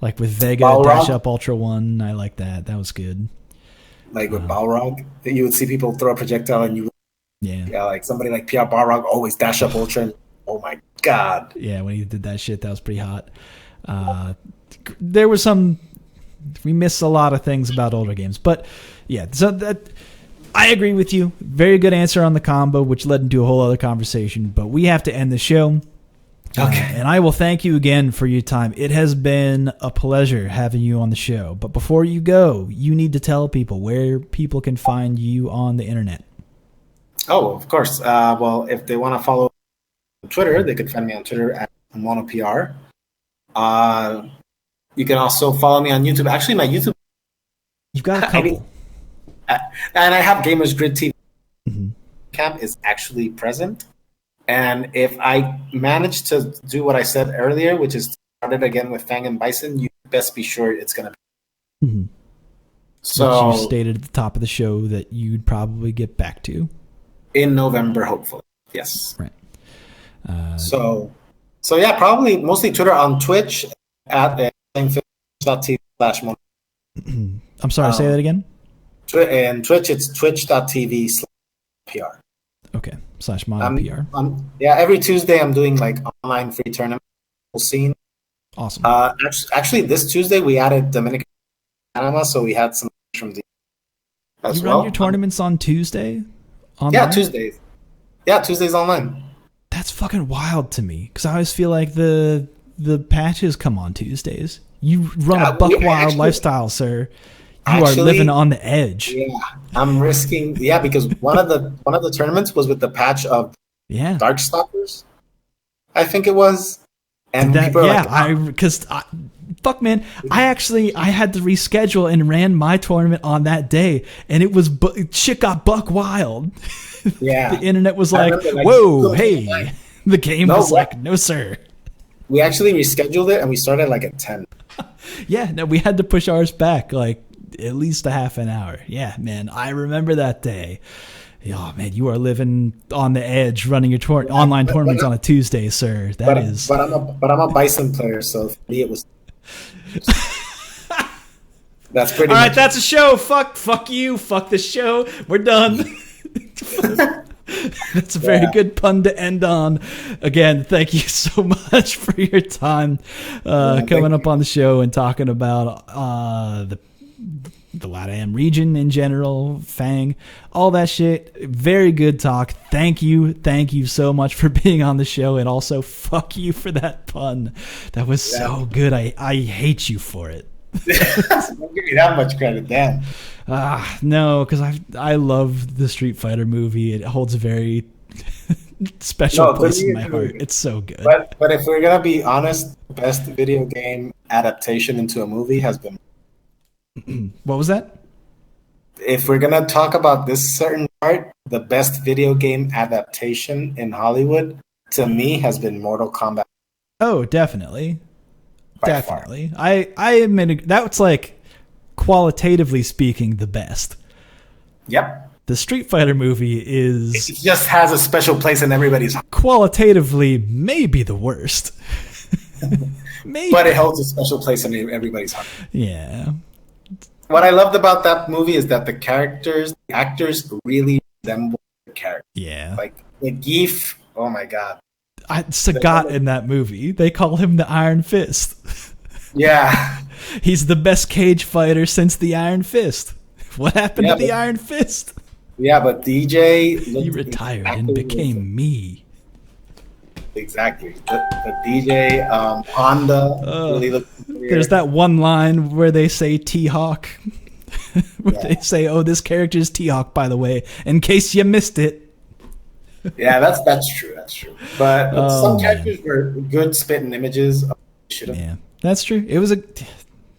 Like with Vega, Balrog. dash up ultra 1, I like that. That was good. Like with Balrog, you would see people throw a projectile and yeah, like somebody like PR Balrog always dash up ultra. And, oh my god. Yeah, when he did that shit, that was pretty hot. There was we miss a lot of things about older games, but yeah, so that I agree with you. Very good answer on the combo, which led into a whole other conversation, but we have to end the show. Okay. And I will thank you again for your time. It has been a pleasure having you on the show. But before you go, you need to tell people where people can find you on the internet. Oh, of course. Well, if they want to follow Twitter, they can find me on Twitter at MonoPR. You can also follow me on YouTube. Actually, my YouTube... You've got a couple. And I have Gamers Grid TV. Mm-hmm. Camp is actually present. And if I manage to do what I said earlier, which is to start it again with Fang and Bison, you best be sure it's going to be. Mm-hmm. So, which you stated at the top of the show that you'd probably get back to. In November, hopefully. Yes. Right. So yeah, probably mostly Twitter, on Twitch at twitch.tv/mono. I'm sorry, say that again? And Twitch, it's twitch.tv/PR. Okay, /MonoPR. Yeah, every Tuesday I'm doing like online free tournament scene. Awesome. Actually, this Tuesday we added Dominican Panama, so we had some from the as well. You run your tournaments on Tuesday? Online? Yeah, Tuesdays. Yeah, Tuesdays online. That's fucking wild to me, because I always feel like the patches come on Tuesdays. You run a buck wild lifestyle, sir. You are living on the edge. Yeah, I'm risking. Yeah, because one of the tournaments was with the patch of Darkstalkers, I think it was. And people are fuck man, I had to reschedule and ran my tournament on that day, and it was shit got buck wild. Yeah, the internet was like, whoa, hey. The game was like, no sir. We actually rescheduled it and we started like at 10. Yeah, no, we had to push ours back like at least a half an hour. Yeah, man, I remember that day. Oh man, you are living on the edge, running your online tournaments on a Tuesday, sir. But I'm a Bison player, so for me it was. That's pretty. All right, that's a show. Fuck you. Fuck the show. We're done. That's a very good pun to end on. Again, thank you so much for your time coming up on the show and talking about the LatAM region in general, Fang, all that shit. Very good talk. Thank you so much for being on the show, and also fuck you for that pun. That was so good. I hate you for it. Don't give me that much credit, damn. No, because I love the Street Fighter movie. It holds a very special place in my heart. It's so good. But if we're gonna be honest, the best video game adaptation into a movie has been. What was that? If we're gonna talk about this certain part, the best video game adaptation in Hollywood to me has been Mortal Kombat. Oh, definitely. Definitely. Far. I admit that's like qualitatively speaking the best. Yep. The Street Fighter movie it just has a special place in everybody's heart. Qualitatively maybe the worst. Maybe. But it holds a special place in everybody's heart. Yeah. What I loved about that movie is that the actors really resemble the character. Yeah. Like Geef, oh my god. Sagat in that movie, they call him the Iron Fist. Yeah. He's the best cage fighter since the Iron Fist. What happened to the Iron Fist? Yeah, but DJ... He retired and became me. Exactly. The DJ Honda really looks familiar. There's that one line where they say T-Hawk. Where they say, "Oh, this character is T-Hawk, by the way, in case you missed it." Yeah, that's true. That's true. But some characters were good spitting images. Yeah, that's true. It was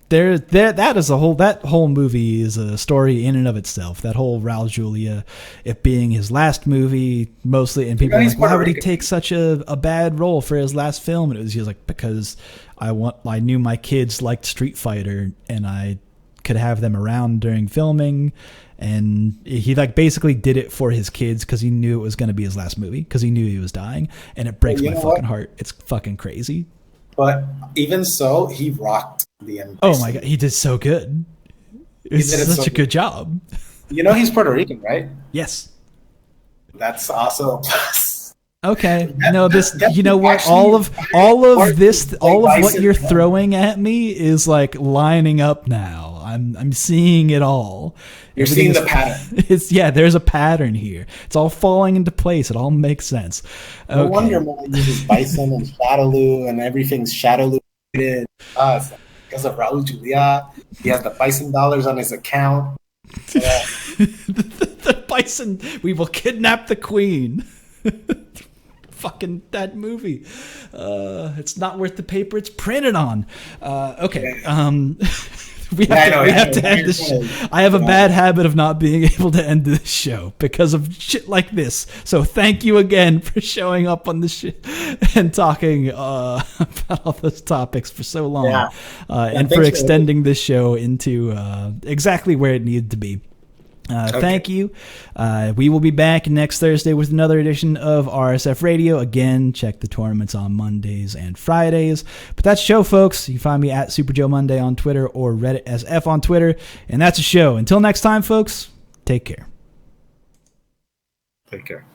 that whole movie is a story in and of itself. That whole Raul Julia, it being his last movie mostly, and people were like, why would he take such a bad role for his last film? And he was like, because I knew my kids liked Street Fighter, and I could have them around during filming. And he like basically did it for his kids because he knew it was going to be his last movie because he knew he was dying, and it breaks my fucking heart. It's fucking crazy. But even so, he rocked the end. Oh my god, he did so good. It's such a good job. You know he's Puerto Rican, right? Yes. That's also a plus. Okay. No, this. You know what? All of what you're throwing at me is like lining up now. I'm seeing it all. You're seeing the pattern. There's a pattern here. It's all falling into place. It all makes sense. Okay. No wonder Mo uses Bison and Shadowloo and everything's Shadowloo related. Because of Raul Julia, he has the Bison dollars on his account. The Bison. We will kidnap the queen. Fucking that movie. It's not worth the paper it's printed on. Okay. We have to end this show. I have a bad habit of not being able to end this show because of shit like this. So thank you again for showing up on this shit and talking about all those topics for so long, and for extending this show into exactly where it needed to be. Thank you. We will be back next Thursday with another edition of RSF Radio. Again, check the tournaments on Mondays and Fridays. But that's a show, folks. You can find me at Super Joe Monday on Twitter or Reddit as F on Twitter. And that's a show. Until next time, folks, take care. Take care.